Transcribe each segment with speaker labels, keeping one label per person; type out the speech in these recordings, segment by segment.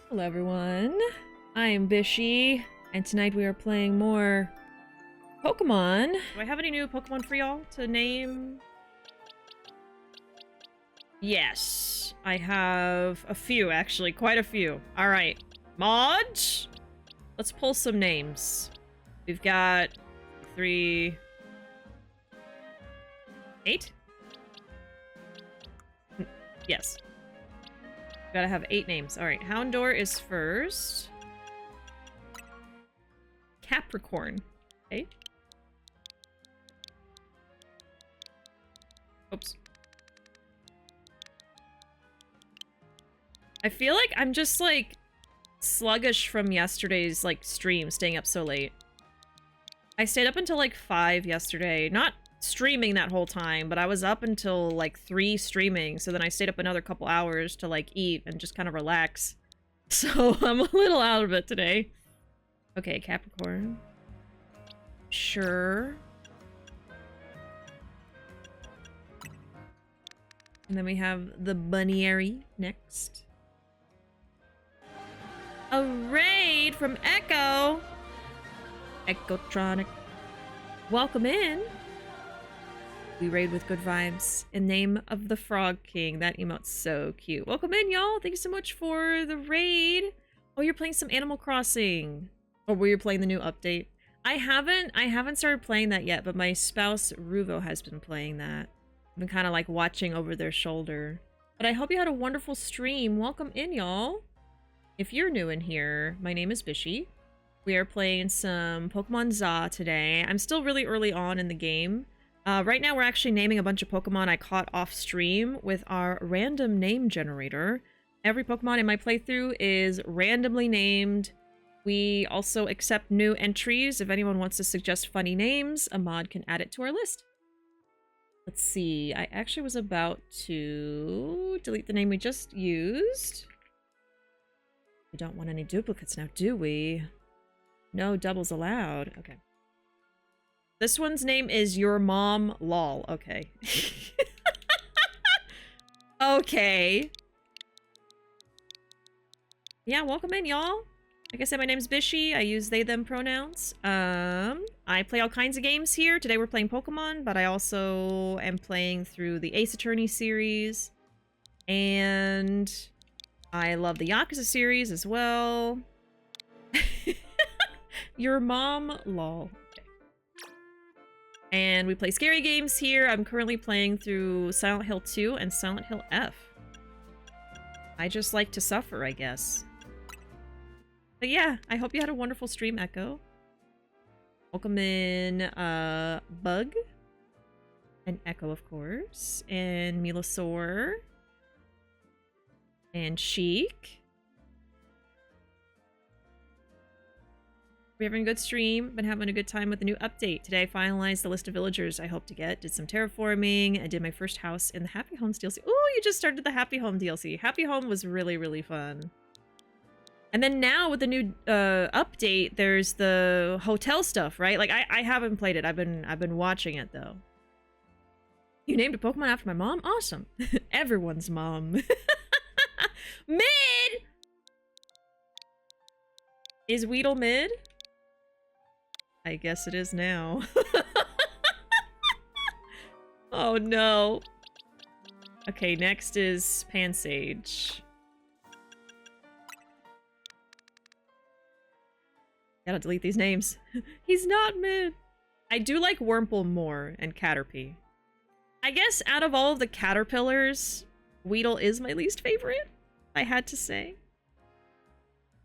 Speaker 1: Hello everyone, I am Bishi, and tonight we are playing more Pokemon. Do I have any new Pokemon for y'all to name? Yes, I have a few actually, quite a few. Alright, mods, let's pull some names. We've got 8? Yes. Gotta have 8 names. Alright, Houndour is first. Capricorn. Okay. Oops. I feel like I'm just, like, sluggish from yesterday's, like, stream, staying up so late. I stayed up until, like, 5 yesterday. Not streaming that whole time, but I was up until, like, 3 streaming, so then I stayed up another couple hours to, like, eat and just kind of relax. So I'm a little out of it today. Okay, Capricorn. Sure. And then we have the Bunnyary next. A raid from Echo! Echotronic. Welcome in! We raid with good vibes. In name of the Frog King. That emote's so cute. Welcome in, y'all! Thank you so much for the raid! Oh, you're playing some Animal Crossing. Or were you playing the new update? I haven't started playing that yet, but my spouse, Ruvo, has been playing that. I've been kind of like watching over their shoulder. But I hope you had a wonderful stream. Welcome in, y'all! If you're new in here, my name is Bishi. We are playing some Pokemon Za today. I'm still really early on in the game. Right now we're actually naming a bunch of Pokemon I caught off stream with our random name generator. Every Pokemon in my playthrough is randomly named. We also accept new entries. If anyone wants to suggest funny names, a mod can add it to our list. Let's see. I actually was about to delete the name we just used. We don't want any duplicates now, do we? No doubles allowed. Okay. This one's name is Your Mom Lol. Okay. Okay. Yeah, welcome in, y'all. Like I said, my name's Bishi. I use they, them pronouns. I play all kinds of games here. Today we're playing Pokemon, but I also am playing through the Ace Attorney series. And I love the Yakuza series as well. Your Mom Lol. Okay. And we play scary games here. I'm currently playing through Silent Hill 2 and Silent Hill F. I just like to suffer, I guess. But yeah, I hope you had a wonderful stream, Echo. Welcome in, Bug. And Echo, of course. And Milosaur. And Sheik. We're having a good stream. Been having a good time with the new update. Today I finalized the list of villagers I hope to get. Did some terraforming. I did my first house in the Happy Homes DLC. Oh, you just started the Happy Home DLC. Happy Home was really, really fun. And then now with the new update, there's the hotel stuff, right? Like I haven't played it. I've been watching it though. You named a Pokemon after my mom? Awesome. Everyone's mom. Mid! Is Weedle mid? I guess it is now. Oh no. Okay, next is Pansage. Gotta delete these names. He's not mid. I do like Wurmple more and Caterpie. I guess out of all of the caterpillars, Weedle is my least favorite, I had to say.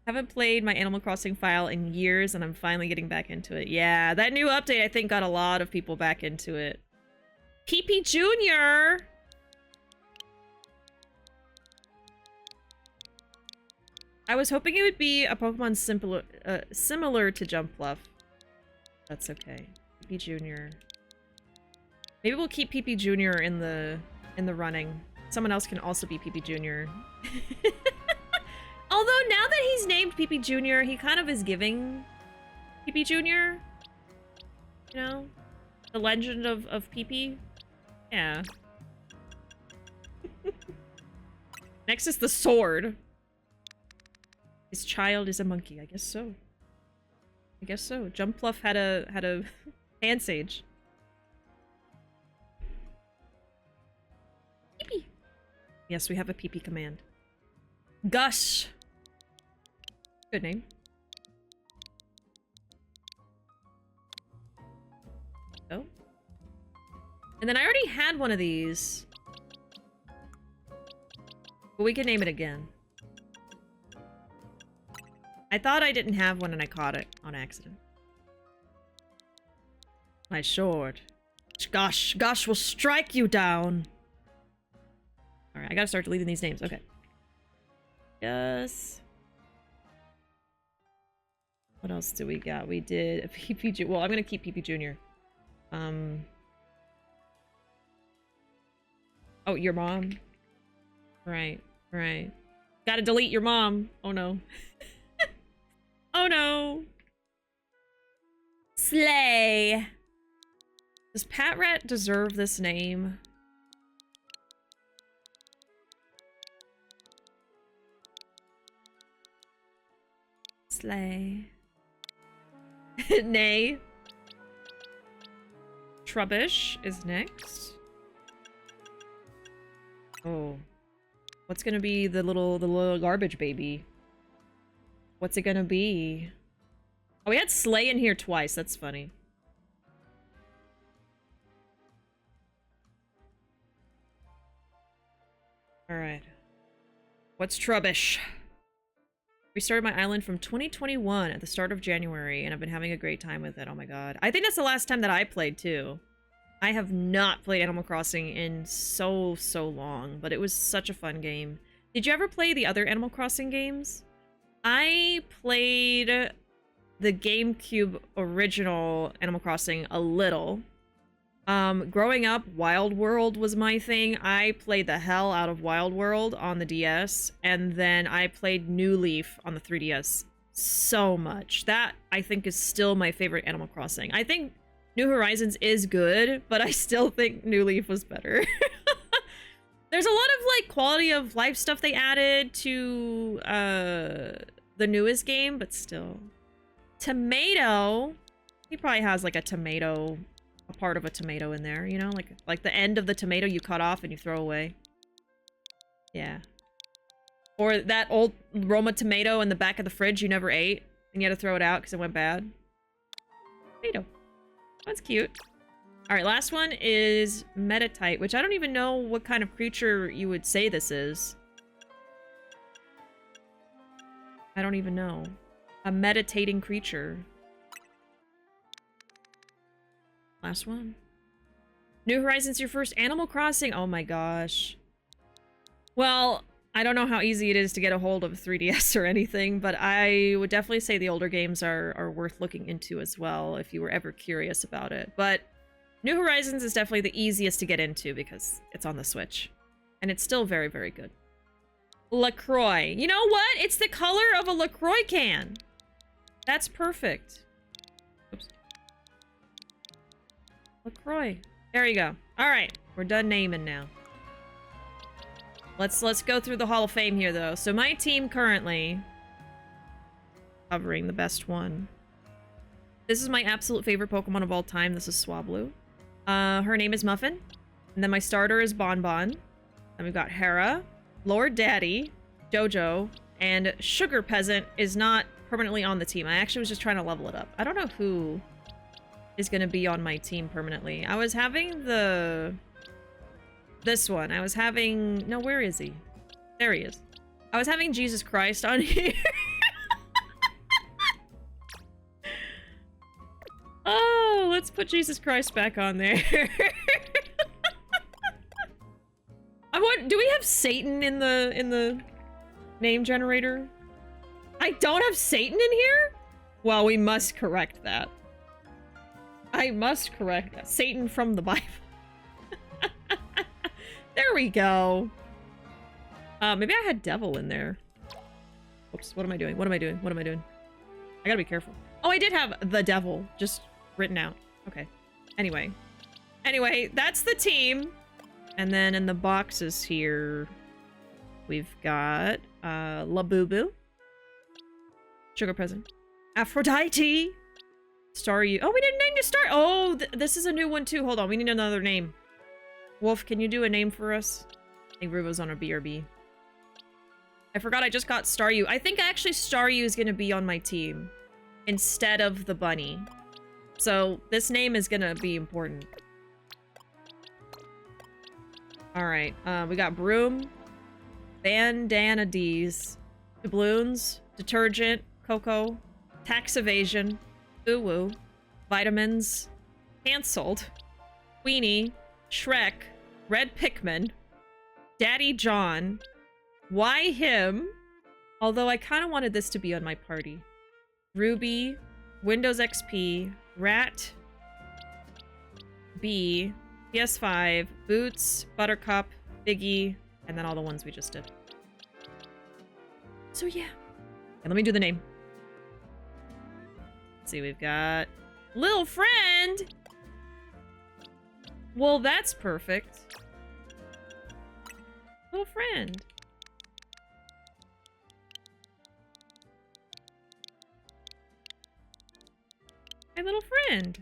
Speaker 1: Haven't played my Animal Crossing file in years, and I'm finally getting back into it. Yeah, that new update, I think, got a lot of people back into it. PP Jr.! I was hoping it would be a Pokemon similar to Jumpluff. That's okay. PP Jr. Maybe we'll keep PP Jr. in the running. Someone else can also be PP Jr. Although now that he's named PP Jr., he kind of is giving PP Jr. You know? The legend of PP. Yeah. Next is the sword. His child is a monkey. I guess so. I guess so. Jumpluff had a hand sage. Pee-pee. Yes, we have a pee-pee command. Gush. Good name. Oh. And then I already had one of these. But we can name it again. I thought I didn't have one and I caught it on accident. My sword. Gosh, gosh will strike you down. Alright, I gotta start deleting these names. Okay. Yes. What else do we got? We did a PP Well, I'm gonna keep PP Jr. Oh, your mom? Right, right. Gotta delete your mom. Oh no. Oh no. Slay. Does Pat Rat deserve this name? Slay. Nay. Trubbish is next. Oh. What's gonna be the little garbage baby? What's it gonna be? Oh, we had Slay in here twice. That's funny. Alright. What's Trubbish? Restarted my island from 2021 at the start of January, and I've been having a great time with it. Oh my god. I think that's the last time that I played, too. I have not played Animal Crossing in so long, but it was such a fun game. Did you ever play the other Animal Crossing games? I played the GameCube original Animal Crossing a little. Growing up, Wild World was my thing. I played the hell out of Wild World on the DS, and then I played New Leaf on the 3DS so much. That, I think, is still my favorite Animal Crossing. I think New Horizons is good, but I still think New Leaf was better. There's a lot of, like, quality of life stuff they added to, the newest game, but still. Tomato. He probably has, like, a part of a tomato in there, you know? Like the end of the tomato you cut off and you throw away. Yeah. Or that old Roma tomato in the back of the fridge you never ate, and you had to throw it out because it went bad. Tomato. That's cute. Alright, last one is Metatite, which I don't even know what kind of creature you would say this is. I don't even know. A meditating creature. Last one. New Horizons, your first Animal Crossing? Oh my gosh. Well, I don't know how easy it is to get a hold of a 3DS or anything, but I would definitely say the older games are worth looking into as well if you were ever curious about it. But New Horizons is definitely the easiest to get into because it's on the Switch. And it's still very, very good. LaCroix. You know what? It's the color of a LaCroix can. That's perfect. Oops. LaCroix. There you go. Alright. We're done naming now. Let's go through the Hall of Fame here, though. So my team currently... covering the best one. This is my absolute favorite Pokemon of all time. This is Swablu. Her name is Muffin. And then my starter is Bonbon. Then we've got Hera, Lord Daddy, Jojo, and Sugar Peasant is not permanently on the team. I actually was just trying to level it up. I don't know who is going to be on my team permanently. I was having this one. I was having... No, where is he? There he is. I was having Jesus Christ on here. Oh, let's put Jesus Christ back on there. Do we have Satan in the name generator? I don't have Satan in here? Well, we must correct that. I must correct that. Satan from the Bible. There we go. Maybe I had devil in there. Oops, what am I doing? What am I doing? What am I doing? I gotta be careful. Oh, I did have the devil just written out. Okay. Anyway, that's the team. And then in the boxes here, we've got Labubu, Sugar present. Aphrodite! Staryu. Oh, we didn't name the star. Oh, this is a new one too. Hold on, we need another name. Wolf, can you do a name for us? I think Rubo's on a BRB. I forgot I just got Staryu. I think actually Staryu is gonna be on my team instead of the bunny. So this name is gonna be important. Alright, we got Broom, Bandana D's, Doubloons, Detergent, Cocoa, Tax Evasion, Woo, Vitamins, Cancelled, Queenie, Shrek, Red Pikmin, Daddy John, Why Him? Although I kind of wanted this to be on my party. Ruby, Windows XP, Rat, B, PS5, Boots, Buttercup, Biggie, and then all the ones we just did. So yeah. And let me do the name. Let's see, we've got Lil Friend. Well, that's perfect. Little Friend. My little friend.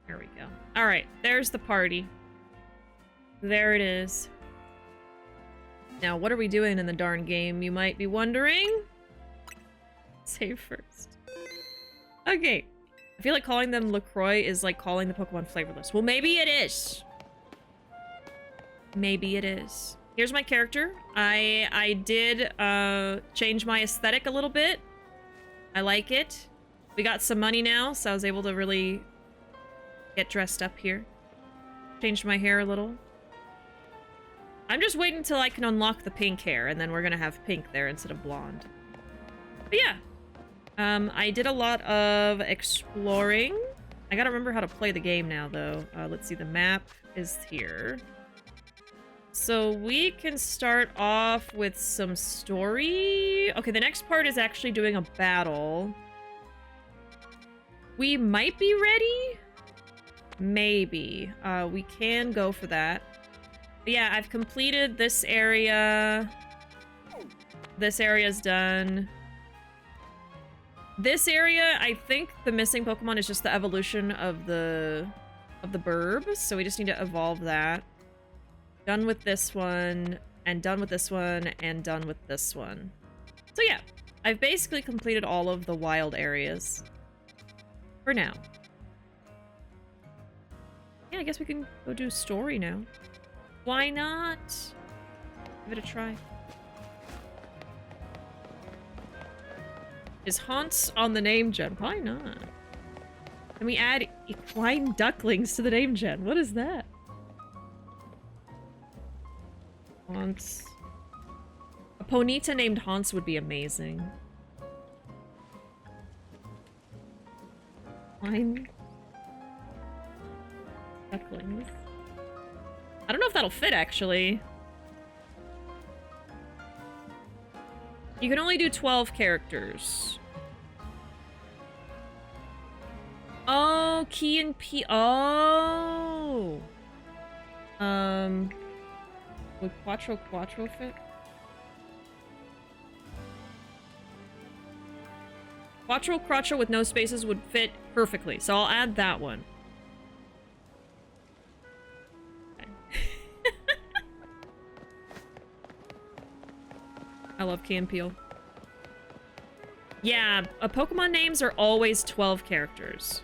Speaker 1: There we go. All right, there's the party. There it is. Now, what are we doing in the darn game, you might be wondering? Save first. Okay. I feel like calling them LaCroix is like calling the Pokemon flavorless. Well, maybe it is. Maybe it is. Here's my character. I did change my aesthetic a little bit. I like it. We got some money now, so I was able to really get dressed up here. Changed my hair a little. I'm just waiting until I can unlock the pink hair, and then we're gonna have pink there instead of blonde. But yeah. I did a lot of exploring. I gotta remember how to play the game now, though. Let's see, the map is here. So we can start off with some story. Okay, the next part is actually doing a battle. We might be ready? Maybe. We can go for that. But yeah, I've completed this area. This area's done. This area, I think the missing Pokemon is just the evolution of the burb, so we just need to evolve that. Done with this one, and done with this one, and done with this one. So yeah, I've basically completed all of the wild areas. For now. Yeah, I guess we can go do story now. Why not? Give it a try. Is Haunts on the name gen? Why not? Can we add equine ducklings to the name gen? What is that? Haunts. A Ponyta named Haunts would be amazing. Equine ducklings. I don't know if that'll fit, actually. You can only do 12 characters. Oh, Key and P. Oh. Would Quattro fit? Quattro with no spaces would fit perfectly, so I'll add that one. Okay. I love Key and Peele. Yeah, Pokemon names are always 12 characters.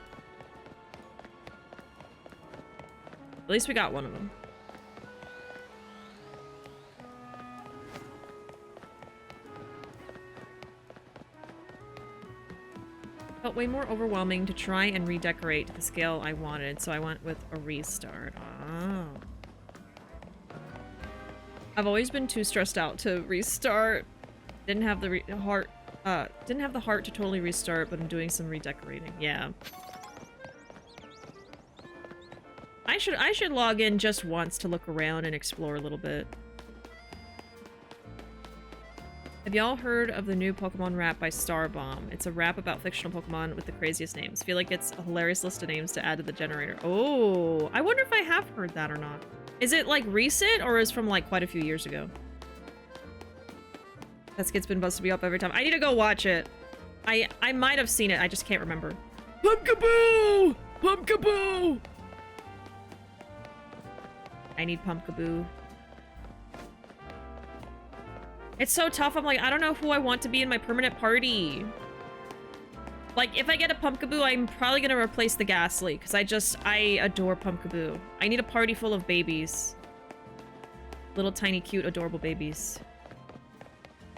Speaker 1: At least we got one of them. Felt way more overwhelming to try and redecorate to the scale I wanted, so I went with a restart. Oh. I've always been too stressed out to restart. Didn't have the heart to totally restart, but I'm doing some redecorating. Yeah. I should log in just once to look around and explore a little bit. Have y'all heard of the new Pokemon rap by Starbomb? It's a rap about fictional Pokemon with the craziest names. Feel like it's a hilarious list of names to add to the generator. Oh, I wonder if I have heard that or not. Is it like recent or is from like quite a few years ago? That skit's been busting me up every time. I need to go watch it. I might have seen it. I just can't remember. Pumpkaboo! Pumpkaboo! I need Pumpkaboo. It's so tough. I'm like, I don't know who I want to be in my permanent party. Like, if I get a Pumpkaboo, I'm probably gonna replace the Ghastly, because I adore Pumpkaboo. I need a party full of babies. Little tiny, cute, adorable babies.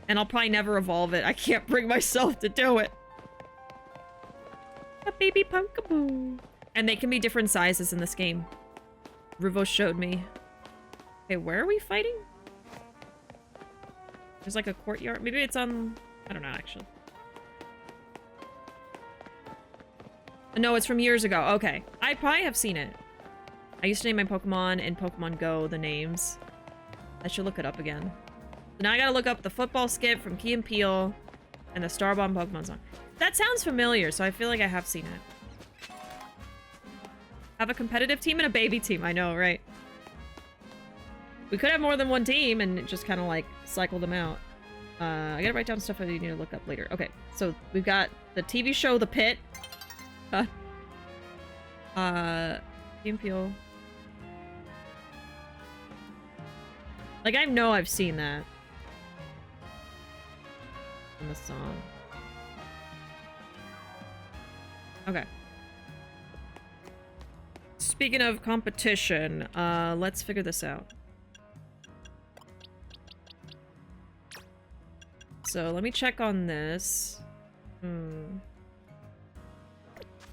Speaker 1: And I'll probably never evolve it. I can't bring myself to do it. A baby Pumpkaboo. And they can be different sizes in this game. Ruvo showed me. Okay, where are we fighting? There's like a courtyard. Maybe it's on... I don't know, actually. No, it's from years ago. Okay. I probably have seen it. I used to name my Pokemon in Pokemon Go the names. I should look it up again. So now I gotta look up the football skit from Key and Peele and the Starbomb Pokemon song. That sounds familiar, so I feel like I have seen it. Have a competitive team and a baby team. I know, right? We could have more than one team and just kind of like cycle them out. I gotta write down stuff I need to look up later. Okay, so we've got the TV show The Pit. Key and Peele. Like, I know I've seen that. In the song. Okay. Speaking of competition, let's figure this out. So, let me check on this. And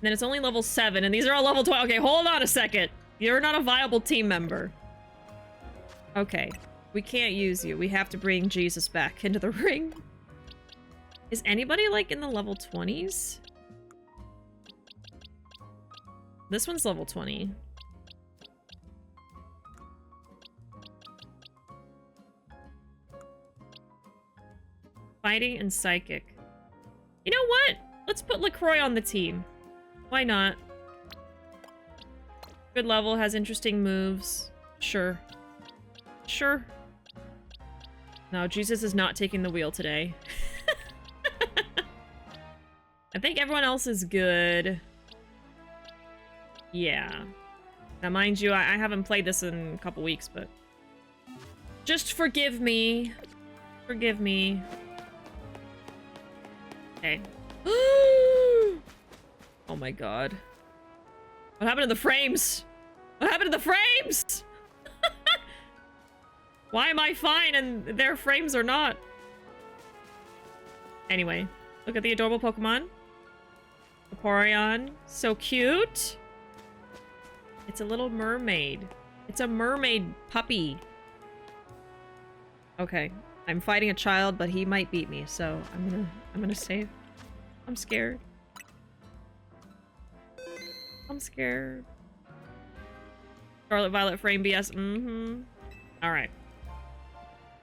Speaker 1: then it's only level 7, and these are all level 12. Okay, hold on a second. You're not a viable team member. Okay. We can't use you. We have to bring Jesus back into the ring. Is anybody, like, in the level 20s? This one's level 20. Fighting and Psychic. You know what? Let's put LaCroix on the team. Why not? Good level, has interesting moves. Sure. Sure. No, Jesus is not taking the wheel today. I think everyone else is good. Yeah. Now, mind you, I haven't played this in a couple weeks, but... just forgive me. Forgive me. Okay. Oh my god. What happened to the frames? What happened to the frames? Why am I fine and their frames are not? Anyway, look at the adorable Pokemon. Vaporeon. So cute. It's a little mermaid. It's a mermaid puppy. Okay. I'm fighting a child, but he might beat me, so I'm gonna save. I'm scared. I'm scared. Scarlet Violet frame BS. Mm-hmm. Alright.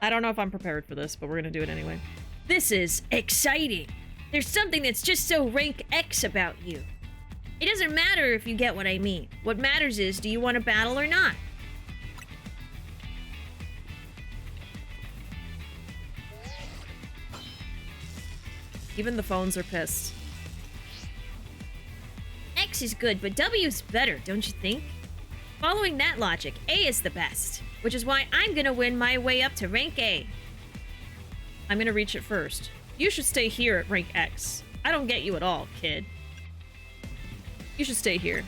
Speaker 1: I don't know if I'm prepared for this, but we're gonna do it anyway.
Speaker 2: This is exciting. There's something that's just so rank X about you. It doesn't matter if you get what I mean. What matters is, do you want to battle or not?
Speaker 1: Even the phones are pissed.
Speaker 2: X is good, but W's better, don't you think? Following that logic, A is the best, which is why I'm gonna win my way up to rank A.
Speaker 1: I'm gonna reach it first. You should stay here at rank X. I don't get you at all, kid. You should stay here.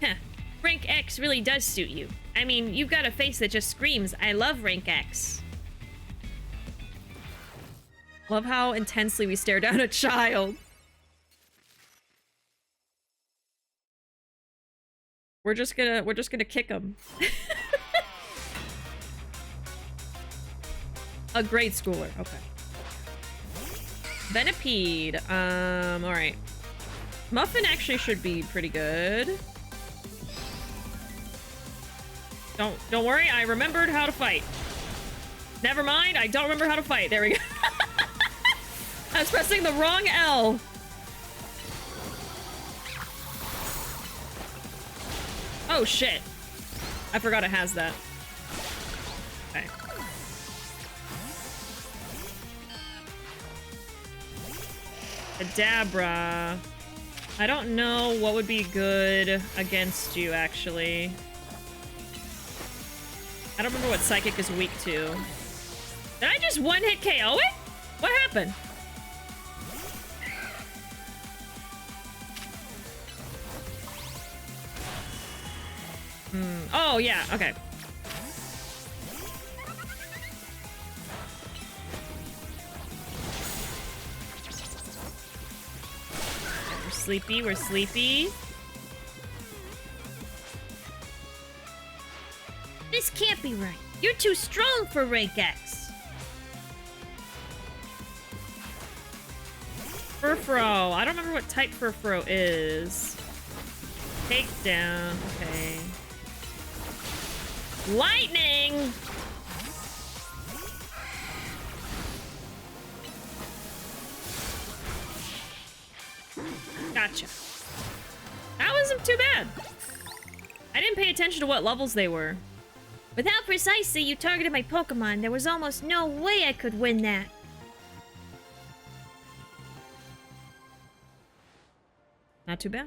Speaker 2: Heh. Rank X really does suit you. I mean, you've got a face that just screams, I love rank X.
Speaker 1: Love how intensely we stare down a child. We're just gonna kick him. A grade schooler. Okay. Venipede. Alright. Muffin actually should be pretty good. Don't worry, I remembered how to fight. Never mind, I don't remember how to fight. There we go. I was pressing the wrong L. Oh shit. I forgot it has that. Okay. Kadabra. I don't know what would be good against you, actually. I don't remember what Psychic is weak to. Did I just one-hit KO it? What happened? Oh, yeah, okay. We're sleepy, we're sleepy.
Speaker 2: This can't be right. You're too strong for rank X.
Speaker 1: Furfro. I don't remember what type Furfro is. Takedown. Okay. Lightning! Gotcha. That wasn't too bad. I didn't pay attention to what levels they were.
Speaker 2: With how precisely you targeted my Pokemon, there was almost no way I could win that.
Speaker 1: Not too bad.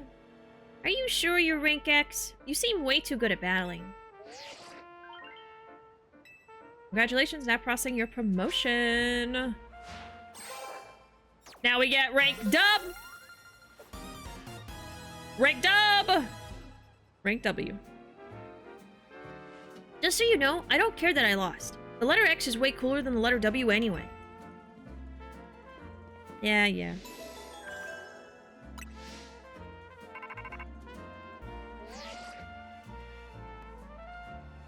Speaker 2: Are you sure you're rank X? You seem way too good at battling.
Speaker 1: Congratulations, now processing your promotion. Now we get rank dub. Rank dub. Rank W.
Speaker 2: Just so you know, I don't care that I lost. The letter X is way cooler than the letter W anyway.
Speaker 1: Yeah.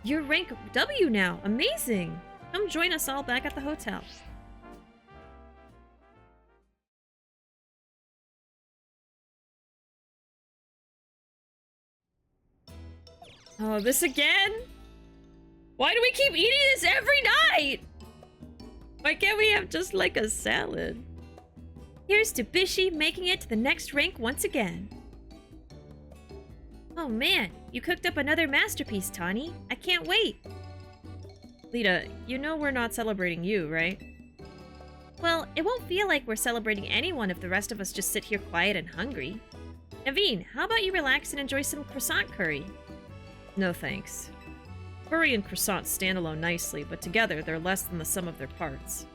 Speaker 1: You're rank W now. Amazing. Come join us all back at the hotel. Oh, this again? Why do we keep eating this every night? Why can't we have just like a salad?
Speaker 2: Here's to Bishi making it to the next rank once again. Oh man, you cooked up another masterpiece, Tawny. I can't wait.
Speaker 1: Lita, you know we're not celebrating you, right?
Speaker 2: Well, it won't feel like we're celebrating anyone if the rest of us just sit here quiet and hungry. Naveen, how about you relax and enjoy some croissant curry?
Speaker 1: No thanks. Curry and croissant stand alone nicely, but together they're less than the sum of their parts.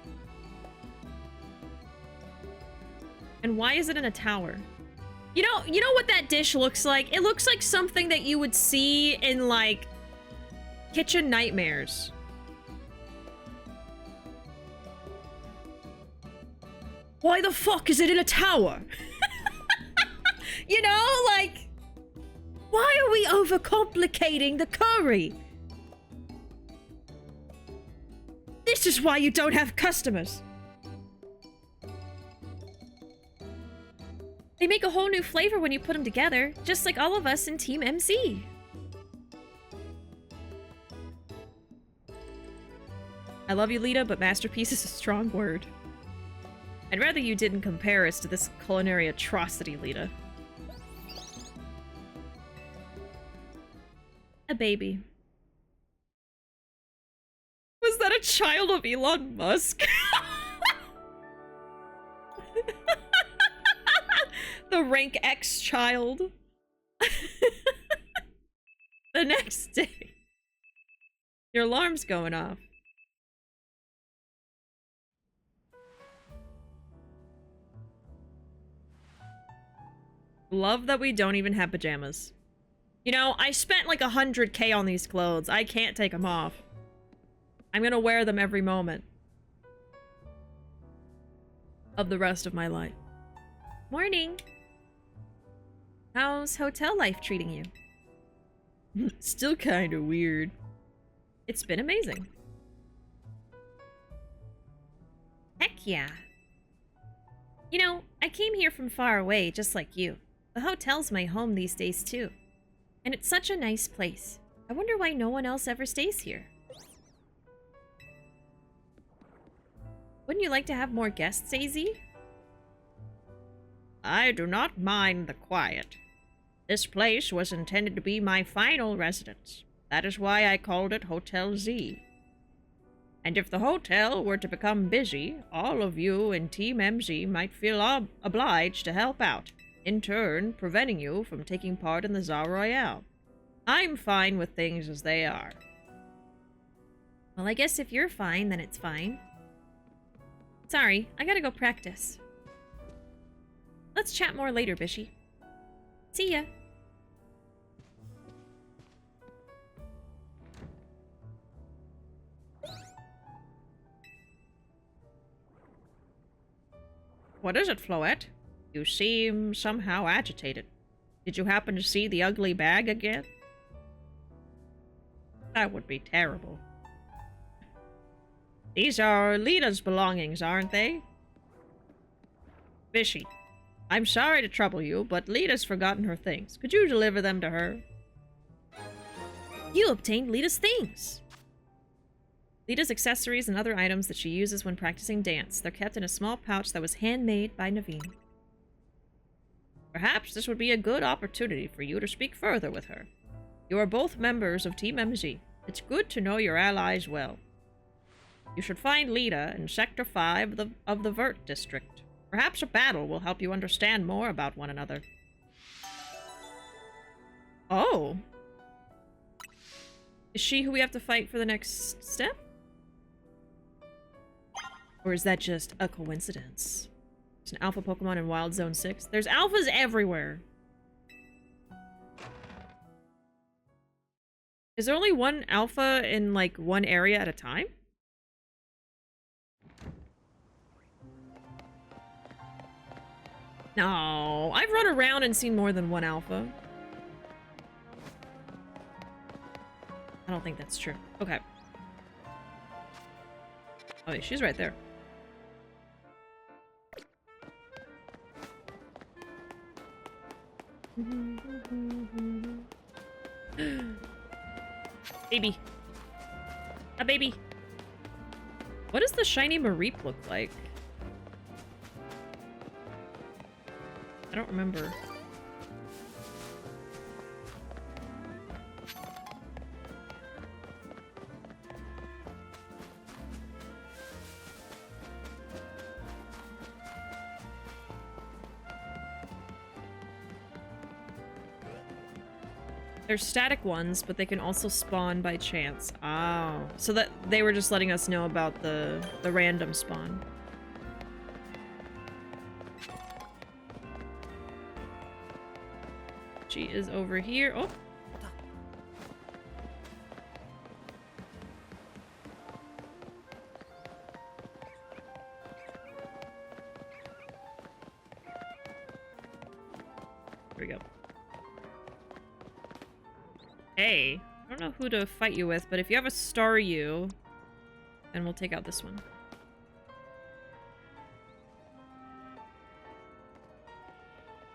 Speaker 1: And why is it in a tower? You know what that dish looks like? It looks like something that you would see in, like, Kitchen Nightmares. Why the fuck is it in a tower? You know, like, why are we overcomplicating the curry? This is why you don't have customers. They make a whole new flavor when you put them together, just like all of us in Team MC. I love you, Lita, but masterpiece is a strong word. I'd rather you didn't compare us to this culinary atrocity, Lita. A baby. Was that a child of Elon Musk? The rank X child. The next day. Your alarm's going off. Love that we don't even have pajamas. You know, I spent like 100K on these clothes. I can't take them off. I'm gonna wear them every moment of the rest of my life. Morning. How's hotel life treating you? Still kind of weird. It's been amazing.
Speaker 2: Heck yeah. You know, I came here from far away, just like you. The hotel's my home these days, too. And it's such a nice place. I wonder why no one else ever stays here.
Speaker 1: Wouldn't you like to have more guests, AZ? I do not mind the quiet. This place was intended to be my final residence. That is why I called it Hotel Z. And if the hotel were to become busy, all of you in Team MG might feel obliged to help out, in turn preventing you from taking part in the Zar Royale. I'm fine with things as they are.
Speaker 2: Well, I guess if you're fine, then it's fine. Sorry, I gotta go practice. Let's chat more later, Bishi. See ya.
Speaker 1: What is it, Floette? You seem somehow agitated. Did you happen to see the ugly bag again? That would be terrible. These are Lita's belongings, aren't they? Bishi, I'm sorry to trouble you, but Lita's forgotten her things. Could you deliver them to her?
Speaker 2: You obtained Lita's things! Lita's accessories and other items that she uses when practicing dance. They're kept in a small pouch that was handmade by Naveen.
Speaker 1: Perhaps this would be a good opportunity for you to speak further with her. You are both members of Team MZ. It's good to know your allies well. You should find Lita in Sector 5 of the Vert District. Perhaps a battle will help you understand more about one another. Oh. Is she who we have to fight for the next step? Or is that just a coincidence? There's an alpha Pokemon in Wild Zone 6. There's alphas everywhere. Is there only one alpha in, like, one area at a time? No, I've run around and seen more than one alpha. I don't think that's true. Okay. Oh, yeah, she's right there. Baby. A baby. What does the shiny Mareep look like? I don't remember. They're static ones, but they can also spawn by chance. Oh. So that they were just letting us know about the random spawn. She is over here. Oh. Here we go. Hey, I don't know who to fight you with, but if you have a Staryu, then we'll take out this one.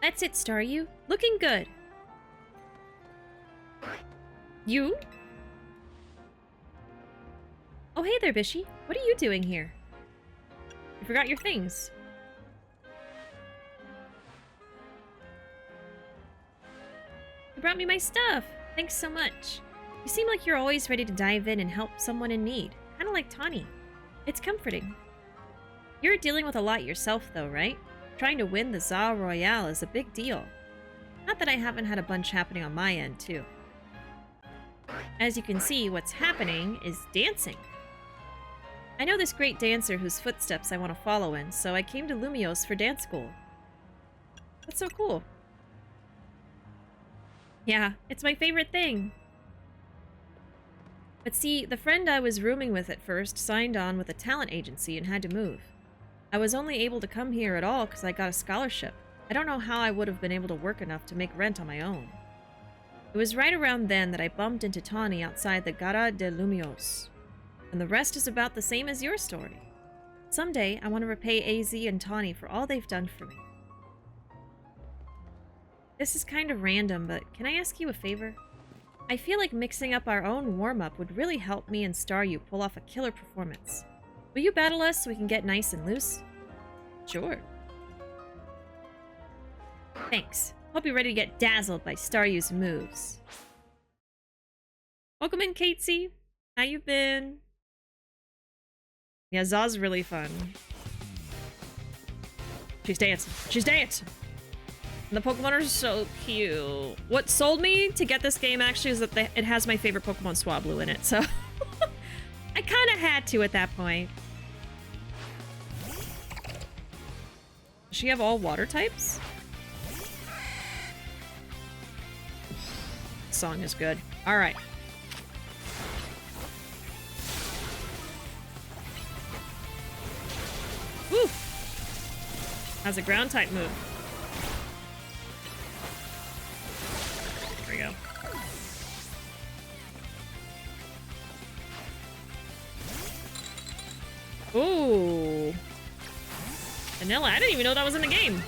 Speaker 2: That's it, Staryu. Looking good.
Speaker 1: You?
Speaker 2: Oh, hey there, Bishi. What are you doing here?
Speaker 1: You forgot your things.
Speaker 2: You brought me my stuff. Thanks so much. You seem like you're always ready to dive in and help someone in need. Kind of like Tawny. It's comforting. You're dealing with a lot yourself, though, right? Trying to win the Zar Royale is a big deal. Not that I haven't had a bunch happening on my end, too. As you can see, what's happening is dancing. I know this great dancer whose footsteps I want to follow in, so I came to Lumiose for dance school. That's so cool. Yeah, it's my favorite thing. But see, the friend I was rooming with at first signed on with a talent agency and had to move. I was only able to come here at all because I got a scholarship. I don't know how I would have been able to work enough to make rent on my own. It was right around then that I bumped into Tawny outside the Gara de Lumiose. And the rest is about the same as your story. Someday, I want to repay AZ and Tawny for all they've done for me. This is kind of random, but can I ask you a favor? I feel like mixing up our own warm-up would really help me and Staryu pull off a killer performance. Will you battle us so we can get nice and loose?
Speaker 1: Sure.
Speaker 2: Thanks. Hope you're ready to get dazzled by Staryu's moves.
Speaker 1: Welcome in, Katesy. How you been? Yeah, Zaw's really fun. She's dancing. She's dancing! And the Pokemon are so cute. What sold me to get this game, actually, is that it has my favorite Pokemon, Swablu, in it, so... I kind of had to at that point. Does she have all water types? Song is good. Alright. Woo! Has a ground type move. There we go. Ooh. Vanilla. I didn't even know that was in the game.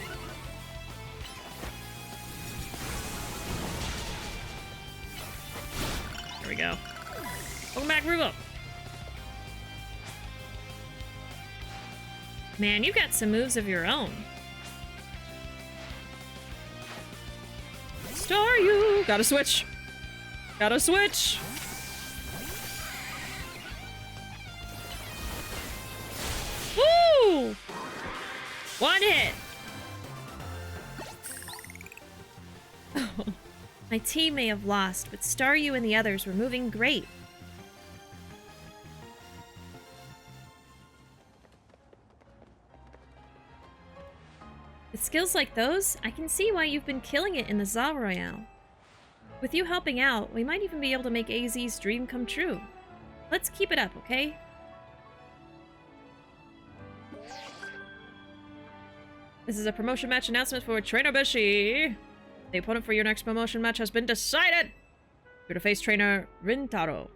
Speaker 1: There we go. Welcome back, Rubo. Man, you got some moves of your own. Staryu! Gotta switch. Gotta switch. Woo! One hit.
Speaker 2: My team may have lost, but Staryu and the others were moving great. With skills like those, I can see why you've been killing it in the Za Royale. With you helping out, we might even be able to make AZ's dream come true. Let's keep it up, okay?
Speaker 1: This is a promotion match announcement for Trainer Bishi. The opponent for your next promotion match has been decided. You're to face Trainer Rintaro.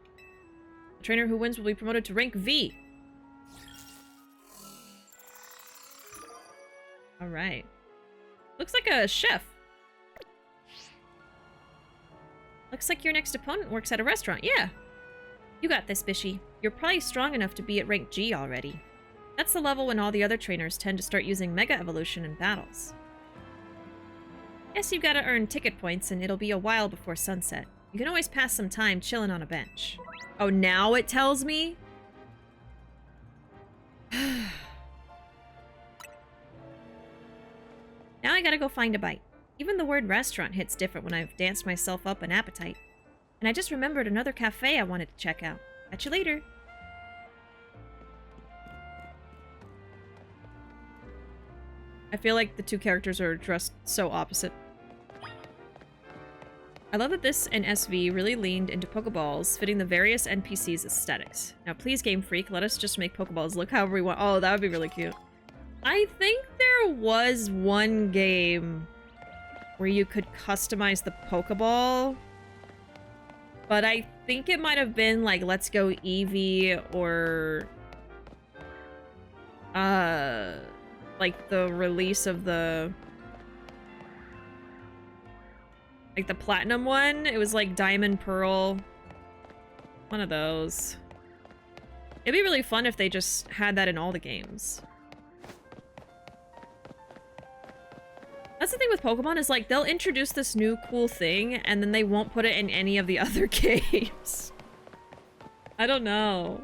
Speaker 1: The trainer who wins will be promoted to rank V. Alright. Looks like a chef.
Speaker 2: Looks like your next opponent works at a restaurant, yeah. You got this, Bishi. You're probably strong enough to be at rank G already. That's the level when all the other trainers tend to start using Mega Evolution in battles. Guess you've got to earn ticket points, and it'll be a while before sunset. You can always pass some time chilling on a bench.
Speaker 1: Oh, now it tells me?
Speaker 2: Now I gotta go find a bite. Even the word restaurant hits different when I've danced myself up an appetite. And I just remembered another cafe I wanted to check out. Catch you later.
Speaker 1: I feel like the two characters are dressed so opposite. I love that this and SV really leaned into Pokeballs, fitting the various NPCs' aesthetics. Now please, Game Freak, let us just make Pokeballs look however we want. Oh, that would be really cute. I think there was one game where you could customize the Pokeball, but I think it might have been like Let's Go Eevee or like the release of the Platinum one. It was like Diamond Pearl. One of those. It'd be really fun if they just had that in all the games. That's the thing with Pokemon, is like they'll introduce this new cool thing and then they won't put it in any of the other games. I don't know.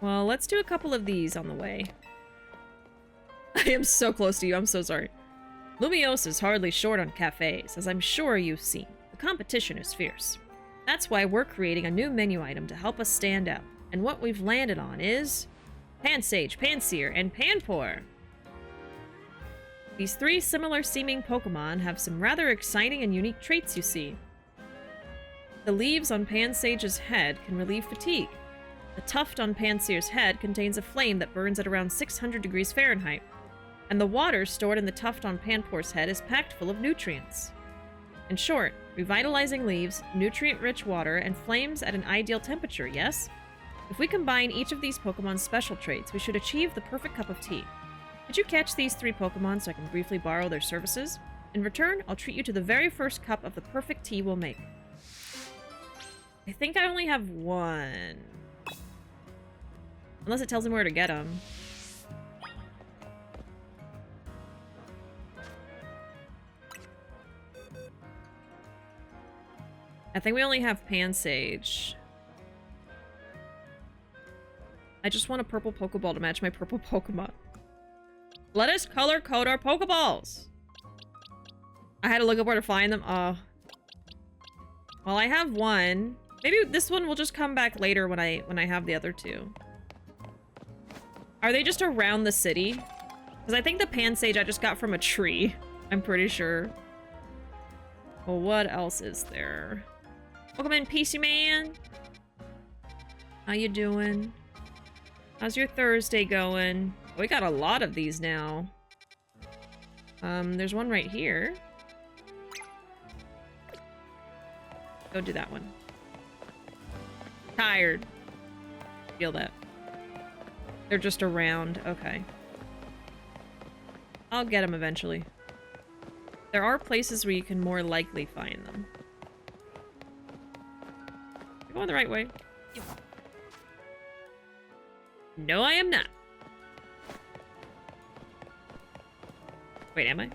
Speaker 1: Well, let's do a couple of these on the way. I am so close to you, I'm so sorry. Lumiose is hardly short on cafes, as I'm sure you've seen. The competition is fierce. That's why we're creating a new menu item to help us stand out. And what we've landed on is Pansage, Pansear, and Panpour. These three similar-seeming Pokemon have some rather exciting and unique traits, you see. The leaves on Pansage's head can relieve fatigue. The tuft on Pansear's head contains a flame that burns at around 600 degrees Fahrenheit. And the water stored in the tuft on Panpour's head is packed full of nutrients. In short, revitalizing leaves, nutrient-rich water, and flames at an ideal temperature, yes? If we combine each of these Pokemon's special traits, we should achieve the perfect cup of tea. Could you catch these three Pokemon so I can briefly borrow their services? In return, I'll treat you to the very first cup of the perfect tea we'll make. I think I only have one. Unless it tells me where to get them. I think we only have Pansage. I just want a purple Pokeball to match my purple Pokemon. Let us color code our Pokeballs. I had to look up where to find them. Oh. Well, I have one. Maybe this one will just come back later when I have the other two. Are they just around the city? Because I think the Pansage I just got from a tree. I'm pretty sure. Well, what else is there? Welcome in, PC Man. How you doing? How's your Thursday going? Oh, we got a lot of these now. There's one right here. Go do that one. Tired. Feel that. They're just around. Okay. I'll get them eventually. There are places where you can more likely find them. You're going the right way. No, I am not. Wait, am I?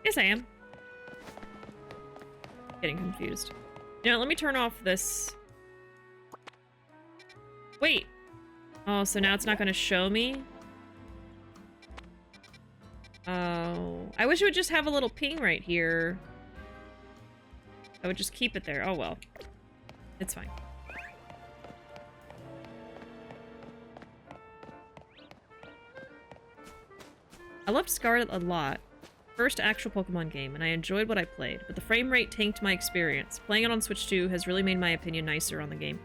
Speaker 1: Yes, I am. Getting confused. You know, let me turn off this. Wait. Oh, so now it's not going to show me? Oh. I wish it would just have a little ping right here. I would just keep it there. Oh, well. It's fine. I loved Scarlet a lot. First actual Pokemon game, and I enjoyed what I played, but the frame rate tanked my experience. Playing it on Switch 2 has really made my opinion nicer on the game.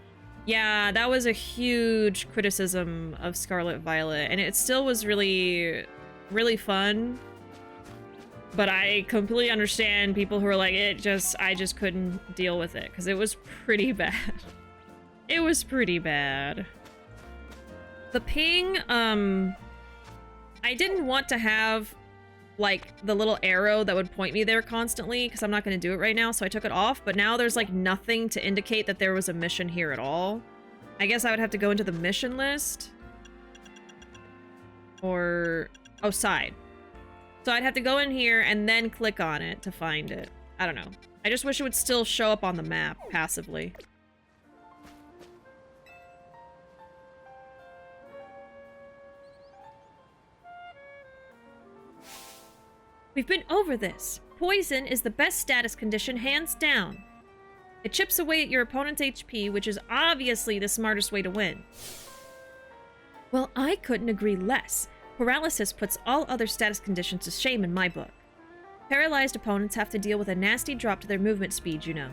Speaker 1: Yeah, that was a huge criticism of Scarlet Violet, and it still was really, really fun. But I completely understand people who are like, I just couldn't deal with it, because it was pretty bad. It was pretty bad. The ping, I didn't want to have, like, the little arrow that would point me there constantly, because I'm not going to do it right now, so I took it off, but now there's, like, nothing to indicate that there was a mission here at all. I guess I would have to go into the mission list. Or... oh, side. So I'd have to go in here and then click on it to find it. I don't know. I just wish it would still show up on the map, passively.
Speaker 2: We've been over this. Poison is the best status condition, hands down. It chips away at your opponent's HP, which is obviously the smartest way to win. Well, I couldn't agree less. Paralysis puts all other status conditions to shame in my book. Paralyzed opponents have to deal with a nasty drop to their movement speed, you know.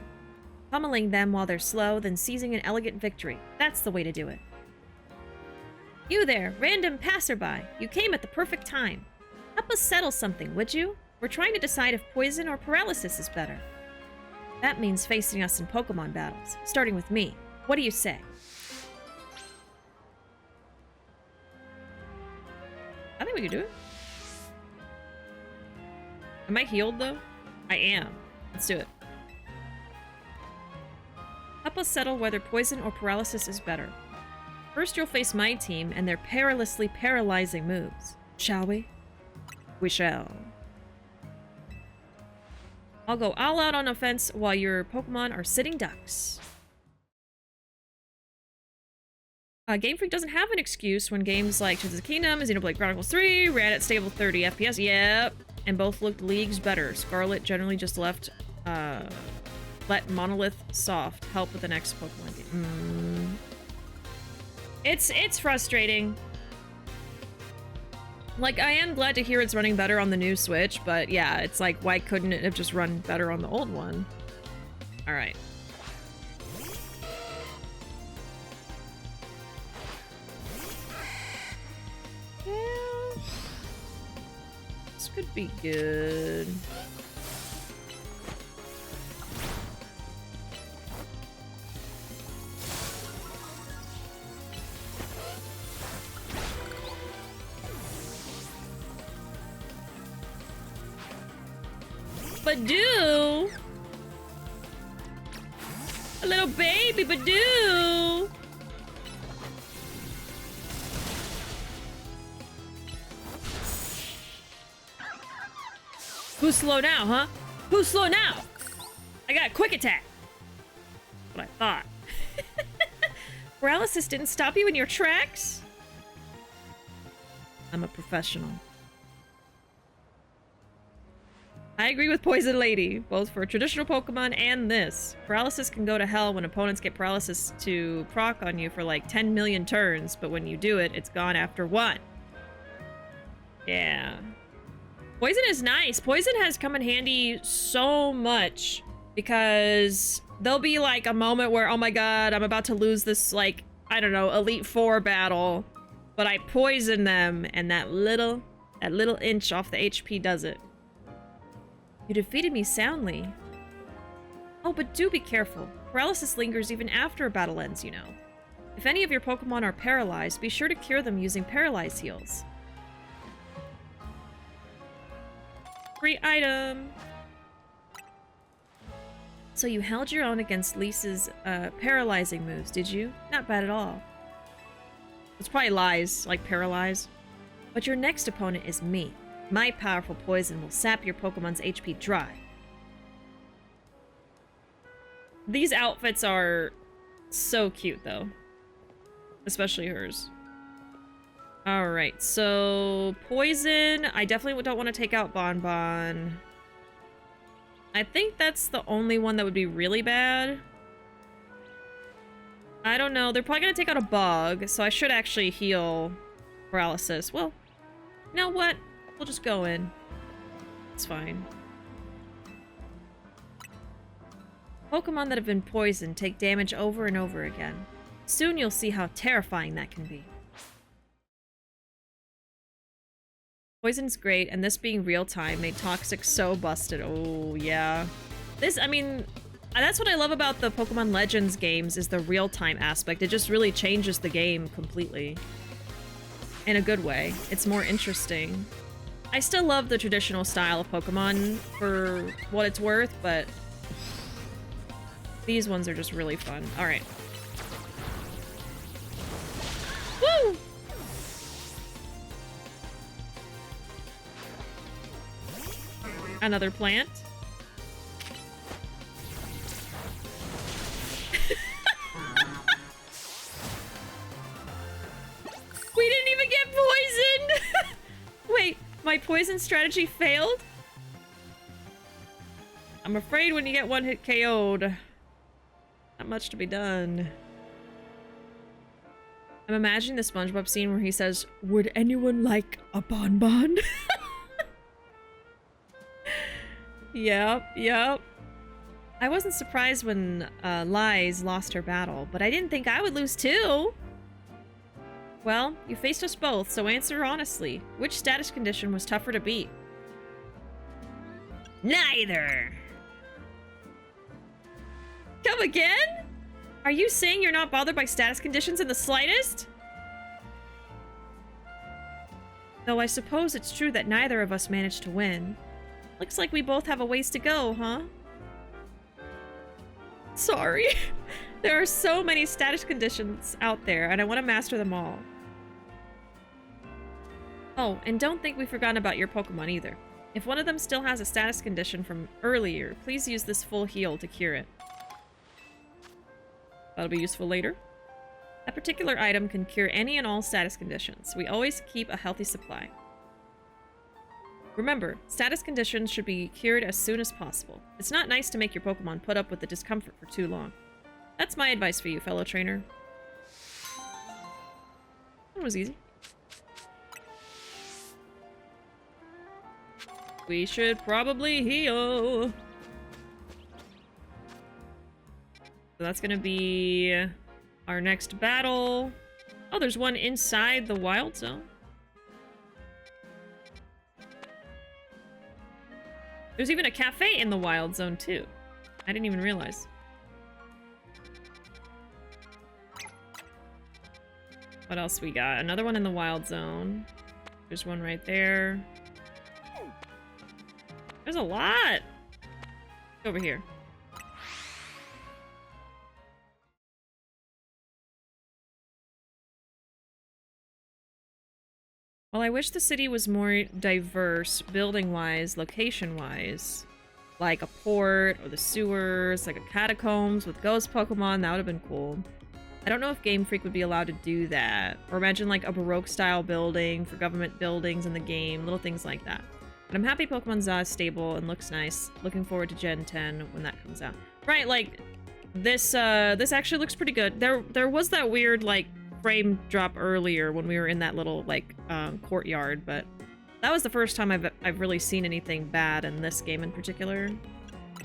Speaker 2: Pummeling them while they're slow, then seizing an elegant victory. That's the way to do it. You there, random passerby. You came at the perfect time. Help us settle something, would you? We're trying to decide if poison or paralysis is better. That means facing us in Pokemon battles, starting with me. What do you say?
Speaker 1: I think we can do it. Am I healed, though? I am. Let's do it.
Speaker 2: Help us settle whether poison or paralysis is better. First, you'll face my team and their perilously paralyzing moves. Shall we?
Speaker 1: We shall.
Speaker 2: I'll go all out on offense while your Pokemon are sitting ducks.
Speaker 1: Game Freak doesn't have an excuse when games like Tears of the Kingdom, Xenoblade Chronicles 3 ran at stable 30 FPS. Yep. And both looked leagues better. Scarlet generally just let Monolith Soft help with the next Pokemon game.
Speaker 2: It's frustrating.
Speaker 1: Like, I am glad to hear it's running better on the new Switch, but yeah, it's like, why couldn't it have just run better on the old one? Alright. Yeah. This could be good. Badoo! A little baby Badoo! Who's slow now, huh? Who's slow now? I got a quick attack. That's what I thought. Paralysis didn't stop you in your tracks? I'm a professional. I agree with Poison Lady, both for traditional Pokemon and this. Paralysis can go to hell when opponents get paralysis to proc on you for like 10 million turns, but when you do it, it's gone after 1. Yeah. Poison is nice. Poison has come in handy so much because there'll be like a moment where, oh my god, I'm about to lose this, like, I don't know, Elite Four battle, but I poison them, and that little inch off the HP does it. You defeated me soundly. Oh, but do be careful. Paralysis lingers even after a battle ends, you know. If any of your Pokemon are paralyzed, be sure to cure them using Paralyze Heals. Free item! So you held your own against Lisa's paralyzing moves, did you? Not bad at all. It's probably lies, like paralyze. But your next opponent is me. My powerful poison will sap your Pokemon's HP dry. These outfits are so cute, though. Especially hers. Alright, so poison. I definitely don't want to take out Bonbon. I think that's the only one that would be really bad. I don't know. They're probably going to take out a Bug, so I should actually heal Paralysis. Well, you know what? We'll just go in. It's fine. Pokemon that have been poisoned take damage over and over again. Soon you'll see how terrifying that can be. Poison's great, and this being real-time made Toxic so busted. Oh, yeah. This, I mean, that's what I love about the Pokemon Legends games, is the real-time aspect. It just really changes the game completely. In a good way. It's more interesting. I still love the traditional style of Pokemon for what it's worth, but these ones are just really fun. Alright. Woo! Another plant. We didn't even get poisoned! Wait, my poison strategy failed? I'm afraid when you get one hit KO'd, not much to be done. I'm imagining the SpongeBob scene where he says, "Would anyone like a bonbon?" Yep. I wasn't surprised when Lies lost her battle, but I didn't think I would lose too. Well, you faced us both, so answer honestly. Which status condition was tougher to beat? Neither! Come again? Are you saying you're not bothered by status conditions in the slightest? Though I suppose it's true that neither of us managed to win. Looks like we both have a ways to go, huh? Sorry. There are so many status conditions out there, and I want to master them all. Oh, and don't think we've forgotten about your Pokemon either. If one of them still has a status condition from earlier, please use this full heal to cure it. That'll be useful later. That particular item can cure any and all status conditions. We always keep a healthy supply. Remember, status conditions should be cured as soon as possible. It's not nice to make your Pokemon put up with the discomfort for too long. That's my advice for you, fellow trainer. That was easy. We should probably heal. So that's gonna be our next battle. Oh, there's one inside the wild zone. There's even a cafe in the wild zone, too. I didn't even realize. What else we got? Another one in the wild zone. There's one right there. There's a lot! Over here. Well, I wish the city was more diverse, building-wise, location-wise. Like a port, or the sewers, like a catacombs with ghost Pokemon, that would have been cool. I don't know if Game Freak would be allowed to do that. Or imagine like a Baroque style building for government buildings in the game, little things like that. But I'm happy Pokemon Za is stable and looks nice. Looking forward to Gen 10 when that comes out. Right, like this actually looks pretty good. There was that weird like frame drop earlier when we were in that little like courtyard, but that was the first time I've really seen anything bad in this game in particular.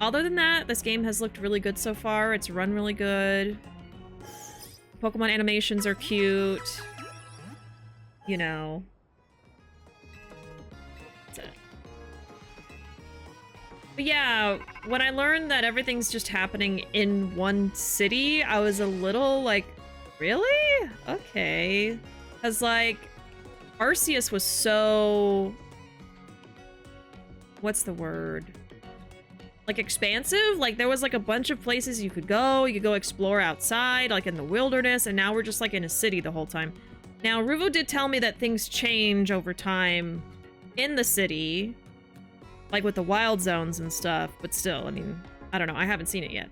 Speaker 1: Other than that, this game has looked really good so far. It's run really good. Pokemon animations are cute. You know. That's it. But yeah, when I learned that everything's just happening in one city, I was a little like, really? Okay. Because like, Arceus was so... What's the word? Like expansive? Like there was like a bunch of places you could go explore outside, like in the wilderness, and now we're just like in a city the whole time. Now, Ruvo did tell me that things change over time in the city, like with the wild zones and stuff, but still, I mean, I don't know, I haven't seen it yet.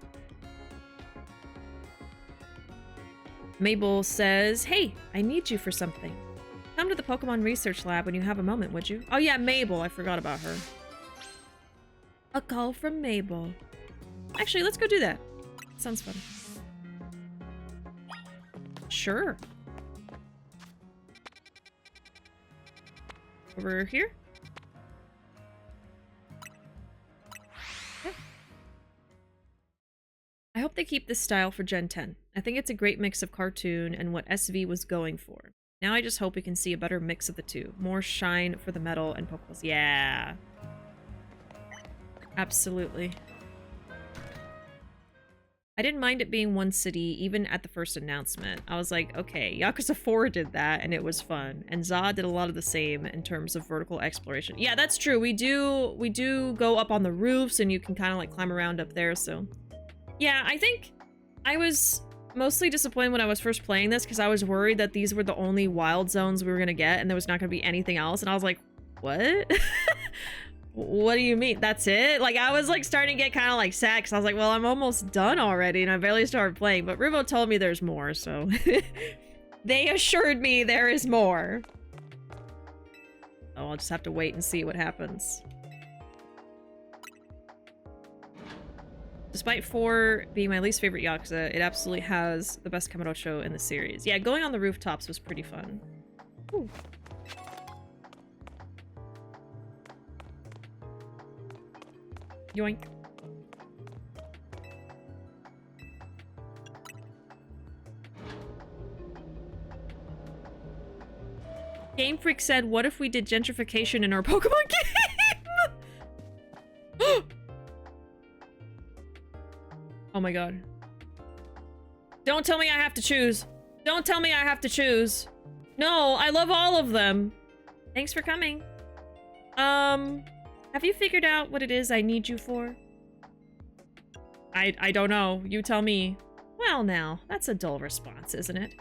Speaker 1: Mabel says, hey, I need you for something. Come to the Pokemon Research Lab when you have a moment, would you? Oh yeah, Mabel, I forgot about her. A call from Mabel. Actually, let's go do that. Sounds fun. Sure. Over here? Okay. I hope they keep this style for Gen 10. I think it's a great mix of cartoon and what SV was going for. Now I just hope we can see a better mix of the two. More shine for the metal and Pokeballs. Yeah. Absolutely. I didn't mind it being one city, even at the first announcement. I was like, okay, Yakuza 4 did that, and it was fun. And Za did a lot of the same in terms of vertical exploration. Yeah, that's true. We do go up on the roofs, and you can kind of like climb around up there, so... Yeah, I think I was mostly disappointed when I was first playing this, because I was worried that these were the only wild zones we were going to get, and there was not going to be anything else, and I was like, what? What do you mean? That's it? Like, I was like starting to get kind of like sad because I was like, well, I'm almost done already and I barely started playing, but Ruvo told me there's more, so they assured me there is more. Oh, I'll just have to wait and see what happens. Despite 4 being my least favorite Yakuza, it absolutely has the best Kamurocho in the series. Yeah, going on the rooftops was pretty fun. Ooh. Yoink. Game Freak said, what if we did gentrification in our Pokemon game? Oh my god. Don't tell me I have to choose. Don't tell me I have to choose. No, I love all of them. Thanks for coming. Have you figured out what it is I need you for? I don't know. You tell me. Well now, that's a dull response, isn't it?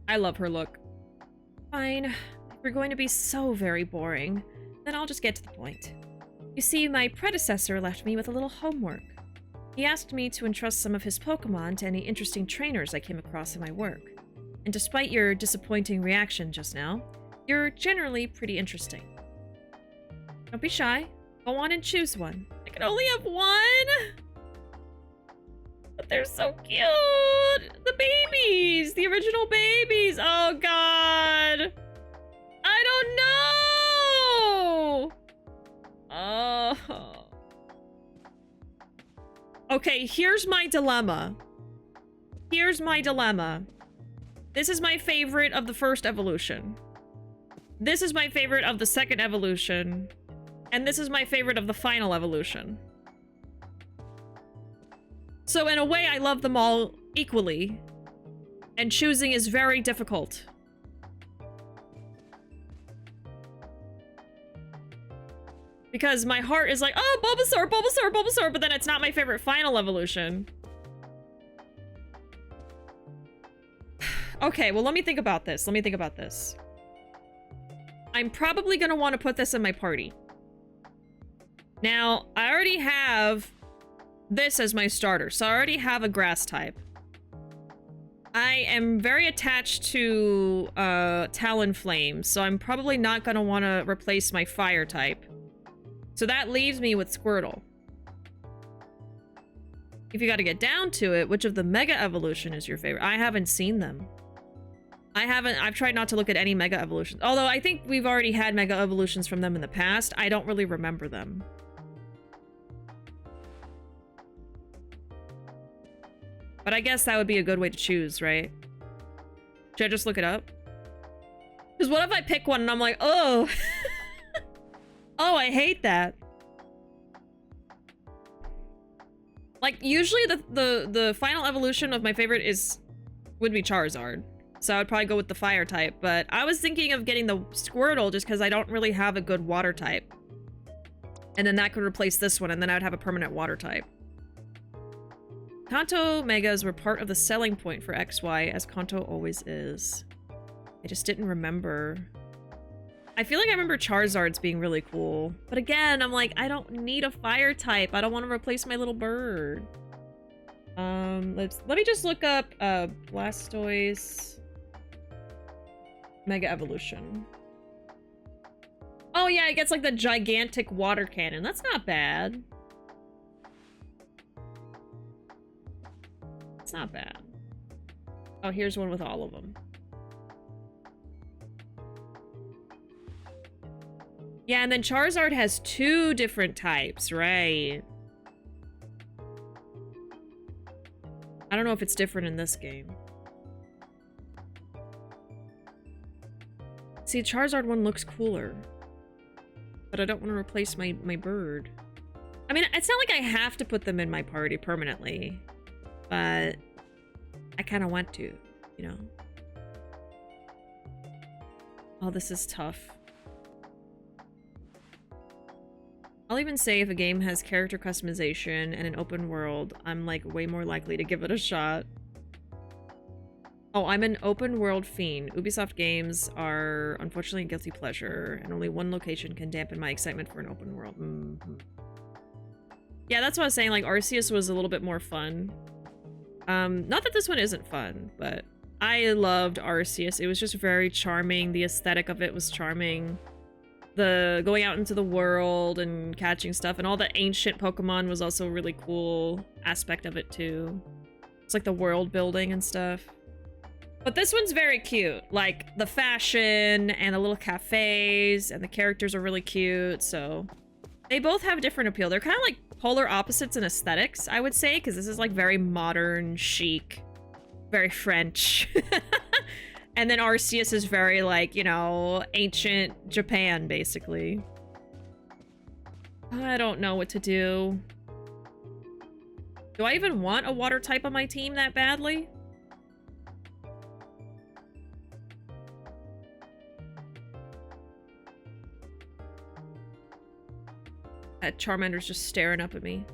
Speaker 1: I love her look. Fine. If we're going to be so very boring, then I'll just get to the point. You see, my predecessor left me with a little homework. He asked me to entrust some of his Pokemon to any interesting trainers I came across in my work. And despite your disappointing reaction just now, you're generally pretty interesting. Don't be shy. Go on and choose one. I can only have one! But they're so cute! The babies! The original babies! Oh god! I don't know! Oh. Okay, here's my dilemma. Here's my dilemma. This is my favorite of the first evolution. This is my favorite of the second evolution. And this is my favorite of the final evolution. So in a way, I love them all equally. And choosing is very difficult. Because my heart is like, oh, Bulbasaur, Bulbasaur, Bulbasaur, but then it's not my favorite final evolution. Okay, well, let me think about this. Let me think about this. I'm probably gonna want to put this in my party. Now, I already have this as my starter, so I already have a grass type. I am very attached to Talonflame, so I'm probably not going to want to replace my fire type. So that leaves me with Squirtle. If you got to get down to it, which of the Mega Evolution is your favorite? I haven't seen them. I've tried not to look at any Mega Evolutions. Although I think we've already had Mega Evolutions from them in the past. I don't really remember them. But I guess that would be a good way to choose, right? Should I just look it up? Because what if I pick one and I'm like, oh. Oh, I hate that. Like, usually the final evolution of my favorite would be Charizard. So I would probably go with the fire type. But I was thinking of getting the Squirtle just because I don't really have a good water type. And then that could replace this one, and then I would have a permanent water type. Kanto Megas were part of the selling point for XY, as Kanto always is. I just didn't remember. I feel like I remember Charizard's being really cool. But again, I'm like, I don't need a fire type. I don't want to replace my little bird. Let me just look up Blastoise Mega Evolution. Oh yeah, it gets like the gigantic water cannon. That's not bad. It's not bad. Oh, here's one with all of them. Yeah, and then Charizard has 2 different types, right? I don't know if it's different in this game. See, Charizard one looks cooler. But I don't want to replace my bird. I mean, it's not like I have to put them in my party permanently. But I kind of want to, you know? Oh, this is tough. I'll even say if a game has character customization and an open world, I'm like way more likely to give it a shot. Oh, I'm an open world fiend. Ubisoft games are unfortunately a guilty pleasure, and only one location can dampen my excitement for an open world. Yeah, that's what I was saying, like Arceus was a little bit more fun. Not that this one isn't fun, but I loved Arceus. It was just very charming. The aesthetic of it was charming. The going out into the world and catching stuff and all the ancient Pokemon was also a really cool aspect of it too. It's like the world building and stuff. But this one's very cute. Like the fashion and the little cafes and the characters are really cute. So they both have different appeal. They're kind of like polar opposites in aesthetics, I would say, because this is like very modern, chic, very French. And then Arceus is very like, you know, ancient Japan, basically. I don't know what to do. Do I even want a water type on my team that badly? That Charmander's just staring up at me.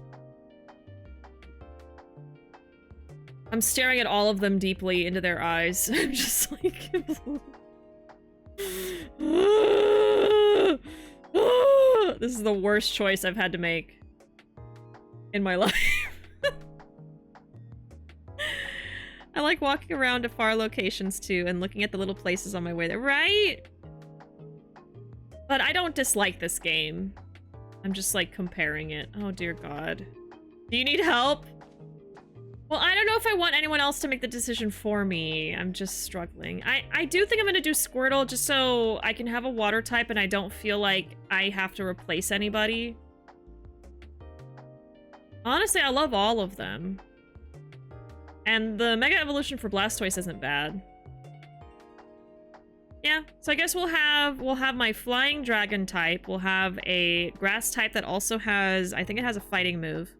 Speaker 1: I'm staring at all of them deeply into their eyes. I'm just like... This is the worst choice I've had to make in my life. I like walking around to far locations too and looking at the little places on my way there, right? But I don't dislike this game. I'm just like comparing it. Oh dear God. Do you need help? Well, I don't know if I want anyone else to make the decision for me. I'm just struggling. I do think I'm gonna do Squirtle just so I can have a water type and I don't feel like I have to replace anybody. Honestly, I love all of them. And the Mega Evolution for Blastoise isn't bad. Yeah, so I guess we'll have my Flying Dragon type. We'll have a Grass type that also has, I think it has a fighting move.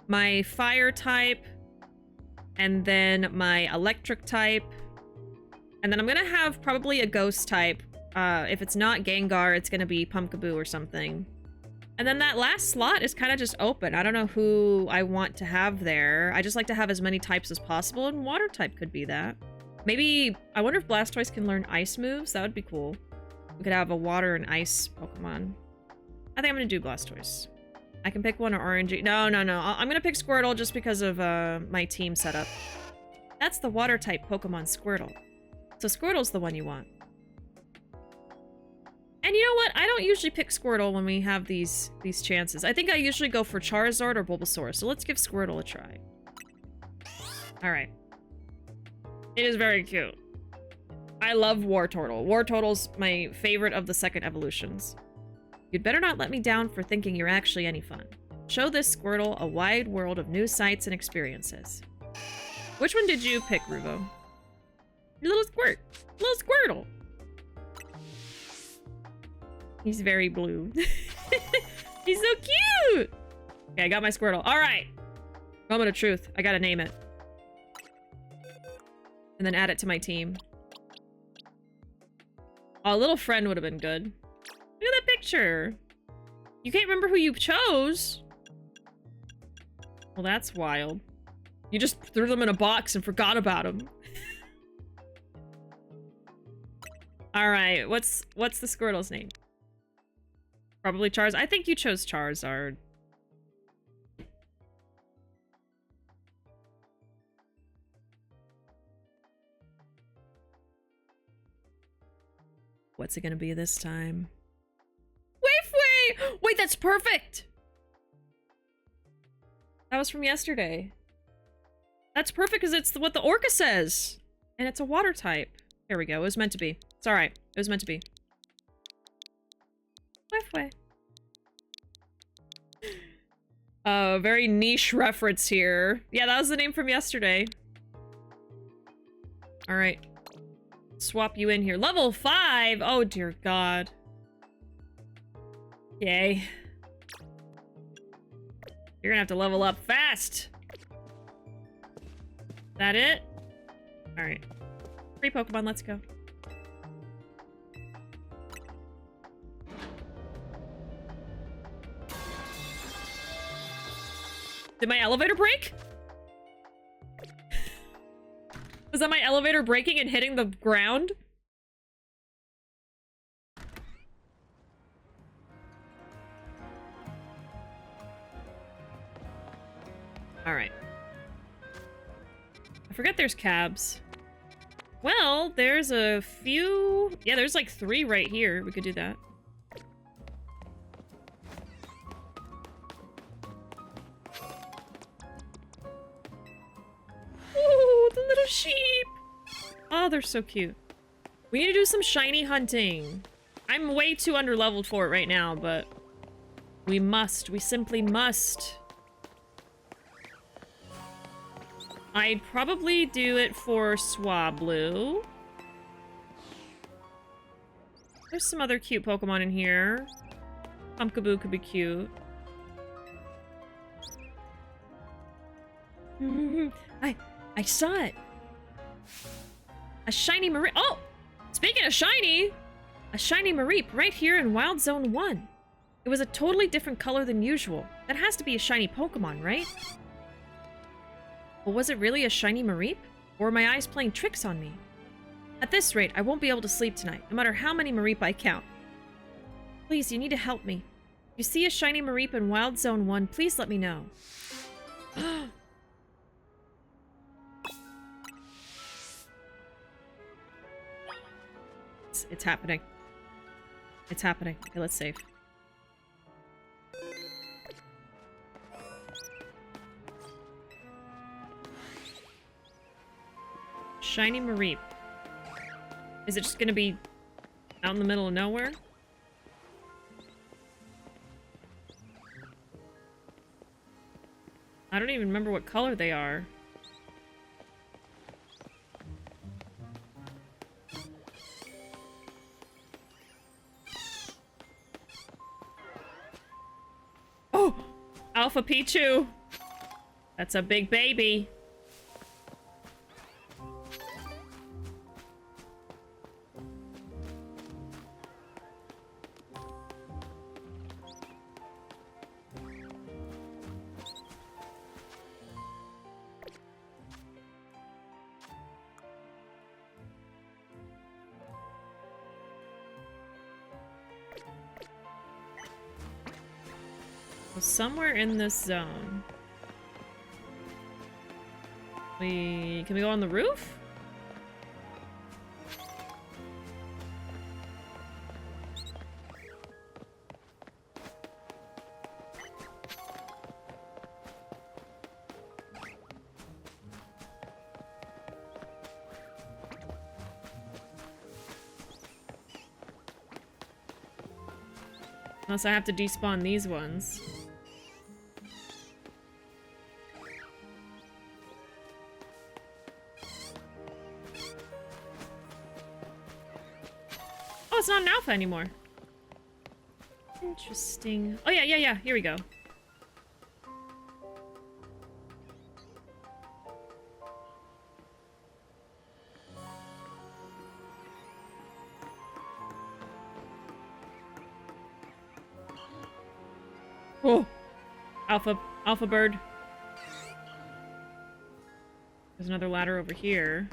Speaker 1: My Fire type, and then my Electric type. And then I'm gonna have probably a Ghost type. If it's not Gengar, it's gonna be Pumpkaboo or something. And then that last slot is kind of just open. I don't know who I want to have there. I just like to have as many types as possible, and Water type could be that. Maybe, I wonder if Blastoise can learn Ice moves? That would be cool. We could have a Water and Ice Pokemon. I think I'm gonna do Blastoise. I can pick one or RNG. No. I'm gonna pick Squirtle just because of my team setup. That's the water-type Pokemon Squirtle. So Squirtle's the one you want. And you know what? I don't usually pick Squirtle when we have these chances. I think I usually go for Charizard or Bulbasaur. So let's give Squirtle a try. Alright. It is very cute. I love Wartortle. Wartortle's my favorite of the second evolutions. You'd better not let me down for thinking you're actually any fun. Show this Squirtle a wide world of new sights and experiences. Which one did you pick, Ruvo? Your little squirt. Little Squirtle. He's very blue. He's so cute! Okay, I got my Squirtle. Alright. Moment of truth. I gotta name it. And then add it to my team. Oh, a little friend would have been good. Look at that picture. You can't remember who you chose? Well, that's wild. You just threw them in a box and forgot about them. Alright, what's the Squirtle's name? Probably Charizard. I think you chose Charizard. What's it gonna be this time? Wait! Wait, that's perfect! That was from yesterday. That's perfect because it's what the Orca says. And it's a water type. Here we go. It was meant to be. It's alright. It was meant to be. Very niche reference here. Yeah, that was the name from yesterday. Alright. Swap you in here. Level 5! Oh, dear God. Yay. You're gonna have to level up fast! That it? Alright. Free Pokemon, let's go. Did my elevator break? Was that my elevator breaking and hitting the ground? Alright. I forget there's cabs. Well, there's a few... Yeah, there's like 3 right here. We could do that. Oh, the little sheep! Oh, they're so cute. We need to do some shiny hunting. I'm way too underleveled for it right now, but... we must. We simply must. I'd probably do it for Swablu. There's some other cute Pokemon in here. Pumpkaboo could be cute. I saw it. A shiny Mareep. Oh! Speaking of shiny! A shiny Mareep right here in Wild Zone 1. It was a totally different color than usual. That has to be a shiny Pokemon, right? But was it really a shiny Mareep? Or were my eyes playing tricks on me? At this rate, I won't be able to sleep tonight, no matter how many Mareep I count. Please, you need to help me. If you see a shiny Mareep in Wild Zone 1, please let me know. It's happening. It's happening. Okay, let's save. Shiny Mareep. Is it just gonna be out in the middle of nowhere? I don't even remember what color they are. Oh! Alpha Pichu! That's a big baby. Somewhere in this zone. Can we go on the roof? Unless I have to despawn these ones. Oh, it's not an alpha anymore. Interesting. Oh, yeah. Here we go. Oh, alpha bird. There's another ladder over here.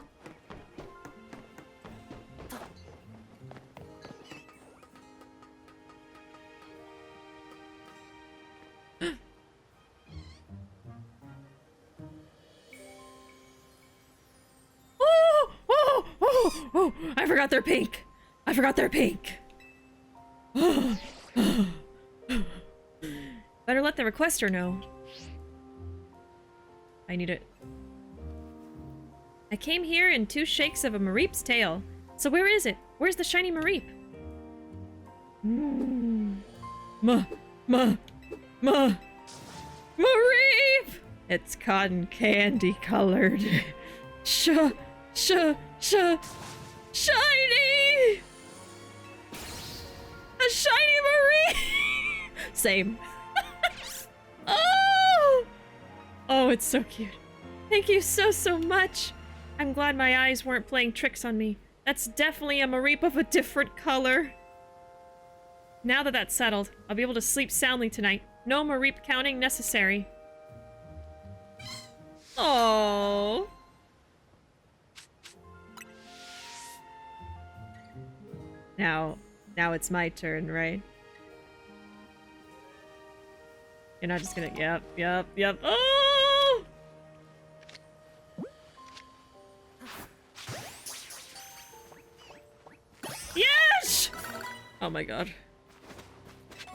Speaker 1: Oh, I forgot they're pink. I forgot they're pink. Better let the requester know. I need it. I came here in 2 shakes of a Mareep's tail. So where is it? Where's the shiny Mareep? Mareep! It's cotton candy colored. Shiny! A shiny Mareep! Same. Oh, it's so cute. Thank you so much. I'm glad my eyes weren't playing tricks on me. That's definitely a Mareep of a different color. Now that that's settled, I'll be able to sleep soundly tonight. No Mareep counting necessary. Oh. Now it's my turn, right? You're not just gonna... Yep. Oh! Yes! Oh my god.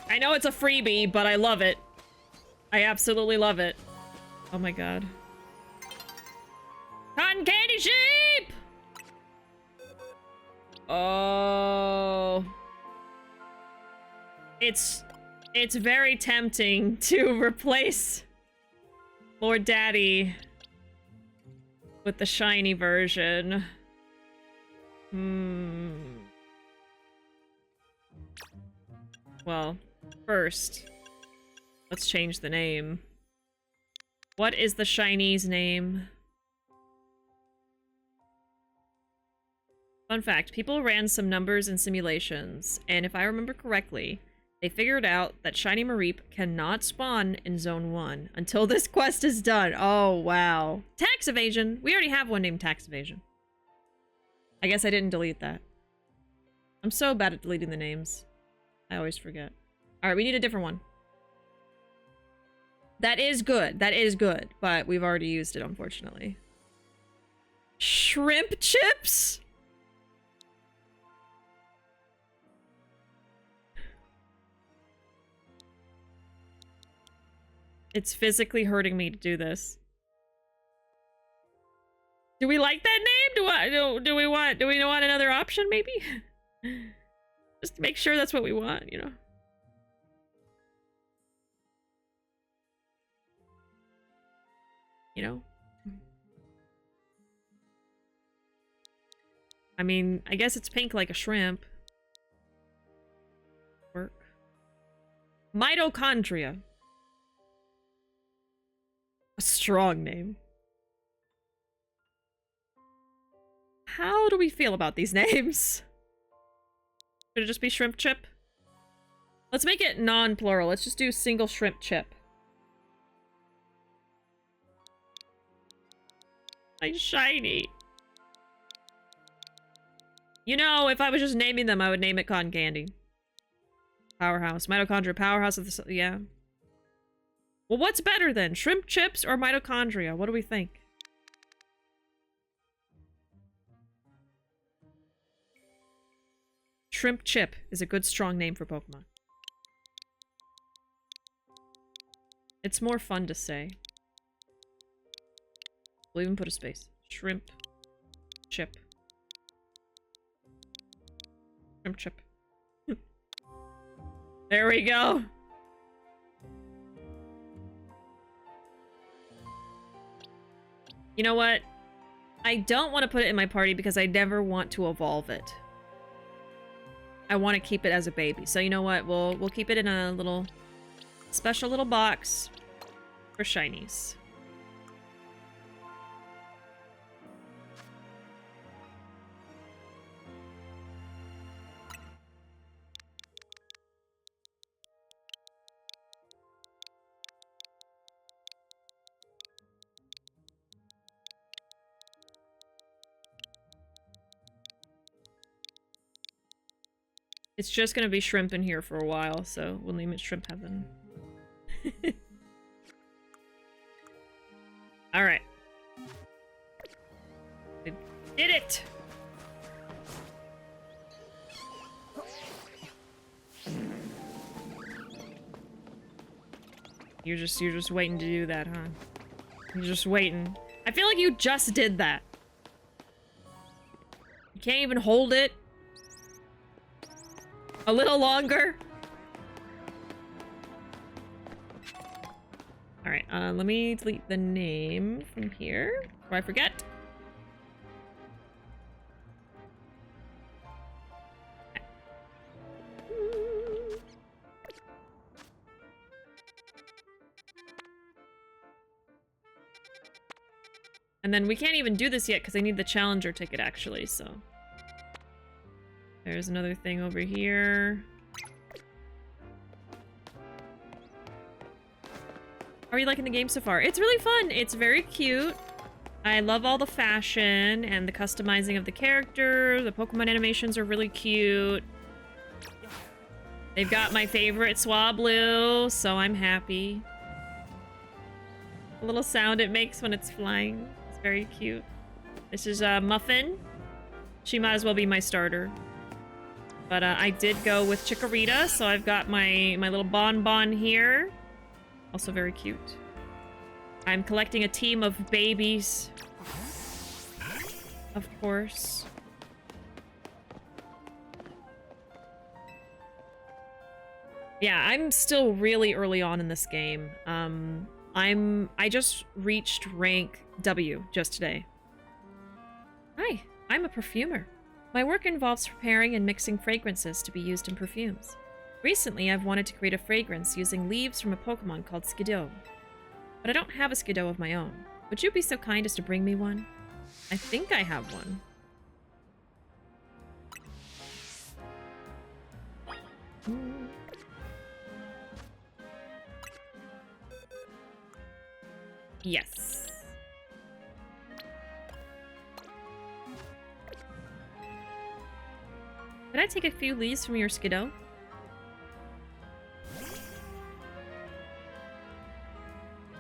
Speaker 1: I know it's a freebie, but I love it. I absolutely love it. Oh my god. Cotton candy sheep! Oh. It's very tempting to replace Lord Daddy with the shiny version. Well, first, let's change the name. What is the shiny's name? Fun fact, people ran some numbers and simulations, and if I remember correctly, they figured out that shiny Mareep cannot spawn in Zone 1 until this quest is done. Oh, wow. Tax evasion! We already have one named Tax Evasion. I guess I didn't delete that. I'm so bad at deleting the names. I always forget. Alright, we need a different one. That is good, but we've already used it, unfortunately. Shrimp chips? It's physically hurting me to do this. Do we like that name? Do we want another option maybe? Just to make sure that's what we want, you know. You know? I mean, I guess it's pink like a shrimp. Work. Mitochondria. A strong name. How do we feel about these names? Should it just be shrimp chip? Let's make it non-plural. Let's just do single shrimp chip. Like shiny. You know, if I was just naming them, I would name it cotton candy. Powerhouse. Mitochondria. Powerhouse of the... Yeah. Well, what's better then? Shrimp chips or mitochondria? What do we think? Shrimp Chip is a good strong name for Pokemon. It's more fun to say. We'll even put a space. Shrimp Chip. Shrimp Chip. There we go. You know what? I don't want to put it in my party because I never want to evolve it. I want to keep it as a baby. So you know what? We'll keep it in a little special little box for shinies. It's just gonna be shrimp in here for a while, so we'll name it Shrimp Heaven. Alright. I did it! You're just waiting to do that, huh? You're just waiting. I feel like you just did that. You can't even hold it. A little longer. Alright, let me delete the name from here before I forget. And then we can't even do this yet because I need the challenger ticket actually, so. There's another thing over here. How are you liking the game so far? It's really fun. It's very cute. I love all the fashion and the customizing of the character. The Pokemon animations are really cute. They've got my favorite Swablu, so I'm happy. The little sound it makes when it's flying. It's very cute. This is Muffin. She might as well be my starter. But I did go with Chikorita, so I've got my little Bonbon here. Also very cute. I'm collecting a team of babies. Of course. Yeah, I'm still really early on in this game. I just reached rank W just today. Hi, I'm a perfumer. My work involves preparing and mixing fragrances to be used in perfumes. Recently, I've wanted to create a fragrance using leaves from a Pokemon called BishiDove. But I don't have a BishiDove of my own. Would you be so kind as to bring me one? I think I have one. Yes. Could I take a few leaves from your BishiDove?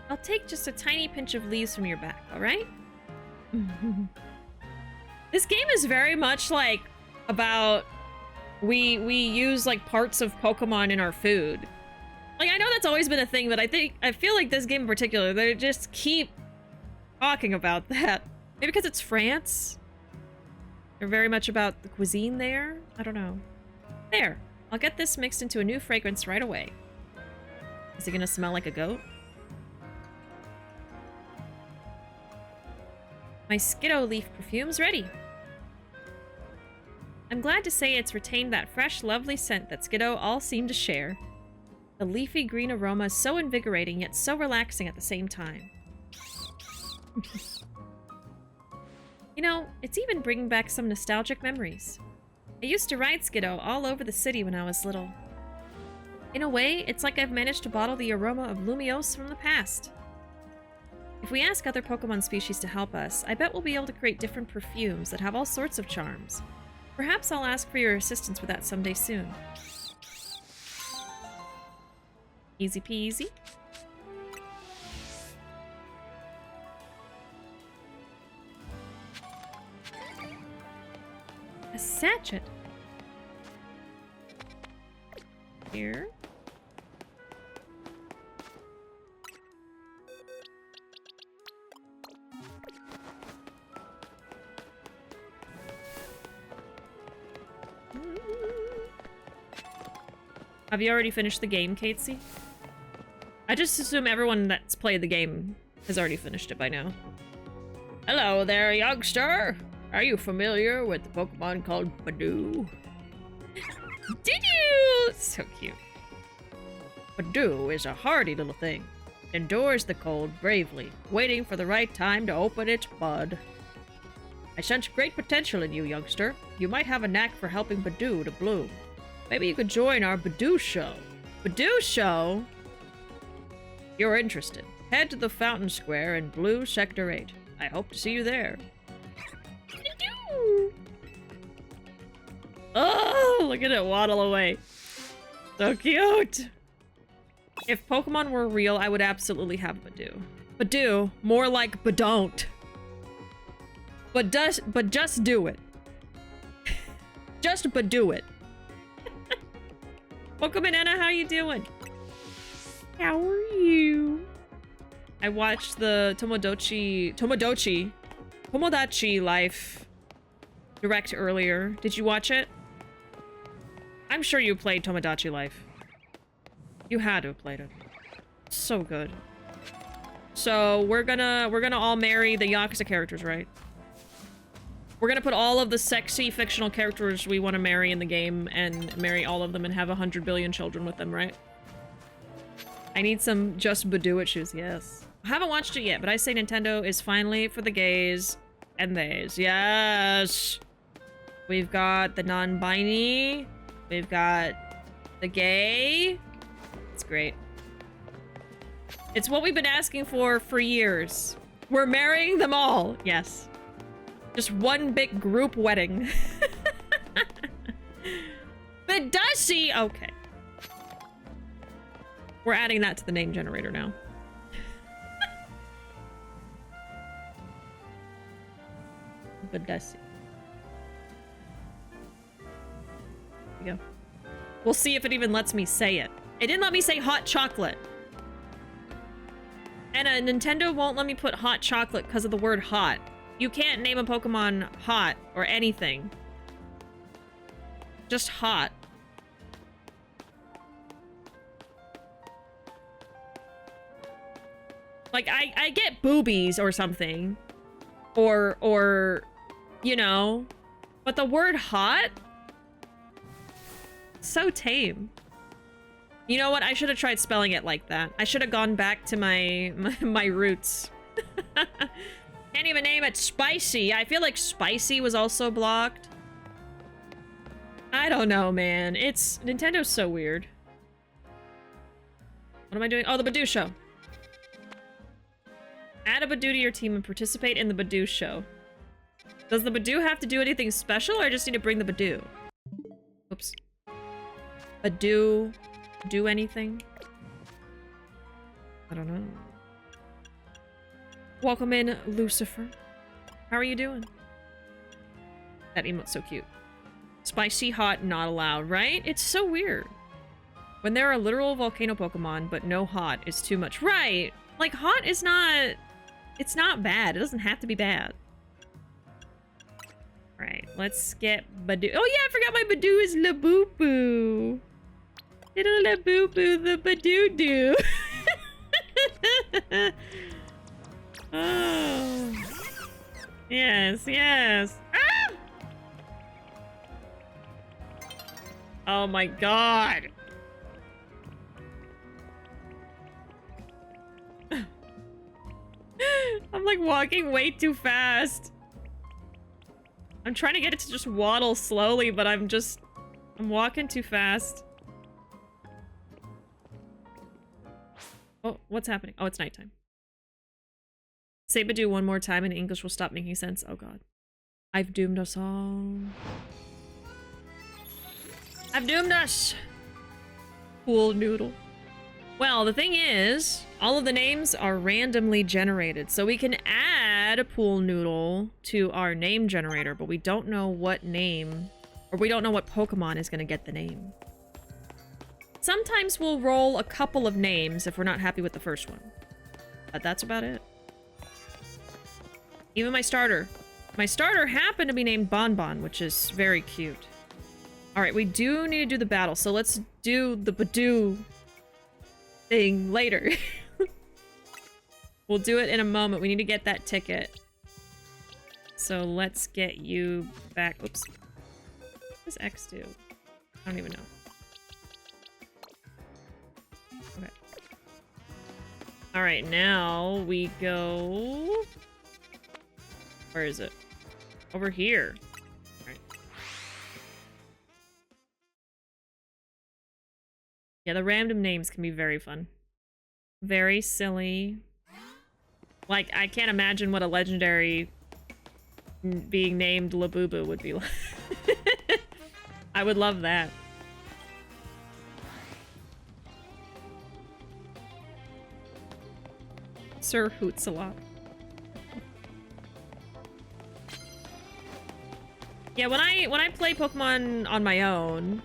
Speaker 1: I'll take just a tiny pinch of leaves from your back, alright? This game is very much like about we use like parts of Pokemon in our food. Like I know that's always been a thing, but I feel like this game in particular, they just keep talking about that. Maybe because it's France? They're very much about the cuisine there? I don't know. There. I'll get this mixed into a new fragrance right away. Is it gonna smell like a goat? My BishiDove leaf perfume's ready. I'm glad to say it's retained that fresh, lovely scent that BishiDove all seem to share. The leafy green aroma is so invigorating, yet so relaxing at the same time. You know, it's even bringing back some nostalgic memories. I used to ride BishiDove all over the city when I was little. In a way, it's like I've managed to bottle the aroma of Lumiose from the past. If we ask other Pokemon species to help us, I bet we'll be able to create different perfumes that have all sorts of charms. Perhaps I'll ask for your assistance with that someday soon. Easy peasy. A sachet. here. Have you already finished the game, Catesy? I just assume everyone that's played the game has already finished it by now. Hello there, youngster! Are you familiar with the Pokemon called Badoo? Did you? So cute. Badoo is a hardy little thing. It endures the cold bravely, waiting for the right time to open its bud. I sense great potential in you, youngster. You might have a knack for helping Badoo to bloom. Maybe you could join our Badoo show. Badoo show? You're interested. Head to the Fountain Square in Blue Sector 8. I hope to see you there. Oh, look at it waddle away. So cute. If Pokemon were real, I would absolutely have Badoo. Badoo, more like Badon't. But just do it. Just Badoo it. Welcome in, Anna. How you doing? How are you? I watched the Tomodachi Life direct earlier. Did you watch it? I'm sure you played Tomodachi Life. You had to have played it. So good. So we're gonna all marry the Yakuza characters, right? We're gonna put all of the sexy fictional characters we want to marry in the game and marry all of them and have 100 billion children with them, right? I need some just Badoo it shoes, yes. I haven't watched it yet, but I say Nintendo is finally for the gays and theys. Yes! We've got the non-binary. We've got the gay. It's great. It's what we've been asking for years. We're marrying them all. Yes. Just one big group wedding. But does she? Okay. We're adding that to the name generator now. But does she? There we go. We'll see if it even lets me say it. It didn't let me say hot chocolate. And Nintendo won't let me put hot chocolate because of the word hot. You can't name a Pokemon hot or anything. Just hot. Like, I get boobies or something. Or, you know. But the word hot? So tame. You know what? I should have tried spelling it like that. I should have gone back to my roots. Can't even name it Spicy. I feel like Spicy was also blocked. I don't know, man. Nintendo's so weird. What am I doing? Oh, the Badoo show. Add a Badoo to your team and participate in the Badoo show. Does the Badoo have to do anything special, or I just need to bring the Badoo? Oops. Badoo do anything? I don't know. Welcome in, Lucifer. How are you doing? That emote's so cute. Spicy hot not allowed, right? It's so weird. When there are literal volcano Pokemon, but no hot is too much. Right! Like, hot is not... It's not bad. It doesn't have to be bad. Alright, let's get Badoo. Oh yeah, I forgot my Badoo is Laboopoo. Little Laboopoo, the Badoo-doo. Oh. Yes, yes. Ah! Oh my god. I'm like walking way too fast. I'm trying to get it to just waddle slowly, but I'm walking too fast. Oh, what's happening? Oh, it's nighttime. Say Badoo one more time and English will stop making sense. Oh god. I've doomed us all. I've doomed us! Pool noodle. Well, the thing is, all of the names are randomly generated, so we can add a pool noodle to our name generator, but we don't know what name, or we don't know what Pokemon is gonna get the name. Sometimes we'll roll a couple of names if we're not happy with the first one. But that's about it. Even my starter. My starter happened to be named Bonbon, which is very cute. Alright, we do need to do the battle, so let's do the Badoo thing later. We'll do it in a moment. We need to get that ticket. So let's get you back. Oops. What does X do? I don't even know. Okay. Alright, now we go... Where is it? Over here. Alright. Yeah, the random names can be very fun. Very silly. Like, I can't imagine what a legendary being named Labubu would be like. I would love that. Sir hoots a lot. Yeah, when I play Pokemon on my own,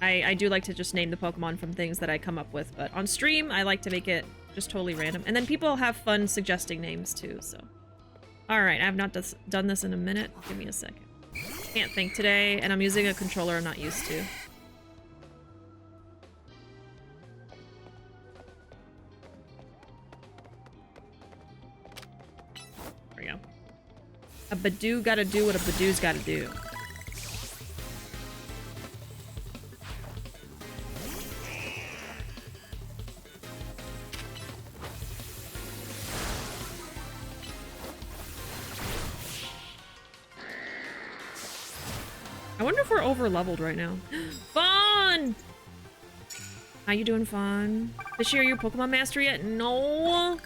Speaker 1: I do like to just name the Pokemon from things that I come up with, but on stream, I like to make it just totally random. And then people have fun suggesting names too, so. Alright, I have not done this in a minute. Give me a second. Can't think today, and I'm using a controller I'm not used to. There we go. A Badoo gotta do what a Badoo's gotta do. I wonder if we're over-leveled right now. Fawn! How you doing, Fawn? Bishi, are you a Pokemon Master yet? No!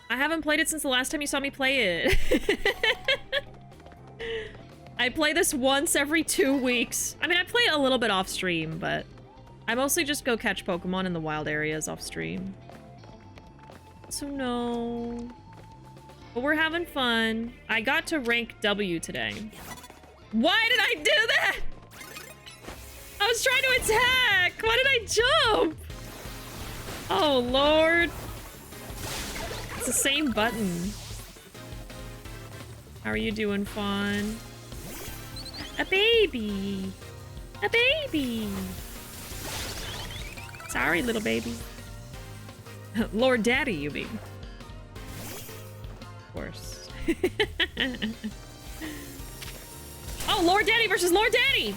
Speaker 1: I haven't played it since the last time you saw me play it. I play this once every 2 weeks. I mean, I play it a little bit off stream, but I mostly just go catch Pokemon in the wild areas off stream. So no. But we're having fun. I got to rank W today. Why did I do that? I was trying to attack! Why did I jump? Oh, Lord. It's the same button. How are you doing, Fawn? A baby. A baby. Sorry, little baby. Lord Daddy, you mean? Of course. Oh, Lord Daddy versus Lord Daddy!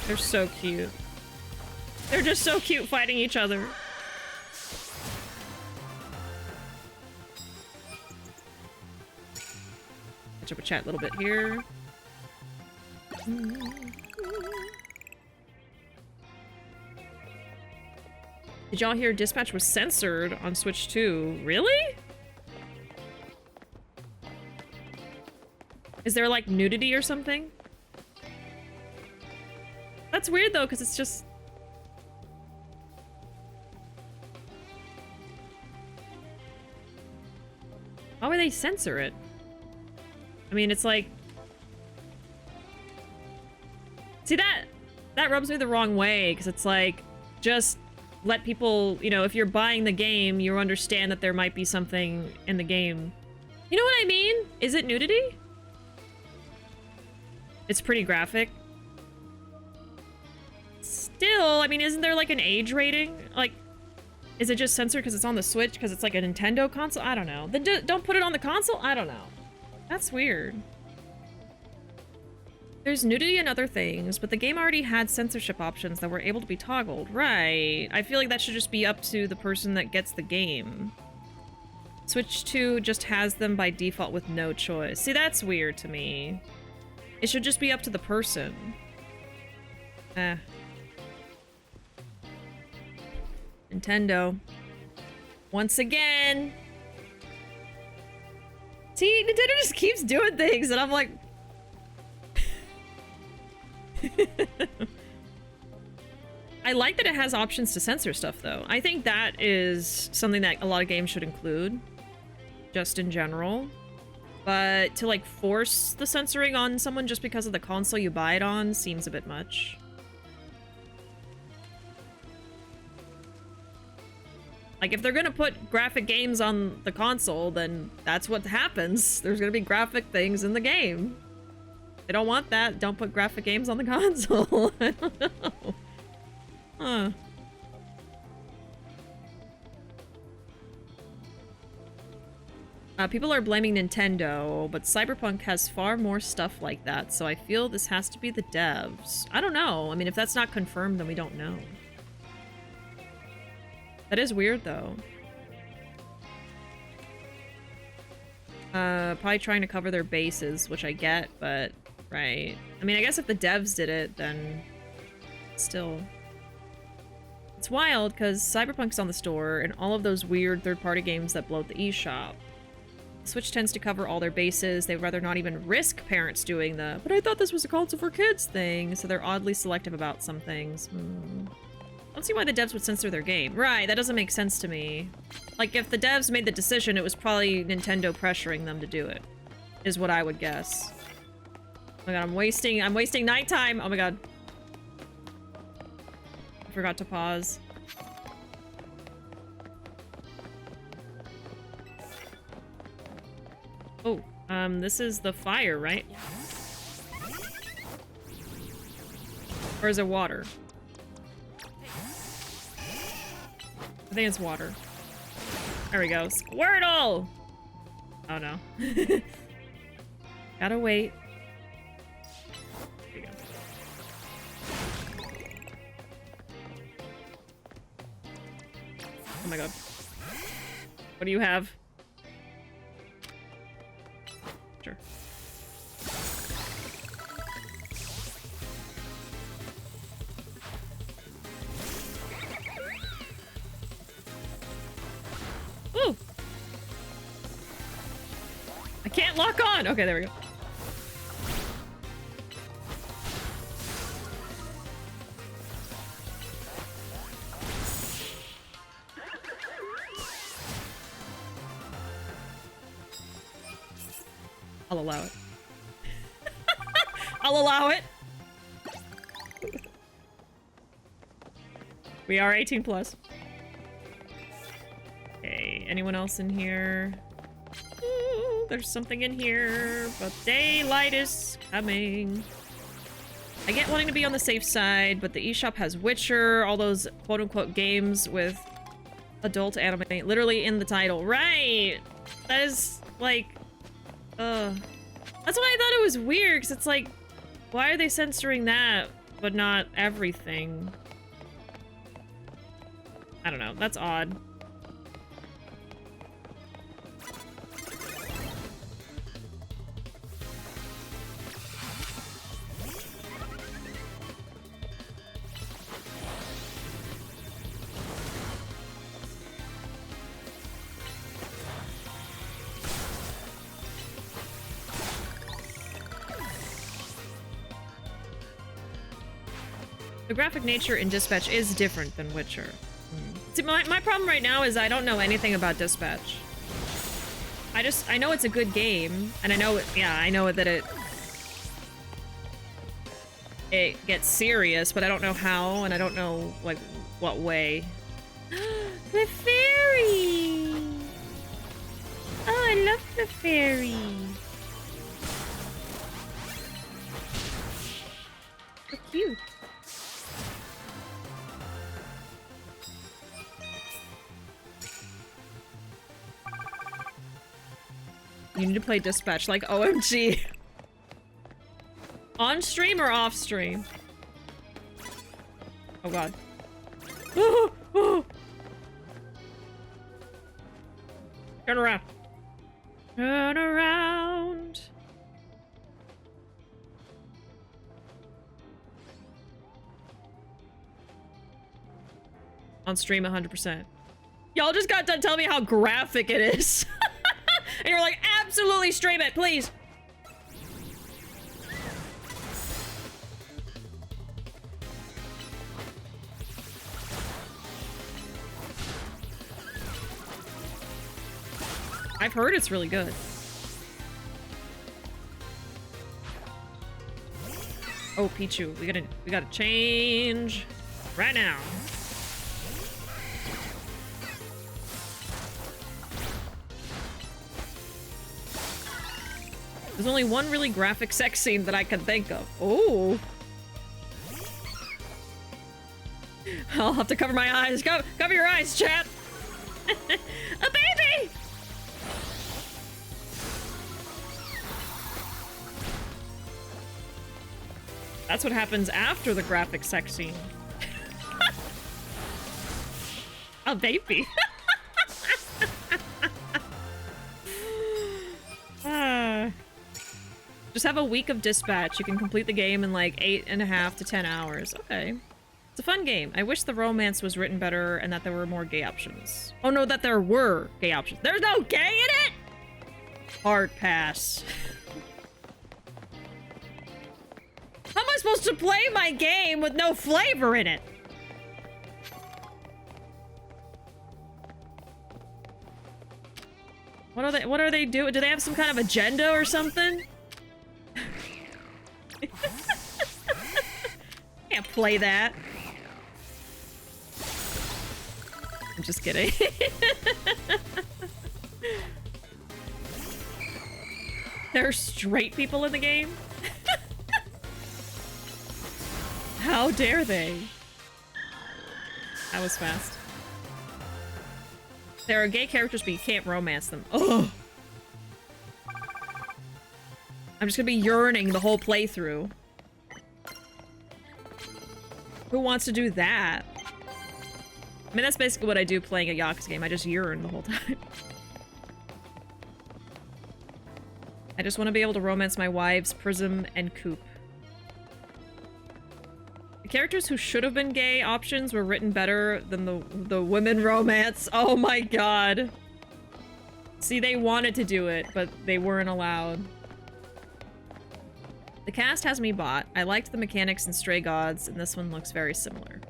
Speaker 1: They're so cute. They're just so cute fighting each other. Catch up with chat a little bit here. Did y'all hear Dispatch was censored on Switch 2? Really? Is there, like, nudity or something? That's weird, though, because it's just... Why would they censor it? I mean, it's like... See, that rubs me the wrong way, because it's like, just let people, you know, if you're buying the game, you understand that there might be something in the game. You know what I mean? Is it nudity? It's pretty graphic. Still, I mean, isn't there like an age rating? Like, is it just censored because it's on the Switch? Because it's like a Nintendo console? I don't know. Then don't put it on the console? I don't know. That's weird. There's nudity and other things, but the game already had censorship options that were able to be toggled. Right. I feel like that should just be up to the person that gets the game. Switch 2 just has them by default with no choice. See, that's weird to me. It should just be up to the person. Nintendo. Once again. See, Nintendo just keeps doing things, and I'm like... I like that it has options to censor stuff, though. I think that is something that a lot of games should include. Just in general. But to, like, force the censoring on someone just because of the console you buy it on seems a bit much. Like, if they're gonna put graphic games on the console, then that's what happens. There's gonna be graphic things in the game. If they don't want that, don't put graphic games on the console. I don't know. Huh. People are blaming Nintendo, but Cyberpunk has far more stuff like that, so I feel this has to be the devs. I don't know. I mean, if that's not confirmed, then we don't know. That is weird, though. Probably trying to cover their bases, which I get, but... Right. I mean, I guess if the devs did it, then... Still... It's wild, because Cyberpunk's on the store, and all of those weird third-party games that bloat the eShop. Switch tends to cover all their bases. They'd rather not even risk parents doing the, but I thought this was a console for kids thing, so they're oddly selective about some things. I don't see why the devs would censor their game. Right, that doesn't make sense to me. Like, if the devs made the decision, it was probably Nintendo pressuring them to do it, is what I would guess. Oh my god, I'm wasting nighttime! Oh my god. I forgot to pause. Oh, this is the fire, right? Or is it water? I think it's water. There we go. Squirtle! Oh no. Gotta wait. There you go. Oh my god. What do you have? Sure. Ooh! I can't lock on! Okay, there we go. I'll allow it. I'll allow it. We are 18 plus. Okay, anyone else in here? Ooh, there's something in here, but daylight is coming. I get wanting to be on the safe side, but the eShop has Witcher, all those quote-unquote games with adult anime literally in the title. Right! That is, like... That's why I thought it was weird, because it's like, why are they censoring that, but not everything? I don't know, that's odd. The graphic nature in Dispatch is different than Witcher. See, my problem right now is I don't know anything about Dispatch. I know it's a good game, and I know that it gets serious, but I don't know how, and I don't know, like, what way. The fairy! Oh, I love the fairy. So cute. You need to play Dispatch, like OMG. On stream or off stream? Oh god. Oh, oh. Turn around. Turn around. On stream 100%. Y'all just got done telling me how graphic it is. And you're like, absolutely stream it, please. I've heard it's really good. Oh, Pichu, we gotta change right now. There's only one really graphic sex scene that I can think of. Oh. I'll have to cover my eyes. Cover your eyes, chat. A baby! That's what happens after the graphic sex scene. A baby. Just have a week of dispatch. You can complete the game in like 8.5 to 10 hours. Okay. It's a fun game. I wish the romance was written better and that there were more gay options. Oh no, that there were gay options. There's no gay in it? Hard pass. How am I supposed to play my game with no flavor in it? What are they doing? Do they have some kind of agenda or something? Can't play that. I'm just kidding. There are straight people in the game? How dare they? That was fast. There are gay characters, but you can't romance them. Ugh. I'm just gonna be yearning the whole playthrough. Who wants to do that? I mean, that's basically what I do playing a Yakuza game. I just yearn the whole time. I just want to be able to romance my wives, Prism and Coop. The characters who should have been gay options were written better than the women romance. Oh my god. See, they wanted to do it, but they weren't allowed. The cast has me bought. I liked the mechanics in Stray Gods, and this one looks very similar.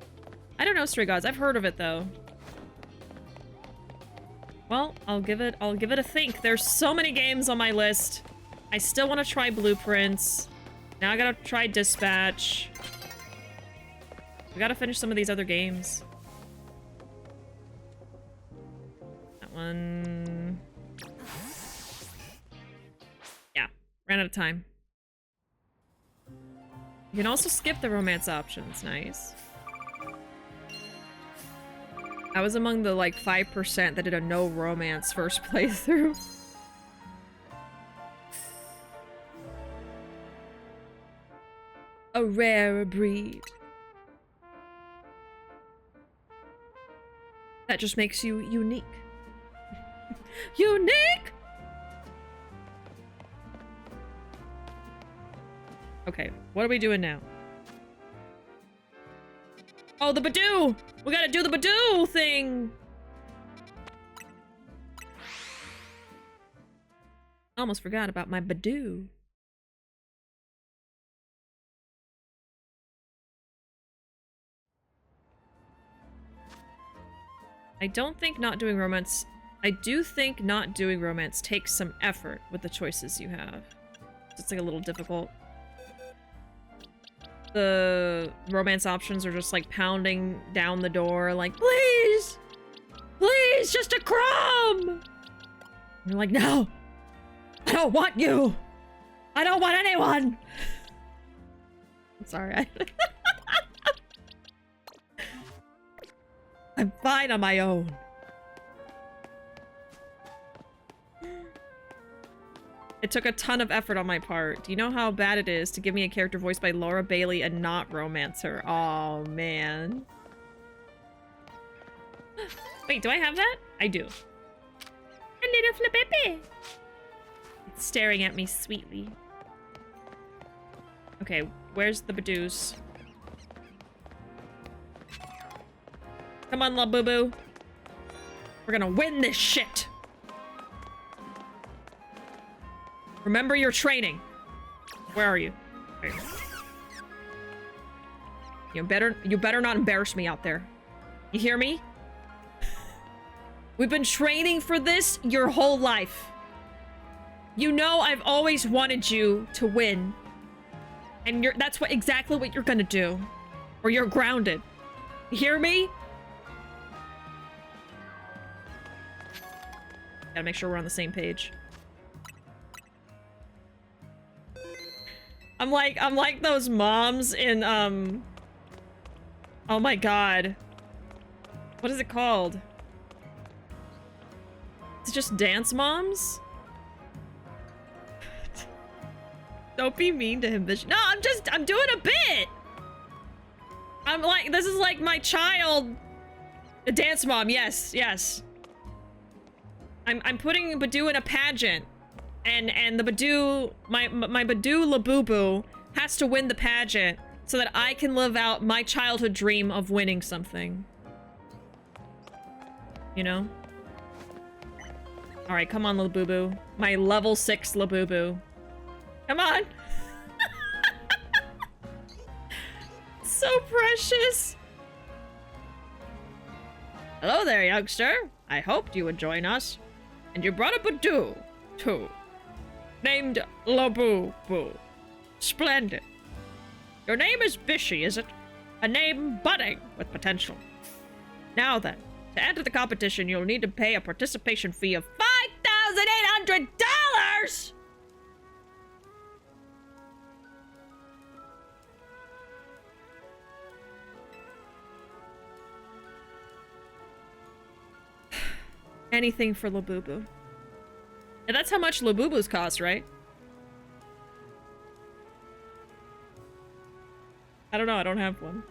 Speaker 1: I don't know Stray Gods. I've heard of it though. Well, I'll give it a think. There's so many games on my list. I still want to try Blueprints. Now I gotta try Dispatch. We gotta finish some of these other games. That one... Yeah, ran out of time. You can also skip the romance options. Nice. I was among the, like, 5% that did a no romance first playthrough. A rare breed. That just makes you unique. Unique! Okay, what are we doing now? Oh, the Badoo! We gotta do the Badoo thing! I almost forgot about my Badoo. I don't think not doing romance... I do think not doing romance takes some effort with the choices you have. It's like a little difficult. The romance options are just like pounding down the door like, please! Please, just a crumb! And you're like, no! I don't want you! I don't want anyone! I'm sorry, I'm fine on my own. It took a ton of effort on my part. Do you know how bad it is to give me a character voiced by Laura Bailey and not romance her? Oh, man. Wait, do I have that? I do. A little flippy. It's staring at me sweetly. Okay, where's the Badoos? Come on, La Boo Boo. We're gonna win this shit. Remember your training. Where are you? Right. You better not embarrass me out there. You hear me? We've been training for this your whole life. You know I've always wanted you to win. And that's exactly what you're gonna do. Or you're grounded. You hear me? Gotta make sure we're on the same page. I'm like those moms in, oh my god. What is it called? It's just dance moms? Don't be mean to him, bitch. No, I'm doing a bit! This is like my child. A dance mom, yes, yes. I'm putting Badoo in a pageant. And the Badoo, my Badoo Labubu has to win the pageant so that I can live out my childhood dream of winning something. You know? Alright, come on, Labubu. My level 6 Labubu. Come on! So precious! Hello there, youngster. I hoped you would join us. And you brought a Badoo, too. Named Labubu. Splendid. Your name is Bishi, is it? A name budding with potential. Now then, to enter the competition, you'll need to pay a participation fee of $5,800! Anything for Labubu. And that's how much Labubus cost, right? I don't know, I don't have one.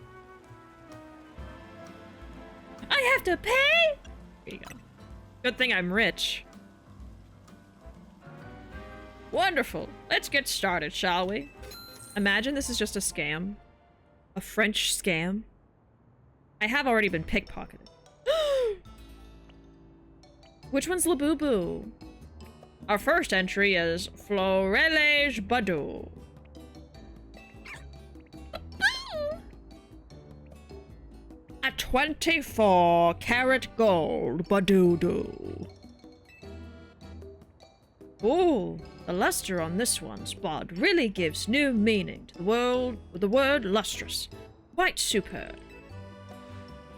Speaker 1: I have to pay? There you go. Good thing I'm rich. Wonderful. Let's get started, shall we? Imagine this is just a scam. A French scam. I have already been pickpocketed. Which one's Labubu? Our first entry is Florelege Badoo. A 24-karat gold Badoo-doo. Ooh, the luster on this one's bod really gives new meaning to the word lustrous. Quite superb.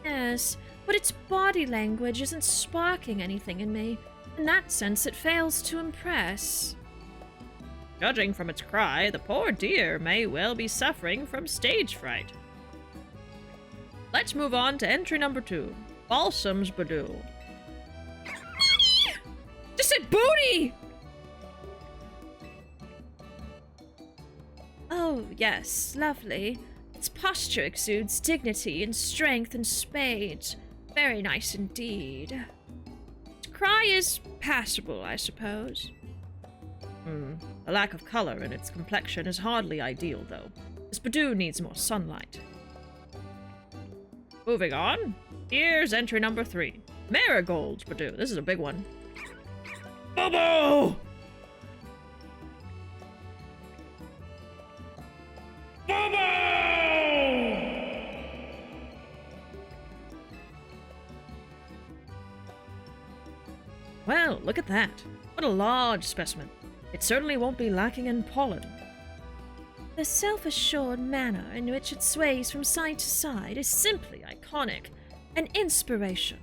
Speaker 2: Yes, but its body language isn't sparking anything in me. In that sense, it fails to impress.
Speaker 1: Judging from its cry, the poor dear may well be suffering from stage fright. Let's move on to entry number 2. Balsam's Badoo. Just said booty!
Speaker 2: Oh, yes, lovely. Its posture exudes dignity and strength and spades. Very nice indeed. Its cry is passable, I suppose.
Speaker 1: The lack of color in its complexion is hardly ideal, though. This Badoo needs more sunlight. Moving on, here's entry number 3. Marigold's Badoo. This is a big one. Bobo! Bobo! Well, look at that. What a large specimen. It certainly won't be lacking in pollen.
Speaker 2: The self-assured manner in which it sways from side to side is simply iconic. An inspiration.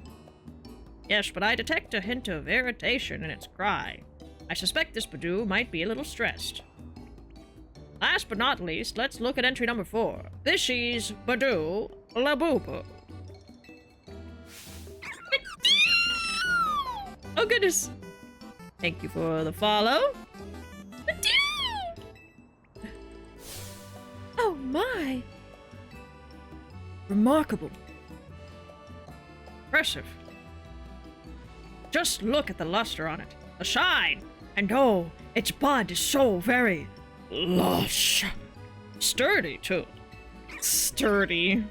Speaker 1: Yes, but I detect a hint of irritation in its cry. I suspect this Badoo might be a little stressed. Last but not least, let's look at entry number 4. Bishi's Badoo Labubu. Oh goodness! Thank you for the follow.
Speaker 2: Oh my!
Speaker 1: Remarkable. Impressive. Just look at the luster on it. The shine. And oh, its bud is so very lush. Sturdy, too. Sturdy.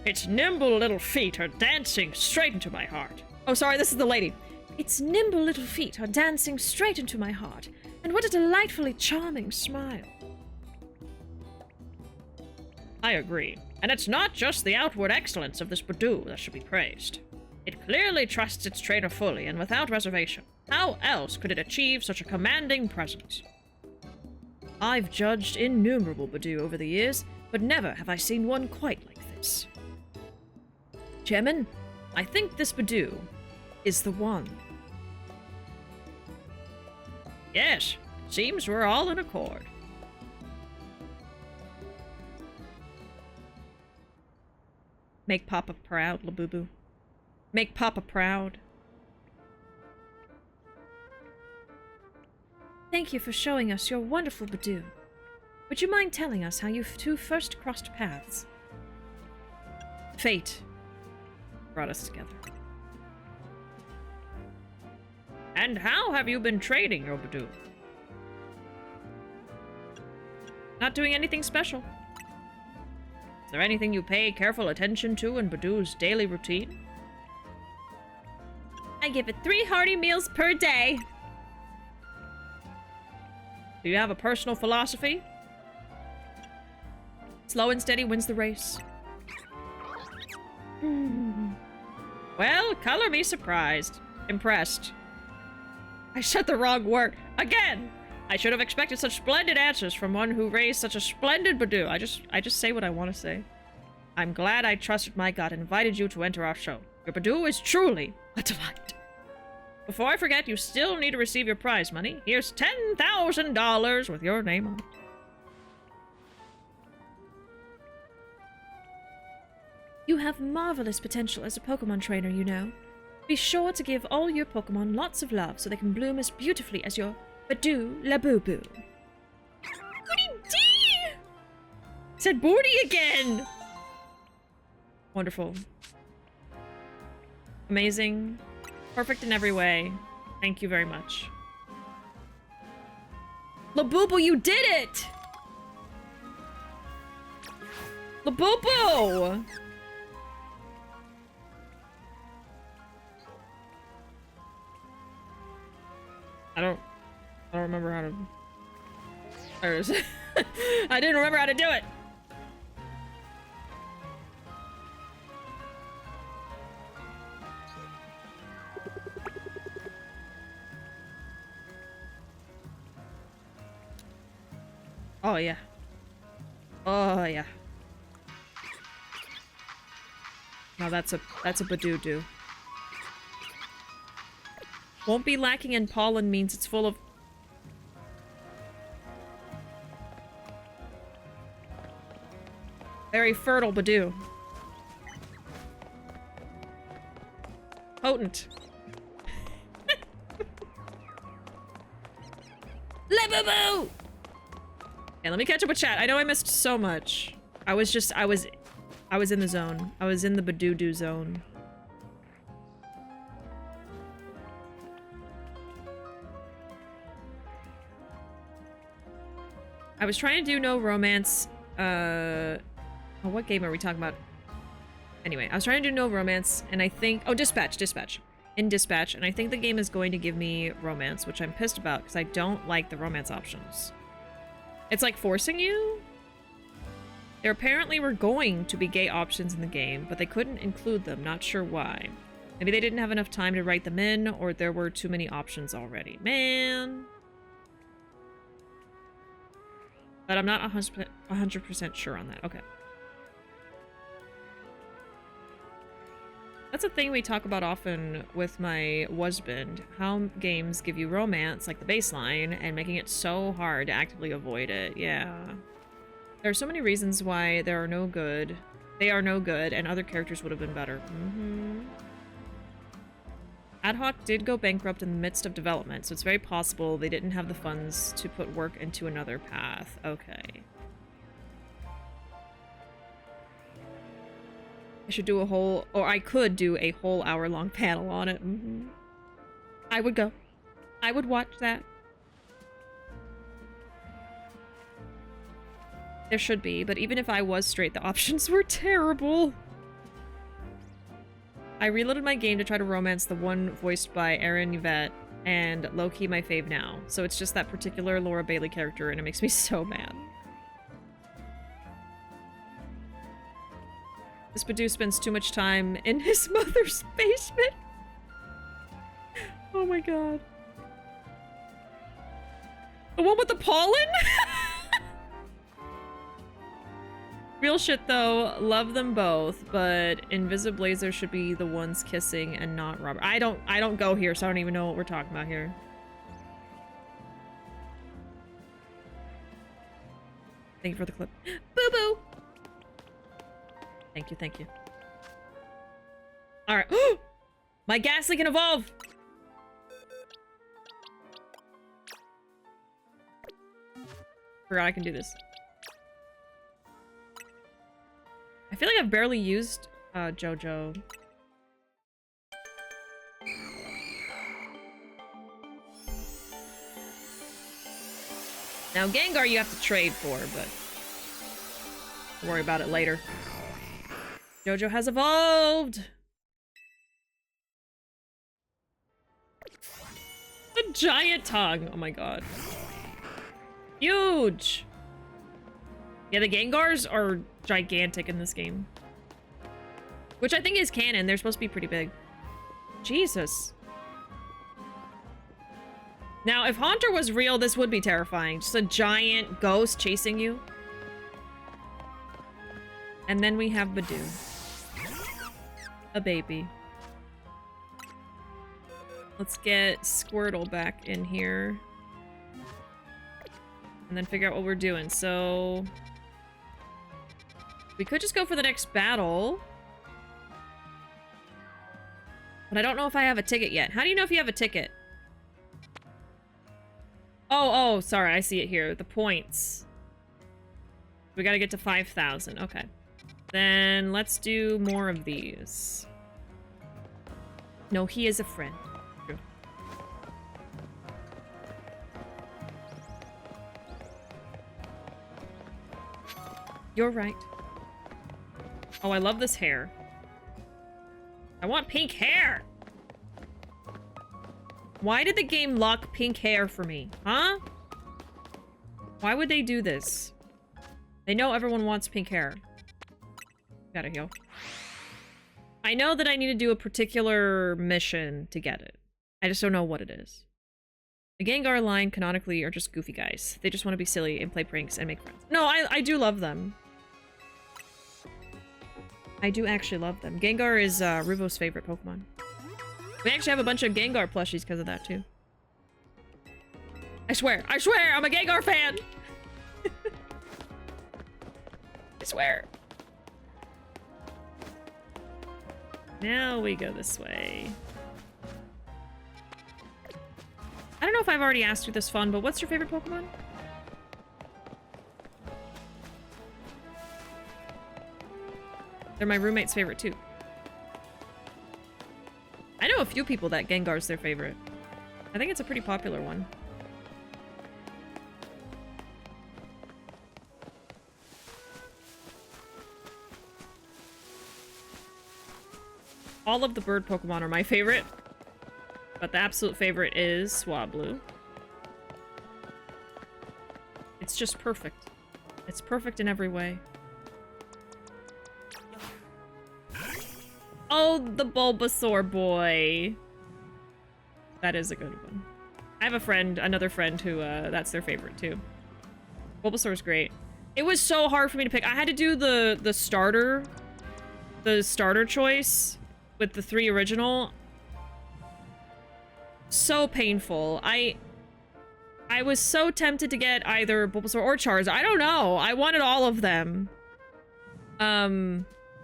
Speaker 1: Its nimble little feet are dancing straight into my heart. Oh, sorry, this is the lady.
Speaker 2: Its nimble little feet are dancing straight into my heart. And what a delightfully charming smile.
Speaker 1: I agree. And it's not just the outward excellence of this Badoo that should be praised. It clearly trusts its trainer fully and without reservation. How else could it achieve such a commanding presence? I've judged innumerable Badoo over the years, but never have I seen one quite like this. Chairman, I think this Badoo is the one. Yes, seems we're all in accord. Make Papa proud, Labubu. Make Papa proud.
Speaker 2: Thank you for showing us your wonderful Badoo. Would you mind telling us how you two first crossed paths?
Speaker 1: Fate brought us together. And how have you been trading your Badoo? Not doing anything special. Is there anything you pay careful attention to in Badoo's daily routine?
Speaker 2: I give it 3 hearty meals per day.
Speaker 1: Do you have a personal philosophy? Slow and steady wins the race. Well, color me surprised. Impressed. I said the wrong word. Again! I should have expected such splendid answers from one who raised such a splendid Badoo. I just say what I want to say. I'm glad I trusted my gut and invited you to enter our show. Your Badoo is truly a delight. Before I forget, you still need to receive your prize money. Here's $10,000 with your name on it.
Speaker 2: You have marvelous potential as a Pokemon trainer, you know. Be sure to give all your Pokemon lots of love so they can bloom as beautifully as your Badoo Labubu.
Speaker 1: Booty D! Said booty again! Wonderful. Amazing. Perfect in every way. Thank you very much. Labubu, you did it! Labubu! I don't remember how to... There it is. I didn't remember how to do it! Oh yeah. Oh yeah. Now that's a Badoo-doo. Won't be lacking in pollen means it's full of... very fertile Badoo. Potent. Labubu! Okay, let me catch up with chat. I know I missed so much. I was in the zone. I was in the Badoo-doo zone. I was trying to do no romance. Oh, what game are we talking about? Anyway, I was trying to do no romance, and I think... Oh, Dispatch. In Dispatch, and I think the game is going to give me romance, which I'm pissed about, because I don't like the romance options. It's like forcing you? There apparently were going to be gay options in the game, but they couldn't include them, not sure why. Maybe they didn't have enough time to write them in, or there were too many options already. Man... But I'm not 100% sure on that. Okay. That's a thing we talk about often with my husband. How games give you romance, like the baseline, and making it so hard to actively avoid it. Yeah. There are so many reasons why they are no good, and other characters would have been better. Ad Hoc did go bankrupt in the midst of development, so it's very possible they didn't have the funds to put work into another path. Okay. I should do a whole, or I could do a whole hour-long panel on it. I would go. I would watch that. There should be, but even if I was straight, the options were terrible. I reloaded my game to try to romance the one voiced by Erin Yvette, and low-key my fave now. So it's just that particular Laura Bailey character, and it makes me so mad. This Badoo spends too much time in his mother's basement. Oh my god. The one with the pollen? Real shit though, love them both, but Invisiblazer should be the ones kissing and not Robert. I don't go here, so I don't even know what we're talking about here. Thank you for the clip. Boo boo! Thank you, thank you. Alright. My Ghastly can evolve! Forgot I can do this. I feel like I've barely used JoJo. Now Gengar you have to trade for, but don't worry about it later. JoJo has evolved! A giant tongue! Oh my god. Huge! Yeah, the Gengars are gigantic in this game. Which I think is canon. They're supposed to be pretty big. Jesus. Now, if Haunter was real, this would be terrifying. Just a giant ghost chasing you. And then we have Badoo. A baby. Let's get Squirtle back in here. And then figure out what we're doing. So we could just go for the next battle. But I don't know if I have a ticket yet. How do you know if you have a ticket? Oh, sorry. I see it here. The points. We gotta get to 5,000. Okay. Then let's do more of these. No, he is a friend. True. You're right. Oh, I love this hair. I want pink hair! Why did the game lock pink hair for me? Huh? Why would they do this? They know everyone wants pink hair. Gotta heal. I know that I need to do a particular mission to get it. I just don't know what it is. The Gengar line canonically are just goofy guys. They just want to be silly and play pranks and make friends. No, I do love them. I do actually love them. Gengar is Ruvo's favorite Pokemon. We actually have a bunch of Gengar plushies because of that, too. I swear, I'm a Gengar fan! I swear. Now we go this way. I don't know if I've already asked you this fun, but what's your favorite Pokemon? They're my roommate's favorite, too. I know a few people that Gengar's their favorite. I think it's a pretty popular one. All of the bird Pokemon are my favorite, but the absolute favorite is Swablu. It's just perfect. It's perfect in every way. Oh, the Bulbasaur boy. That is a good one. I have a friend, another friend who, that's their favorite too. Bulbasaur's great. It was so hard for me to pick. I had to do the starter choice with the 3 original. So painful. I was so tempted to get either Bulbasaur or Charizard. I don't know. I wanted all of them.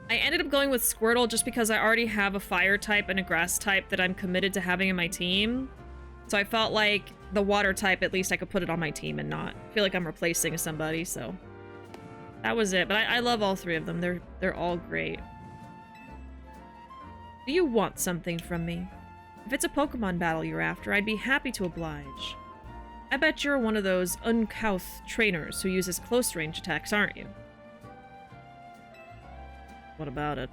Speaker 1: I ended up going with Squirtle just because I already have a fire type and a grass type that I'm committed to having in my team. So I felt like the water type, at least I could put it on my team and not feel like I'm replacing somebody, so that was it. But I love all 3 of them. They're all great. Do you want something from me? If it's a Pokemon battle you're after, I'd be happy to oblige. I bet you're one of those uncouth trainers who uses close range attacks, aren't you? What about it?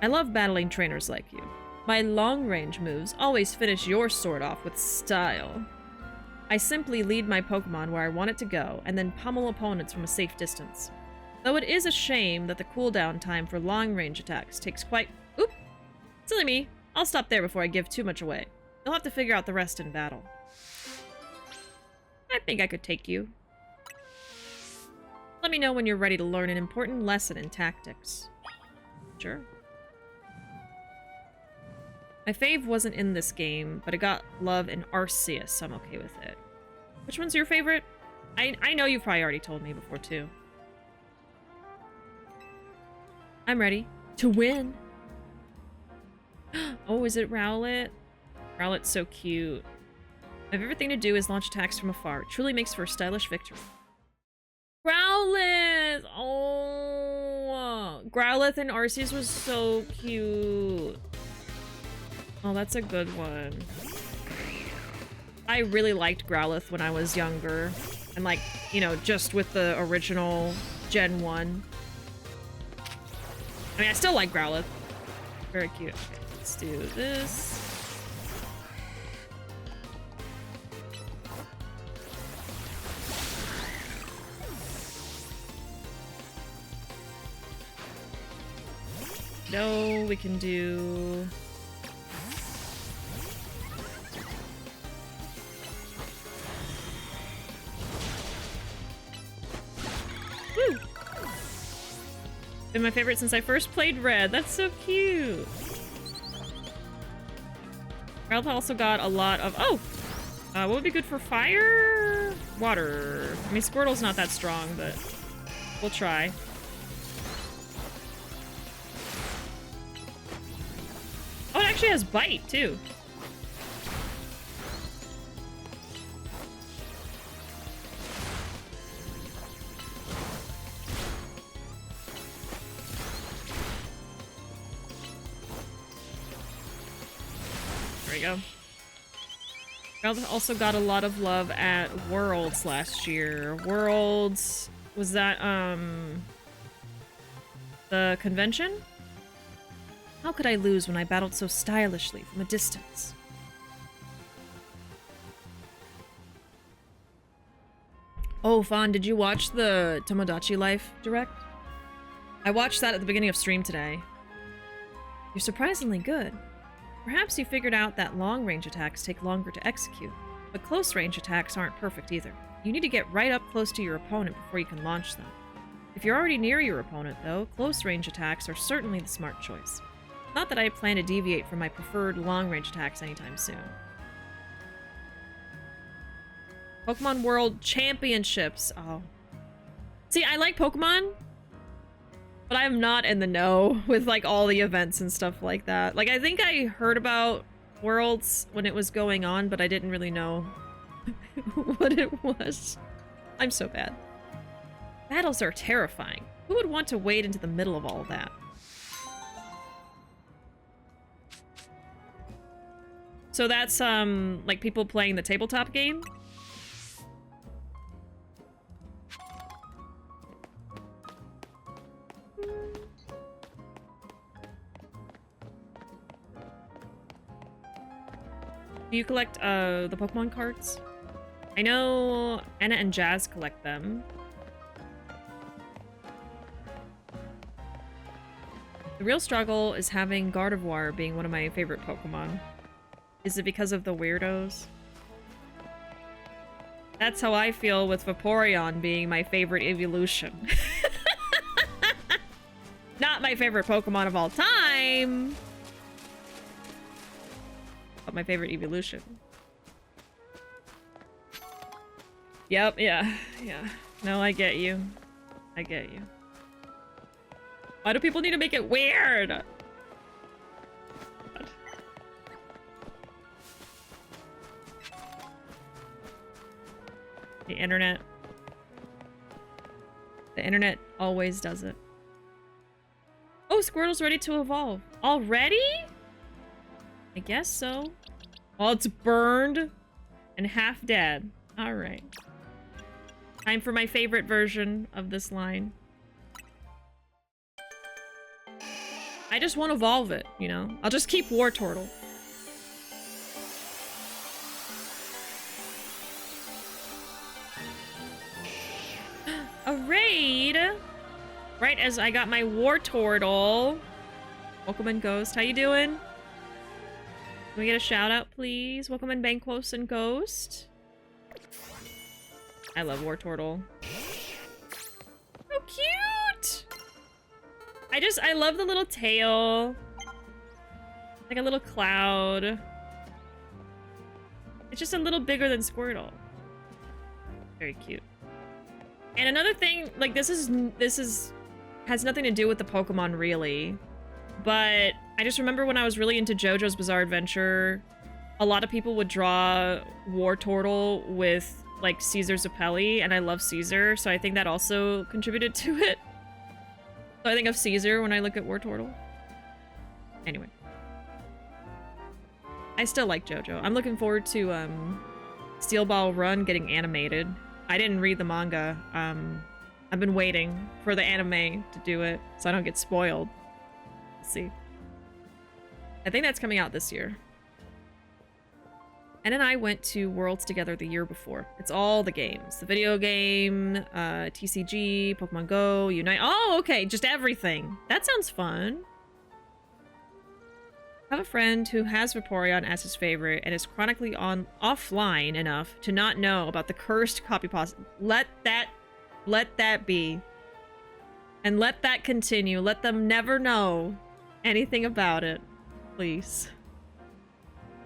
Speaker 1: I love battling trainers like you. My long-range moves always finish your sword off with style. I simply lead my Pokemon where I want it to go, and then pummel opponents from a safe distance. Though it is a shame that the cooldown time for long-range attacks takes quite... Oop! Silly me. I'll stop there before I give too much away. You'll have to figure out the rest in battle. I think I could take you. Let me know when you're ready to learn an important lesson in tactics. Sure. My fave wasn't in this game, but it got love in Arceus, so I'm okay with it. Which one's your favorite? I know you've probably already told me before, too. I'm ready to win. Oh, is it Rowlet? Rowlet's so cute. My favorite thing to do is launch attacks from afar. It truly makes for a stylish victory. Growlithe! Oh, Growlithe and Arceus was so cute. Oh, that's a good one. I really liked Growlithe when I was younger. And like, you know, just with the original Gen 1. I mean, I still like Growlithe. Very cute. Okay, let's do this. No, we can do... Woo! Been my favorite since I first played Red. That's so cute. Ralph also got a lot of... Oh! What would be good for fire? Water. I mean, Squirtle's not that strong, but we'll try. Oh, it actually has bite, too. There we go. Ralph also got a lot of love at Worlds last year. Worlds... Was that, the convention? How could I lose when I battled so stylishly from a distance? Oh, Fawn, did you watch the Tomodachi Life Direct? I watched that at the beginning of stream today. You're surprisingly good. Perhaps you figured out that long-range attacks take longer to execute, but close-range attacks aren't perfect either. You need to get right up close to your opponent before you can launch them. If you're already near your opponent, though, close-range attacks are certainly the smart choice. Not that I plan to deviate from my preferred long-range attacks anytime soon. Pokemon World Championships. Oh. See, I like Pokemon, but I'm not in the know with, like, all the events and stuff like that. Like, I think I heard about Worlds when it was going on, but I didn't really know what it was. I'm so bad. Battles are terrifying. Who would want to wade into the middle of all of that? So that's, like people playing the tabletop game? Do you collect, the Pokemon cards? I know Anna and Jazz collect them. The real struggle is having Gardevoir being one of my favorite Pokemon. Is it because of the weirdos? That's how I feel with Vaporeon being my favorite evolution. Not my favorite Pokemon of all time, but my favorite evolution. Yep, yeah. No, I get you. I get you. Why do people need to make it weird? The internet. The internet always does it. Oh, Squirtle's ready to evolve. Already? I guess so. Oh, it's burned and half dead. Alright. Time for my favorite version of this line. I just won't evolve it, you know? I'll just keep Wartortle. A raid! Right as I got my Wartortle. Welcome in Ghost. How you doing? Can we get a shout out, please? Welcome in Banquos and Ghost. I love Wartortle. I love the little tail. Like a little cloud. It's just a little bigger than Squirtle. Very cute. And another thing, like this has nothing to do with the Pokemon really, but I just remember when I was really into JoJo's Bizarre Adventure, a lot of people would draw Wartortle with like Caesar Zappelli, and I love Caesar, so I think that also contributed to it. So I think of Caesar when I look at Wartortle. Anyway. I still like JoJo. I'm looking forward to Steel Ball Run getting animated. I didn't read the manga. I've been waiting for the anime to do it so I don't get spoiled. Let's see. I think that's coming out this year. Ed and I went to Worlds together the year before. It's all the games. The video game, TCG, Pokemon Go, Unite. Oh, okay. Just everything. That sounds fun. I have a friend who has Vaporeon as his favorite and is chronically offline enough to not know about the cursed copy pasta. Let that be. And let that continue. Let them never know anything about it. Please.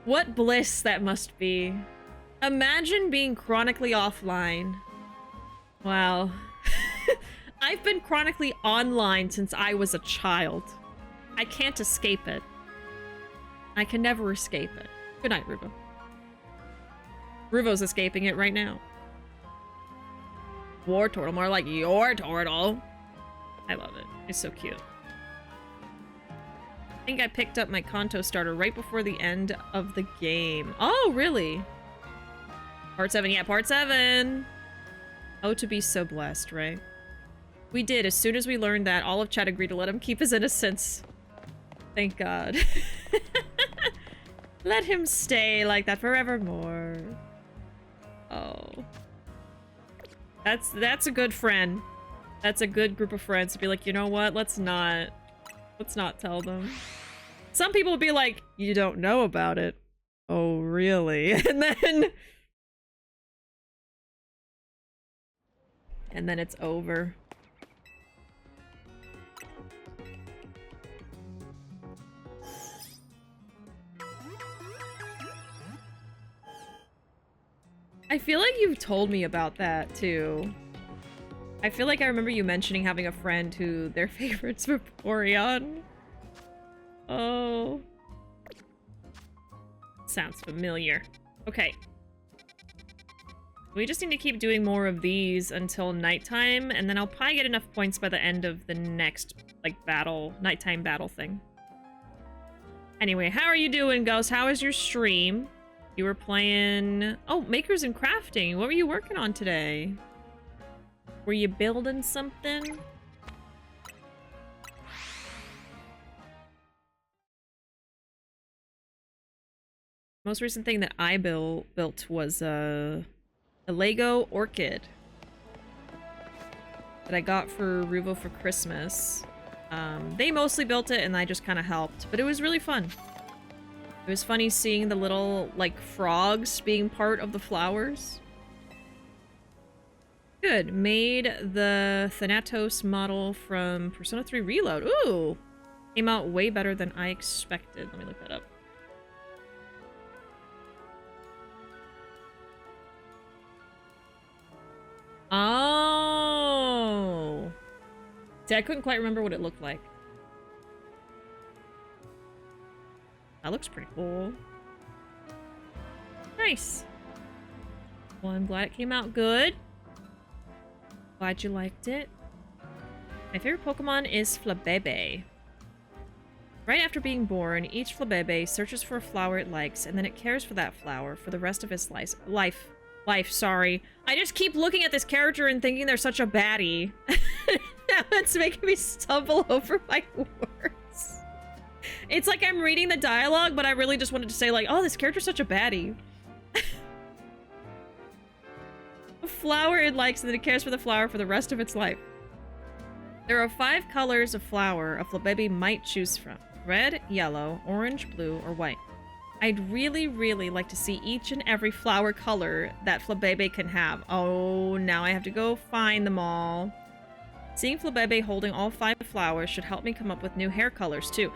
Speaker 1: What bliss that must be. Imagine being chronically offline. Wow. I've been chronically online since I was a child. I can't escape it. I can never escape it. Good night, Ruvo. Ruvo's escaping it right now. Wartortle, more like your turtle. I love it. It's so cute. I think I picked up my Kanto starter right before the end of the game. Oh, really? Part 7. Yeah, part 7. Oh, to be so blessed, right? We did. As soon as we learned that, all of chat agreed to let him keep his innocence. Thank God. Let him stay like that forevermore. Oh. That's a good friend. That's a good group of friends to be like, you know what? Let's not tell them. Some people would be like, you don't know about it. Oh, really? And then it's over. I feel like you've told me about that, too. I feel like I remember you mentioning having a friend who their favorite's Vaporeon. Oh. Sounds familiar. Okay. We just need to keep doing more of these until nighttime, and then I'll probably get enough points by the end of the next, like, nighttime battle thing. Anyway, how are you doing, Ghost? How is your stream? You were playing... Oh, Makers and Crafting. What were you working on today? Were you building something? Most recent thing that I built was a Lego orchid that I got for Ruvo for Christmas. They mostly built it and I just kind of helped, but it was really fun. It was funny seeing the little, like, frogs being part of the flowers. Good. Made the Thanatos model from Persona 3 Reload. Ooh! Came out way better than I expected. Let me look that up. Oh! See, I couldn't quite remember what it looked like. That looks pretty cool. Nice. Well, I'm glad it came out good. Glad you liked it. My favorite Pokemon is Flabebe. Right after being born, each Flabebe searches for a flower it likes, and then it cares for that flower for the rest of its life. Sorry. I just keep looking at this character and thinking they're such a baddie. It's making me stumble over my words. It's like I'm reading the dialogue, but I really just wanted to say, like, oh, this character's such a baddie. A flower it likes, and then it cares for the flower for the rest of its life. There are 5 colors of flower a Flabebe might choose from. Red, yellow, orange, blue, or white. I'd really, really like to see each and every flower color that Flabebe can have. Oh, now I have to go find them all. Seeing Flabebe holding all 5 flowers should help me come up with new hair colors, too.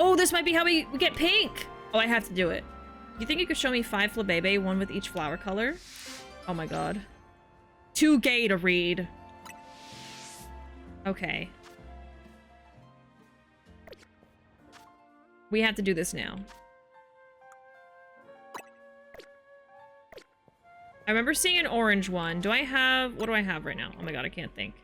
Speaker 1: Oh, this might be how we get pink! Oh, I have to do it. You think you could show me 5 Flabebe, 1 with each flower color? Oh my god. Too gay to read. Okay. We have to do this now. I remember seeing an orange one. Do I have... What do I have right now? Oh my god, I can't think.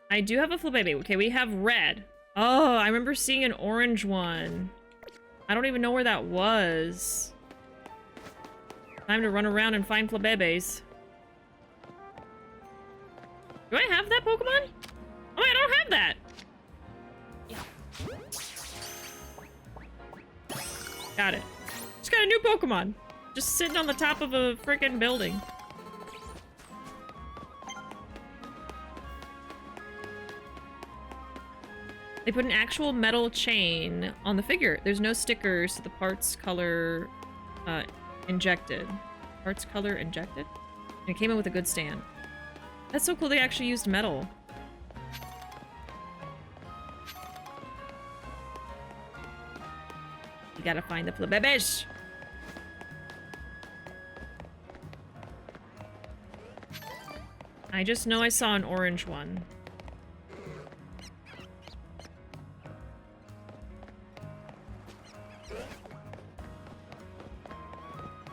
Speaker 1: I do have a Flabebe. Okay, we have red. Oh, I remember seeing an orange one. I don't even know where that was. Time to run around and find Flabebes. Do I have that Pokemon? Oh, I don't have that! Got it. Just got a new Pokemon. Just sitting on the top of a freaking building. They put an actual metal chain on the figure. There's no stickers to the parts color injected. Parts color injected? And it came in with a good stand. That's so cool they actually used metal. You gotta find the Flabebes. I just know I saw an orange one.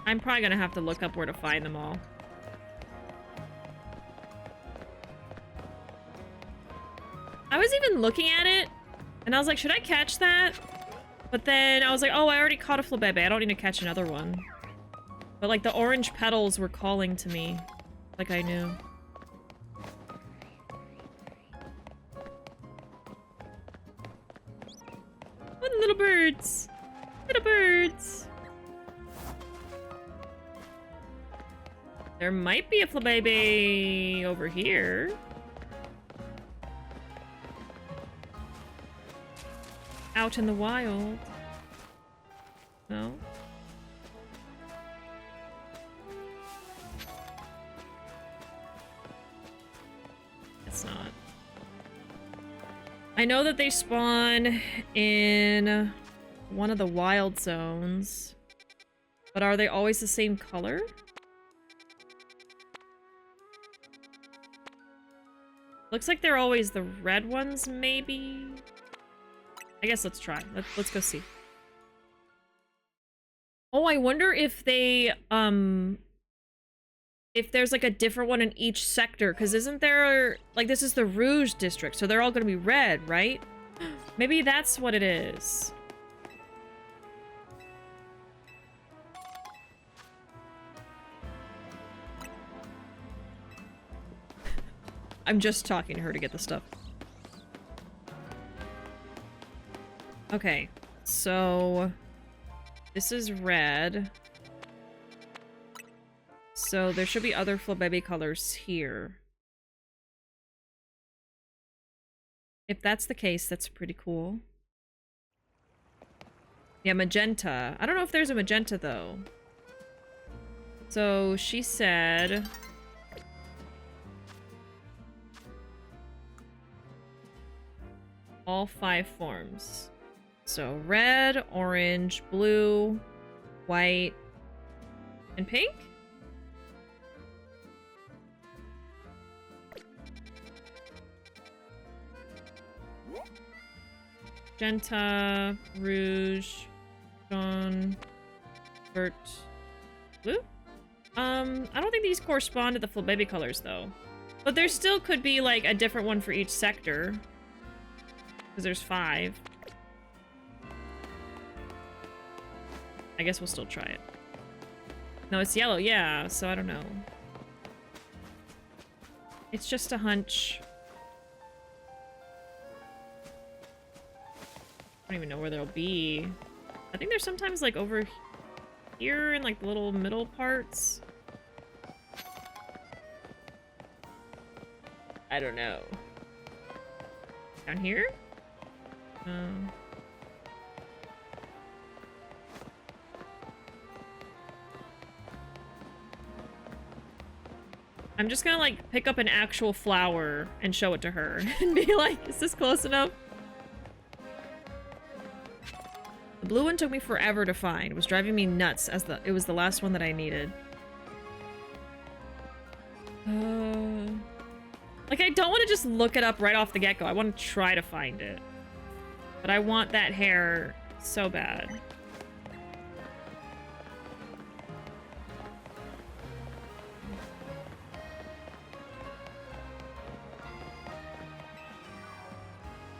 Speaker 1: I'm probably gonna have to look up where to find them all. I was even looking at it, and I was like, should I catch that? But then I was like, oh, I already caught a Flabebe. I don't need to catch another one. But like the orange petals were calling to me. Like I knew. Oh, the little birds. Little birds. There might be a Flabebe over here. Out in the wild. No? It's not. I know that they spawn in one of the wild zones. But are they always the same color? Looks like they're always the red ones, maybe? I guess let's try. Let's go see. Oh, I wonder if they, if there's like a different one in each sector, because isn't there, like this is the Rouge district, so they're all gonna be red, right? Maybe that's what it is. I'm just talking to her to get the stuff. Okay, so this is red. So there should be other Flabebe colors here. If that's the case, that's pretty cool. Yeah, magenta. I don't know if there's a magenta, though. So she said... all 5 forms. So red, orange, blue, white, and pink? Magenta, rouge, jaune, vert, blue? I don't think these correspond to the Flabebe colors, though. But there still could be, like, a different one for each sector. Because there's 5. I guess we'll still try it. No, it's yellow, yeah, so I don't know. It's just a hunch. I don't even know where they'll be. I think they're sometimes like over here in like the little middle parts. I don't know. Down here? I'm just gonna, like, pick up an actual flower and show it to her and be like, is this close enough? The blue one took me forever to find. It was driving me nuts as it was the last one that I needed. Like, I don't want to just look it up right off the get-go. I want to try to find it. But I want that hair so bad.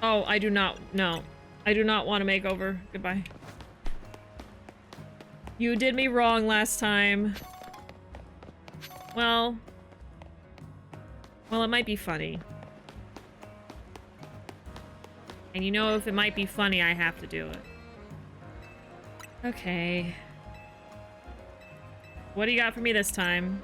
Speaker 1: Oh, I do not. No. I do not want to make over. Goodbye. You did me wrong last time. Well, it might be funny. And you know, if it might be funny, I have to do it. Okay. What do you got for me this time?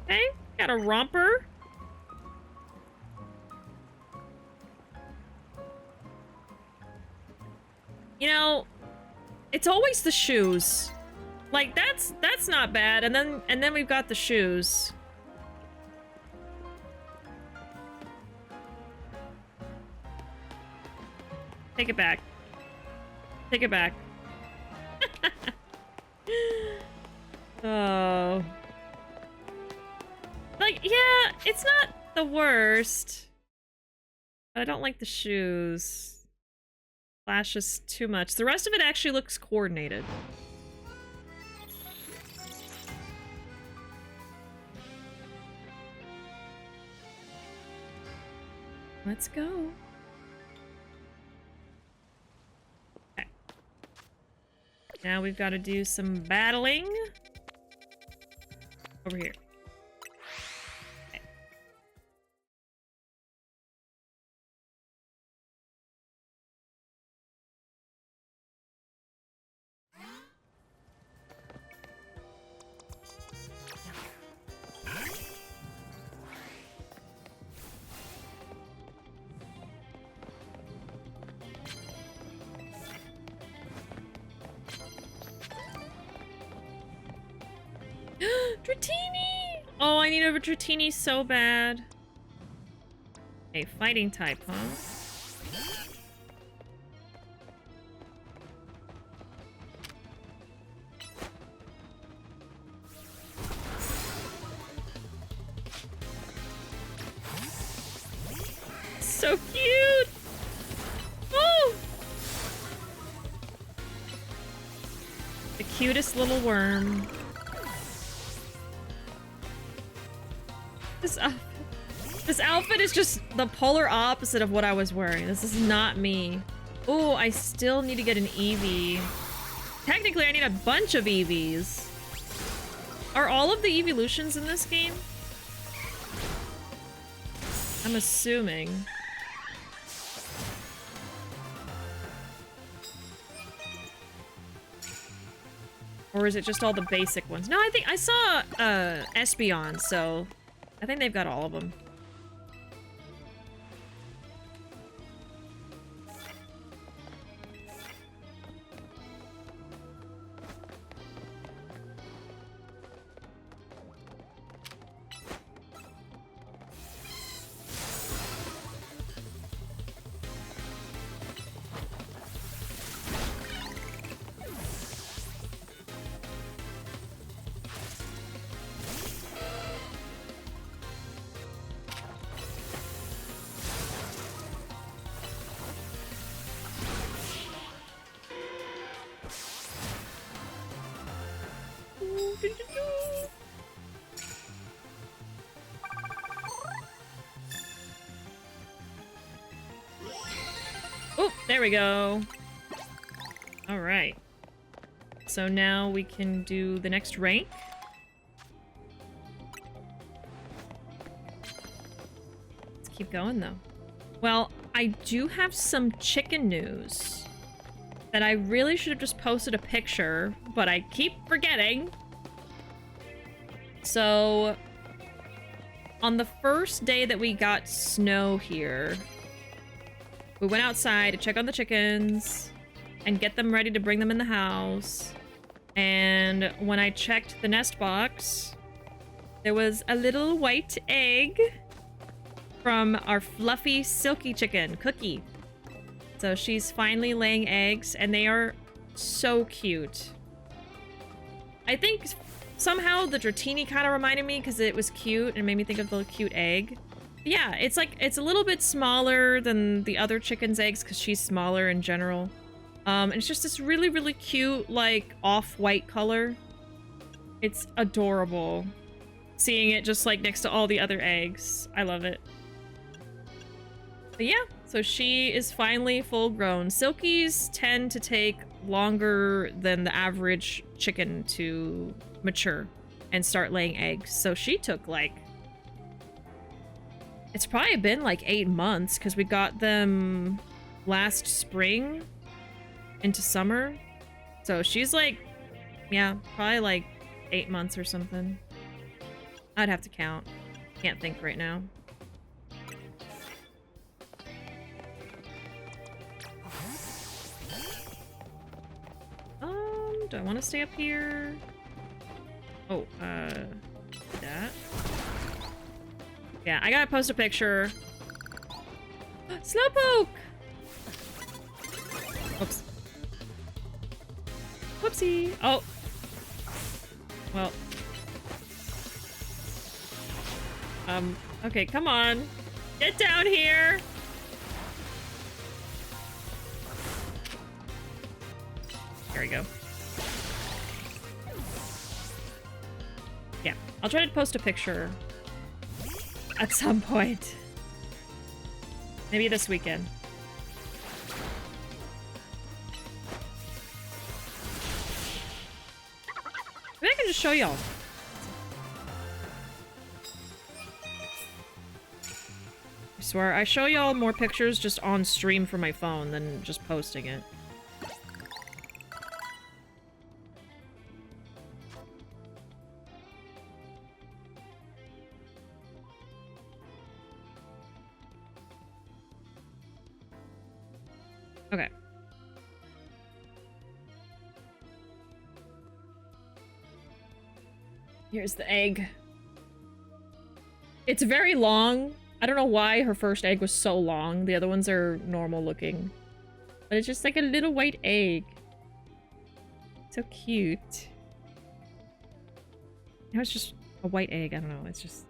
Speaker 1: Okay, got a romper. You know, it's always the shoes. Like, that's not bad. And then we've got the shoes. Take it back. Take it back. Oh. Like, yeah, it's not the worst. But I don't like the shoes. Flashes too much. The rest of it actually looks coordinated. Let's go. Okay. Now we've got to do some battling. Over here. Okay. Dratini! Oh, I need a Dratini so bad. A fighting type, huh? So cute! Oh! The cutest little worm. This outfit is just the polar opposite of what I was wearing. This is not me. Oh, I still need to get an Eevee. Technically, I need a bunch of Eevees. Are all of the evolutions in this game? I'm assuming. Or is it just all the basic ones? No, I think I saw Espeon, so I think they've got all of them. Oh, there we go. All right. So now we can do the next rank. Let's keep going, though. Well, I do have some chicken news that I really should have just posted a picture, but I keep forgetting. So, on the first day that we got snow here, We went outside to check on the chickens and get them ready to bring them in the house. And when I checked the nest box, there was a little white egg from our fluffy, silky chicken, Cookie. So she's finally laying eggs, and they are so cute. I think somehow the Dratini kind of reminded me because it was cute and made me think of the cute egg. But yeah, it's like, it's a little bit smaller than the other chicken's eggs because she's smaller in general. And it's just this really, really cute, like, off-white color. It's adorable. Seeing it just, like, next to all the other eggs. I love it. But yeah, so she is finally full grown. Silkies tend to take longer than the average chicken to mature and start laying eggs. So she took like, it's probably been like 8 months because we got them last spring into summer. So she's like, yeah, probably like 8 months or something. I'd have to count. Can't think right now. Do I want to stay up here? Oh, that. Yeah, I gotta post a picture. Slowpoke! Whoops. Whoopsie. Oh. Well. Okay, come on. Get down here! There we go. Yeah, I'll try to post a picture at some point. Maybe this weekend. Maybe I can just show y'all. I swear, I show y'all more pictures just on stream from my phone than just posting it. Okay. Here's the egg. It's very long. I don't know why her first egg was so long. The other ones are normal looking. But it's just like a little white egg. So cute. Now it's just a white egg. I don't know. It's just...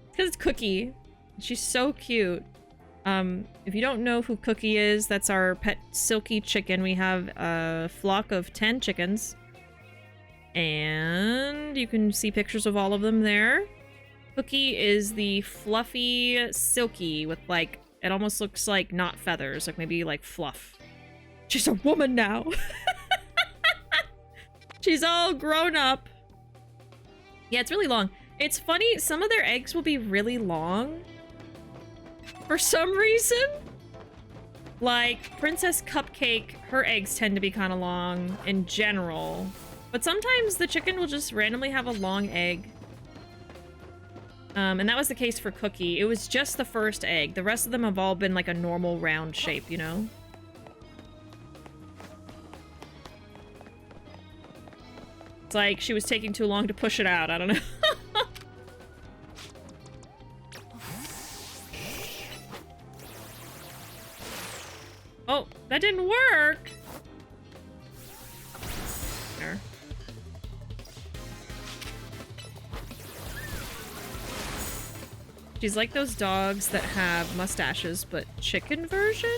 Speaker 1: It's because it's Cookie. She's so cute. If you don't know who Cookie is, that's our pet silky chicken. We have a flock of 10 chickens. And you can see pictures of all of them there. Cookie is the fluffy silky with like, it almost looks like not feathers, like maybe like fluff. She's a woman now. She's all grown up. Yeah, it's really long. It's funny, some of their eggs will be really long. For some reason, like Princess Cupcake, her eggs tend to be kind of long in general. But sometimes the chicken will just randomly have a long egg. And that was the case for Cookie. It was just the first egg. The rest of them have all been like a normal round shape, you know? It's like she was taking too long to push it out. I don't know. Oh, that didn't work! There. She's like those dogs that have mustaches, but chicken version?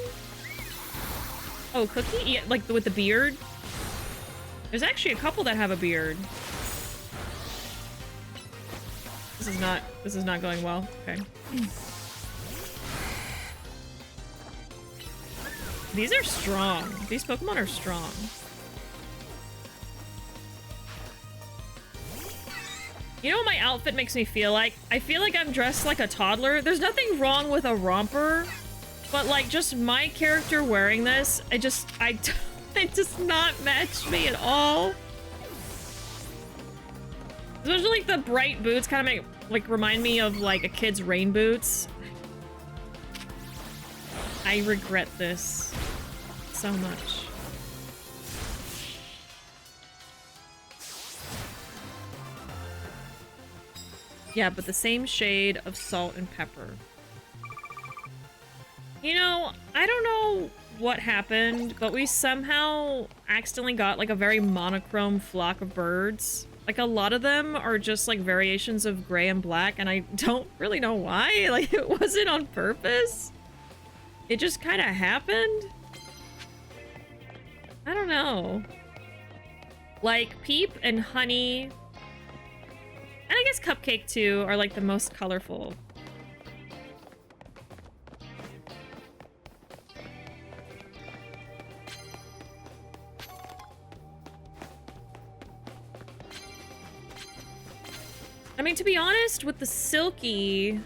Speaker 1: Oh, Cookie? Yeah, like with the beard? There's actually a couple that have a beard. This is not going well. Okay. These are strong. These Pokemon are strong. You know what my outfit makes me feel like? I feel like I'm dressed like a toddler. There's nothing wrong with a romper, but like just my character wearing this, it does not match me at all. Especially like the bright boots kind of remind me of like a kid's rain boots. I regret this so much. Yeah, but the same shade of salt and pepper. You know, I don't know what happened, but we somehow accidentally got like a very monochrome flock of birds. Like a lot of them are just like variations of gray and black, and I don't really know why. Like it wasn't on purpose. It just kind of happened. I don't know. Like Peep and Honey, and I guess Cupcake too, are like the most colorful. I mean, to be honest, with the Silky,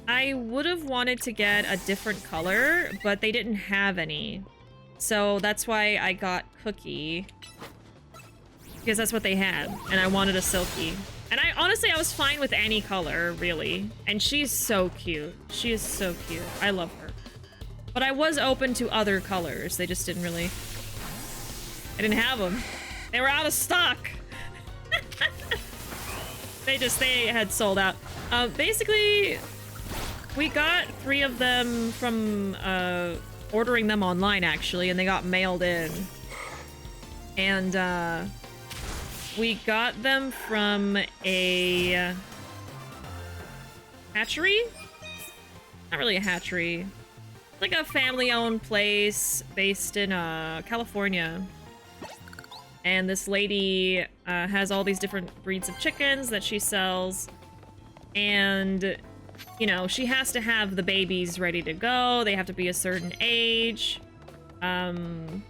Speaker 1: I would have wanted to get a different color, but they didn't have any. So that's why I got Cookie. Because that's what they had, and I wanted a Silky. And honestly, I was fine with any color, really. And she's so cute. She is so cute. I love her. But I was open to other colors. They just didn't really... I didn't have them. They were out of stock. They had sold out. Basically, we got 3 of them from ordering them online, actually, and they got mailed in. And we got them from a hatchery? Not really a hatchery. Like a family-owned place based in California. And this lady has all these different breeds of chickens that she sells. And, you know, she has to have the babies ready to go. They have to be a certain age. You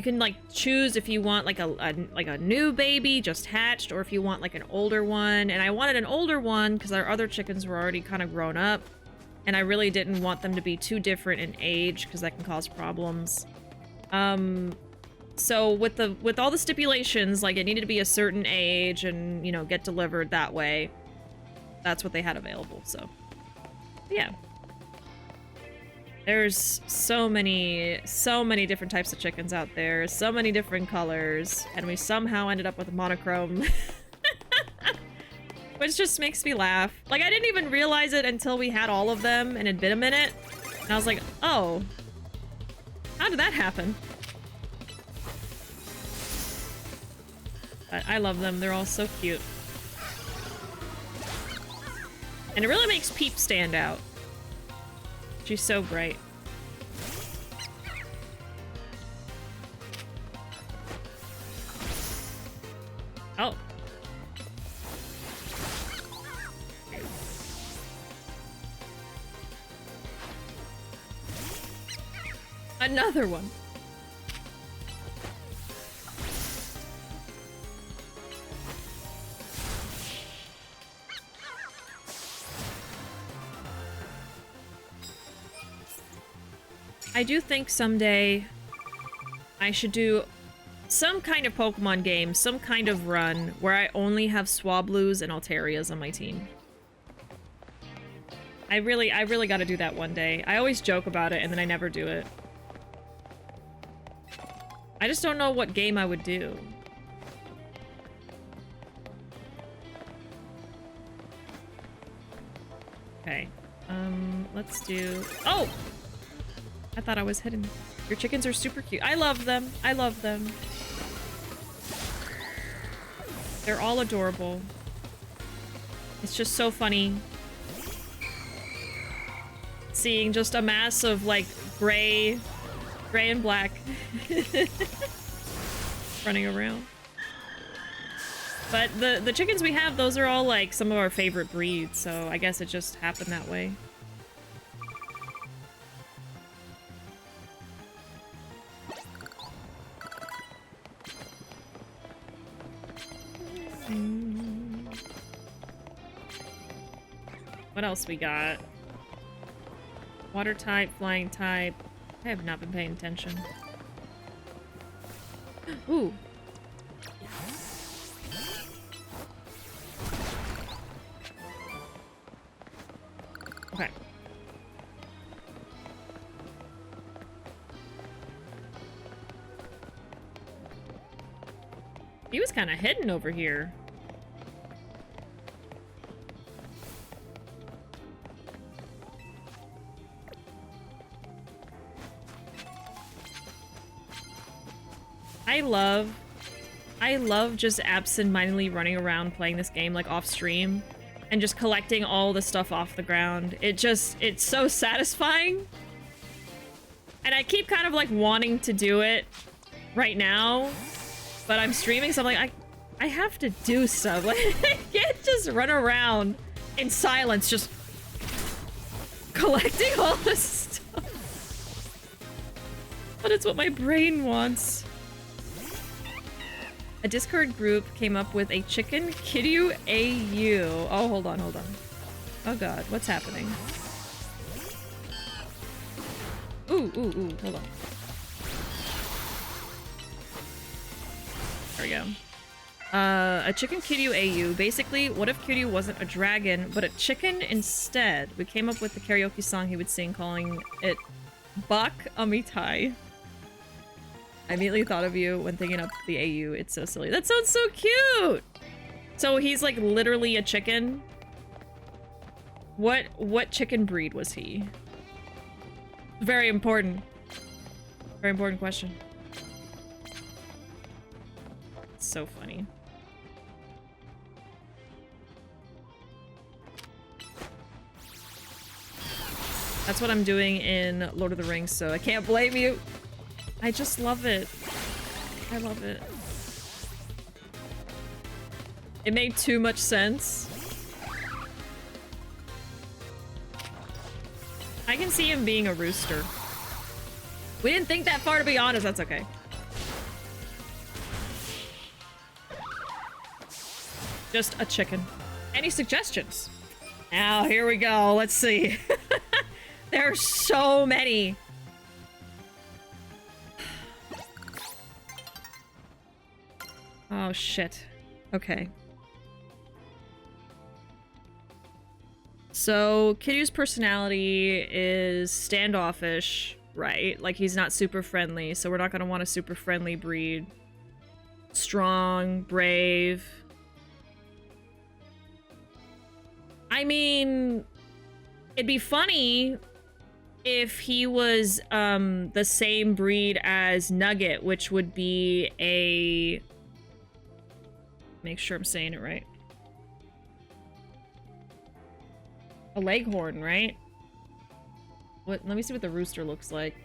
Speaker 1: can, like, choose if you want, like, a new baby just hatched, or if you want, like, an older one. And I wanted an older one because our other chickens were already kind of grown up. And I really didn't want them to be too different in age because that can cause problems. So with all the stipulations, like it needed to be a certain age and, you know, get delivered that way. That's what they had available, so. Yeah. There's so many different types of chickens out there, so many different colors, and we somehow ended up with a monochrome. Which just makes me laugh. Like, I didn't even realize it until we had all of them and it'd been a minute. And I was like, oh, how did that happen? But I love them. They're all so cute. And it really makes Peep stand out. She's so bright. Oh. Another one. I do think someday I should do some kind of Pokemon game, some kind of run where I only have Swablues and Altarias on my team. I really gotta do that one day. I always joke about it and then I never do it. I just don't know what game I would do. Okay. Let's do... Oh! I thought I was hidden. Your chickens are super cute. I love them. I love them. They're all adorable. It's just so funny seeing just a mass of like gray and black running around. But the chickens we have, those are all like some of our favorite breeds, so I guess it just happened that way. What else we got? Water type, flying type. I have not been paying attention. Ooh. Okay. He was kind of hidden over here. I love just absent-mindedly running around playing this game like off stream and just collecting all the stuff off the ground. It's so satisfying. And I keep kind of like wanting to do it right now, but I'm streaming, so I'm like, I have to do stuff. Like, I can't just run around in silence just collecting all this stuff. But it's what my brain wants. A Discord group came up with a chicken Kiryu AU. Oh, hold on. Oh god, what's happening? Ooh, hold on. There we go. A chicken Kiryu AU. Basically, what if Kiryu wasn't a dragon, but a chicken instead? We came up with the karaoke song he would sing, calling it Bak Amitai. I immediately thought of you when thinking up the AU. It's so silly. That sounds so cute! So he's like literally a chicken? What chicken breed was he? Very important. Very important question. It's so funny. That's what I'm doing in Lord of the Rings, so I can't blame you. I just love it. I love it. It made too much sense. I can see him being a rooster. We didn't think that far, to be honest. That's okay. Just a chicken. Any suggestions? Now, here we go. Let's see. There are so many. Oh, shit. Okay. So, Kiryu's personality is standoffish, right? Like, he's not super friendly, so we're not gonna want a super friendly breed. Strong, brave. I mean, it'd be funny if he was the same breed as Nugget, which would be a... Make sure I'm saying it right. A leghorn, right? What? Let me see what the rooster looks like.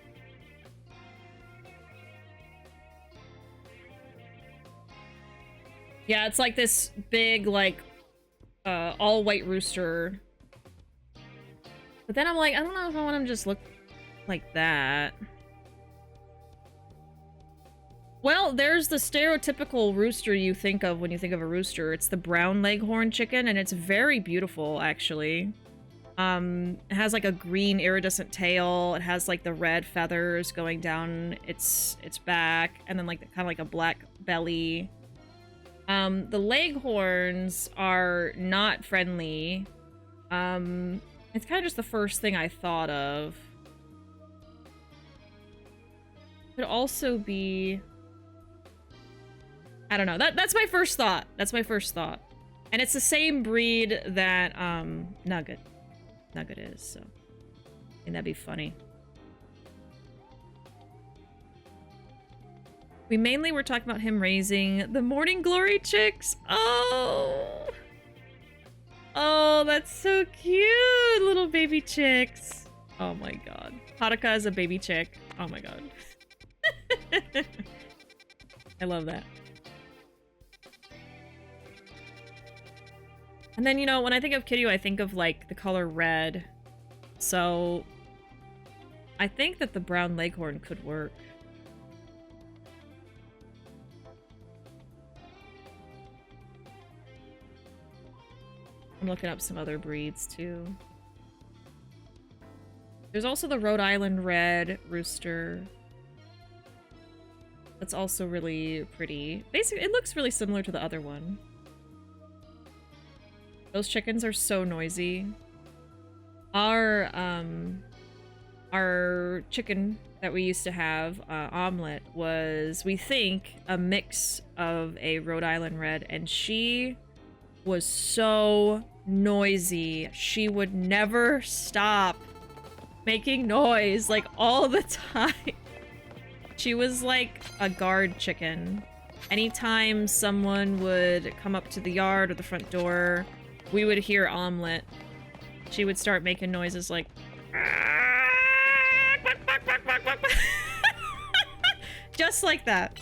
Speaker 1: Yeah, it's like this big, like, all-white rooster. But then I'm like, I don't know if I want him to just look like that. Well, there's the stereotypical rooster you think of when you think of a rooster. It's the brown leghorn chicken, and it's very beautiful, actually. It has like a green iridescent tail. It has like the red feathers going down its back, and then like kind of like a black belly. The leghorns are not friendly. It's kind of just the first thing I thought of. Could also be... I don't know. That's my first thought. That's my first thought. And it's the same breed that Nugget is, so I think that'd be funny. We mainly were talking about him raising the Morning Glory chicks. Oh, that's so cute, little baby chicks. Oh my god. Haruka is a baby chick. Oh my god. I love that. And then, you know, when I think of Kiryu, I think of, like, the color red. So, I think that the brown leghorn could work. I'm looking up some other breeds, too. There's also the Rhode Island red rooster. That's also really pretty. Basically, it looks really similar to the other one. Those chickens are so noisy. Our our chicken that we used to have, omelet, was, we think, a mix of a Rhode Island Red, and she was so noisy. She would never stop making noise, like, all the time. She was like a guard chicken. Anytime someone would come up to the yard or the front door, we would hear omelet. She would start making noises like... just like that.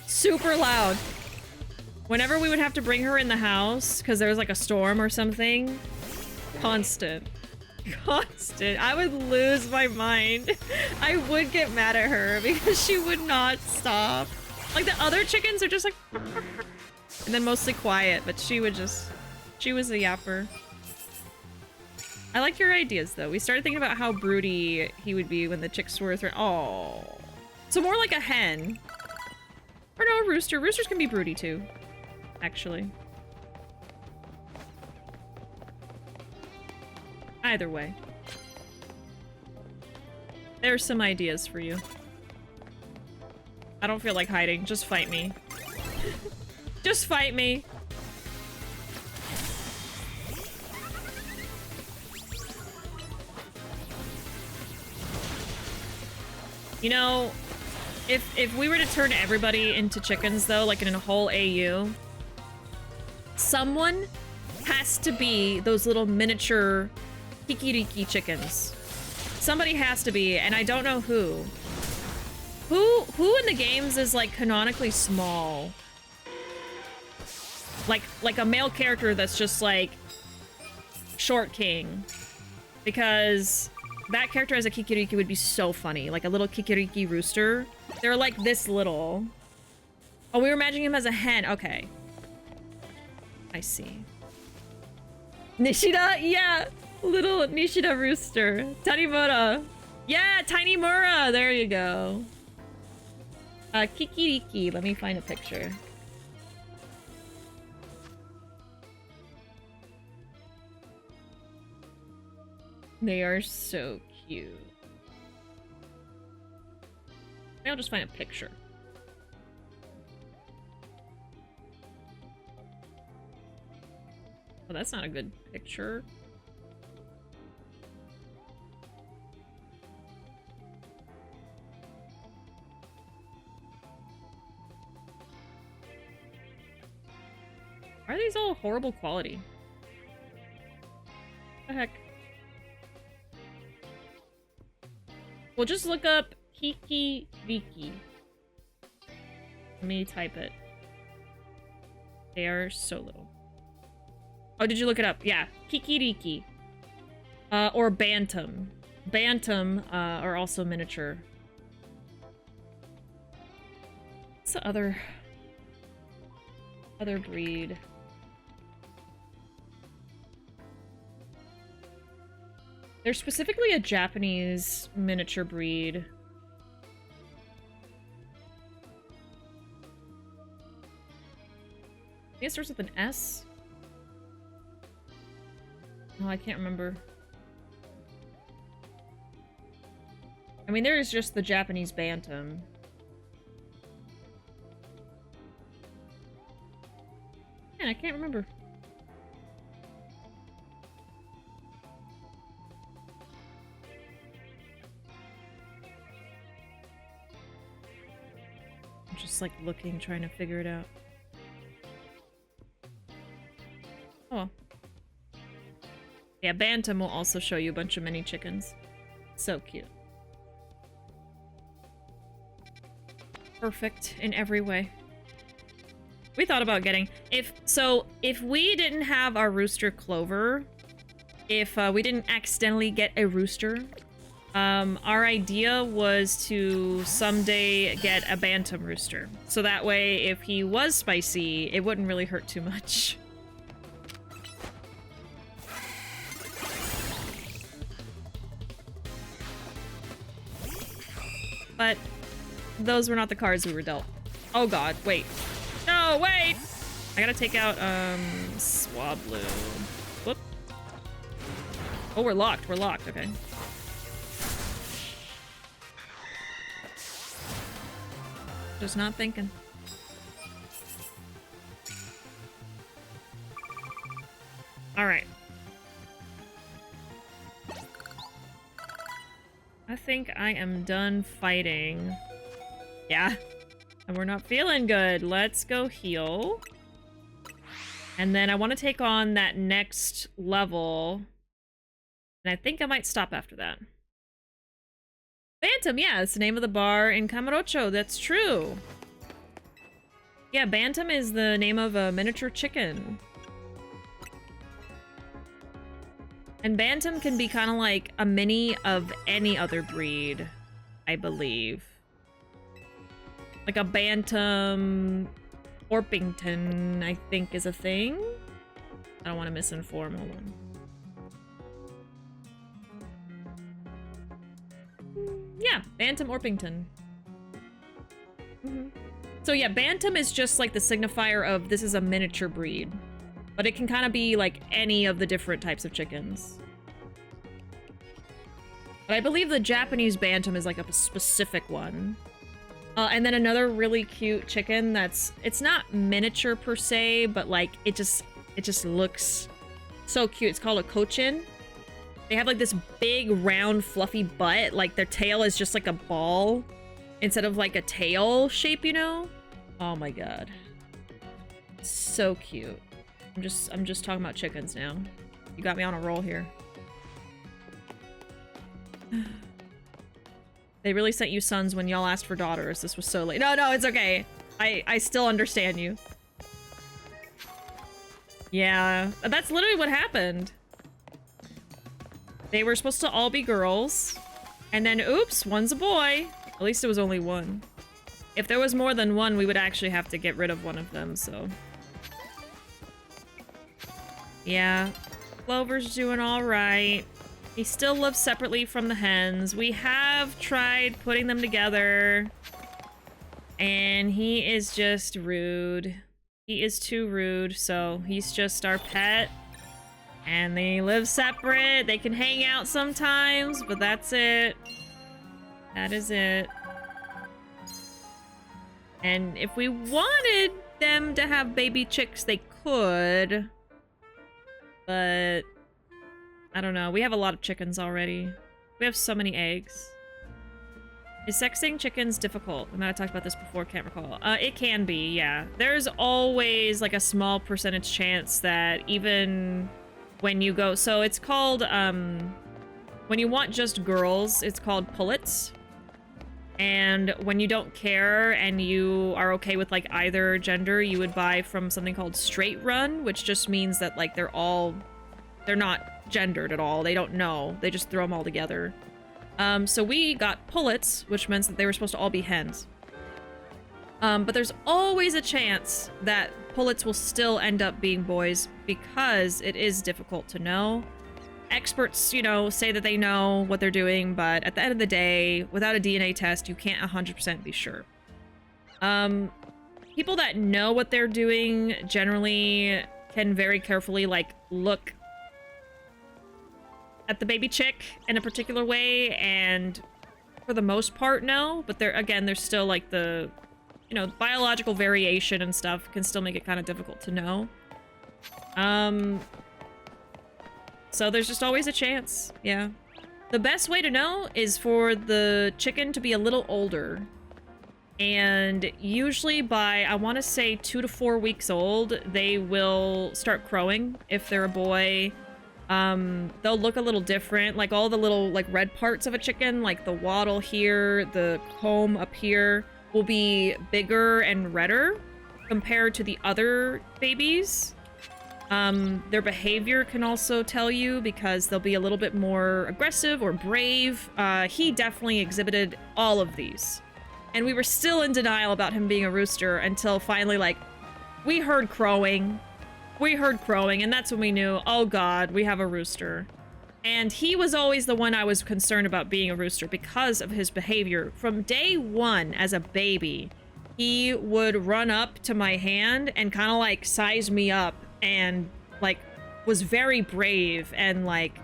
Speaker 1: Super loud. Whenever we would have to bring her in the house, because there was like a storm or something, constant. Constant. I would lose my mind. I would get mad at her because she would not stop. Like, the other chickens are just like... and then mostly quiet, but she would just... she was a yapper. I like your ideas, though. We started thinking about how broody he would be when the chicks were thrown. Oh. So more like a hen. Or no, a rooster. Roosters can be broody, too. Actually. Either way. There's some ideas for you. I don't feel like hiding. Just fight me. Just fight me. You know, if we were to turn everybody into chickens, though, like in a whole AU, someone has to be those little miniature kikiriki chickens. Somebody has to be, and I don't know who. Who in the games is, like, canonically small? Like a male character that's just, like, short king. Because that character as a kikiriki would be so funny. Like a little kikiriki rooster. They're like this little. Oh, we were imagining him as a hen. Okay. I see. Nishida? Yeah. Little Nishida rooster. Tanimura. Yeah, Tiny Mura. There you go. Kikiriki. Let me find a picture. They are so cute. Maybe I'll just find a picture. Oh, that's not a good picture. Why are these all horrible quality? What the heck? We'll just look up Kiki Viki. Let me type it. They are so little. Oh, did you look it up? Yeah, Kikiriki. Or Bantam. Bantam are also miniature. What's the other breed? There's specifically a Japanese miniature breed. I think it starts with an S. No, I can't remember. I mean, there is just the Japanese Bantam. Man, I can't remember. I'm just like looking, trying to figure it out. Oh. Yeah, Bantam will also show you a bunch of mini chickens. So cute. Perfect in every way. We thought about getting... If we didn't have our rooster Clover, if we didn't accidentally get a rooster, our idea was to someday get a Bantam rooster. So that way, if he was spicy, it wouldn't really hurt too much. But those were not the cards we were dealt. Oh god, wait. No, wait! I gotta take out, Swablu. Whoop. Oh, we're locked, okay. Just not thinking. Alright. I think I am done fighting. Yeah. And we're not feeling good. Let's go heal. And then I want to take on that next level. And I think I might stop after that. Bantam, yeah, it's the name of the bar in Camarocho. That's true. Yeah, Bantam is the name of a miniature chicken. And Bantam can be kind of like a mini of any other breed, I believe. Like a Bantam Orpington, I think, is a thing. I don't want to misinform. Hold on. Yeah, Bantam Orpington. So yeah, Bantam is just like the signifier of this is a miniature breed. But it can kind of be like any of the different types of chickens. But I believe the Japanese Bantam is like a specific one. And then another really cute chicken that's, it's not miniature per se, but like it just looks so cute. It's called a cochin. They have like this big round fluffy butt, like their tail is just like a ball instead of like a tail shape, you know? Oh my god. So cute. I'm just talking about chickens now. You got me on a roll here. They really sent you sons when y'all asked for daughters. This was so late. No, it's okay. I still understand you. Yeah, that's literally what happened. They were supposed to all be girls. And then, oops, one's a boy. At least it was only one. If there was more than one, we would actually have to get rid of one of them, so... Yeah, Clover's doing all right. He still lives separately from the hens. We have tried putting them together. And he is just rude. He is too rude, so he's just our pet. And they live separate. They can hang out sometimes, but that's it. That is it. And if we wanted them to have baby chicks, they could. But I don't know. We have a lot of chickens already. We have so many eggs. Is sexing chickens difficult? I might have talked about this before, can't recall. It can be, yeah. There's always like a small percentage chance that even when you go... So it's called, when you want just girls, it's called pullets. And when you don't care and you are okay with like either gender, you would buy from something called straight run, which just means that like they're not gendered at all. They don't know. They just throw them all together. So we got pullets, which meant that they were supposed to all be hens. But there's always a chance that pullets will still end up being boys because it is difficult to know. Experts, you know, say that they know what they're doing, but at the end of the day, without a DNA test, you can't 100% be sure. People that know what they're doing generally can very carefully, like, look at the baby chick in a particular way, and for the most part, no. But there's still, like, the, you know, biological variation and stuff can still make it kind of difficult to know. So there's just always a chance, yeah. The best way to know is for the chicken to be a little older. And usually by, I want to say 2 to 4 weeks old, they will start crowing if they're a boy. They'll look a little different, like all the little like red parts of a chicken, like the wattle here, the comb up here, will be bigger and redder compared to the other babies. Their behavior can also tell you because they'll be a little bit more aggressive or brave. He definitely exhibited all of these. And we were still in denial about him being a rooster until finally, like, we heard crowing. And that's when we knew, oh god, we have a rooster. And he was always the one I was concerned about being a rooster because of his behavior. From day one, as a baby, he would run up to my hand and kind of, like, size me up and, like, was very brave and, like,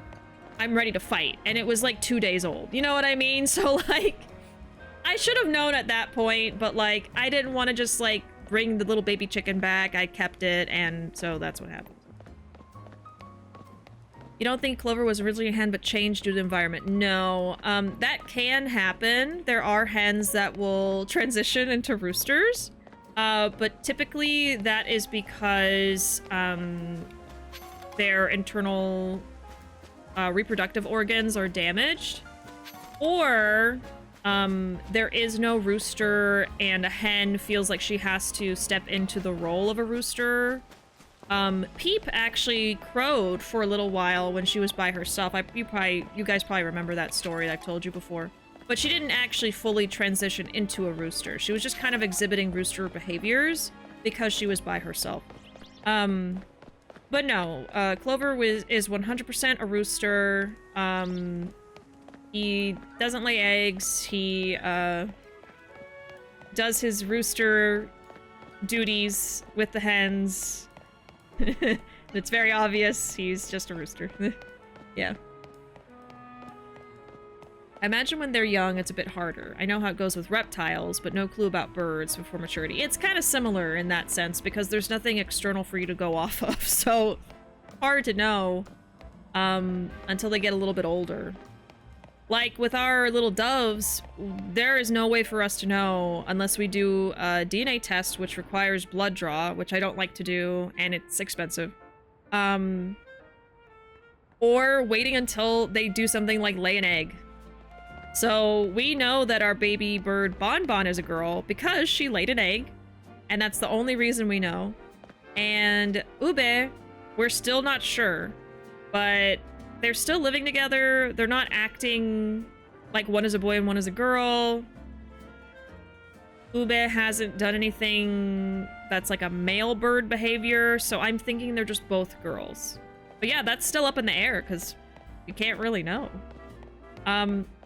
Speaker 1: I'm ready to fight. And it was, like, 2 days old. You know what I mean? So, like, I should have known at that point, but like I didn't want to just like bring the little baby chicken back. I kept it, and so that's what happened. You don't think Clover was originally a hen but changed due to the environment? No, that can happen. There are hens that will transition into roosters, but typically that is because their internal reproductive organs are damaged, or there is no rooster and a hen feels like she has to step into the role of a rooster. Peep actually crowed for a little while when she was by herself. You guys probably remember that story that I've told you before. But she didn't actually fully transition into a rooster. She was just kind of exhibiting rooster behaviors because she was by herself. But no, Clover is 100% a rooster. He doesn't lay eggs. He does his rooster duties with the hens. It's very obvious he's just a rooster. Yeah. I imagine when they're young, it's a bit harder. I know how it goes with reptiles, but no clue about birds before maturity. It's kind of similar in that sense because there's nothing external for you to go off of, so hard to know until they get a little bit older. Like with our little doves, there is no way for us to know unless we do a DNA test, which requires blood draw, which I don't like to do, and it's expensive. Or waiting until they do something like lay an egg. So we know that our baby bird Bonbon is a girl because she laid an egg, and that's the only reason we know. And Ube, we're still not sure, but they're still living together. They're not acting like one is a boy and one is a girl. Ube hasn't done anything that's like a male bird behavior, so I'm thinking they're just both girls. But yeah, that's still up in the air because you can't really know.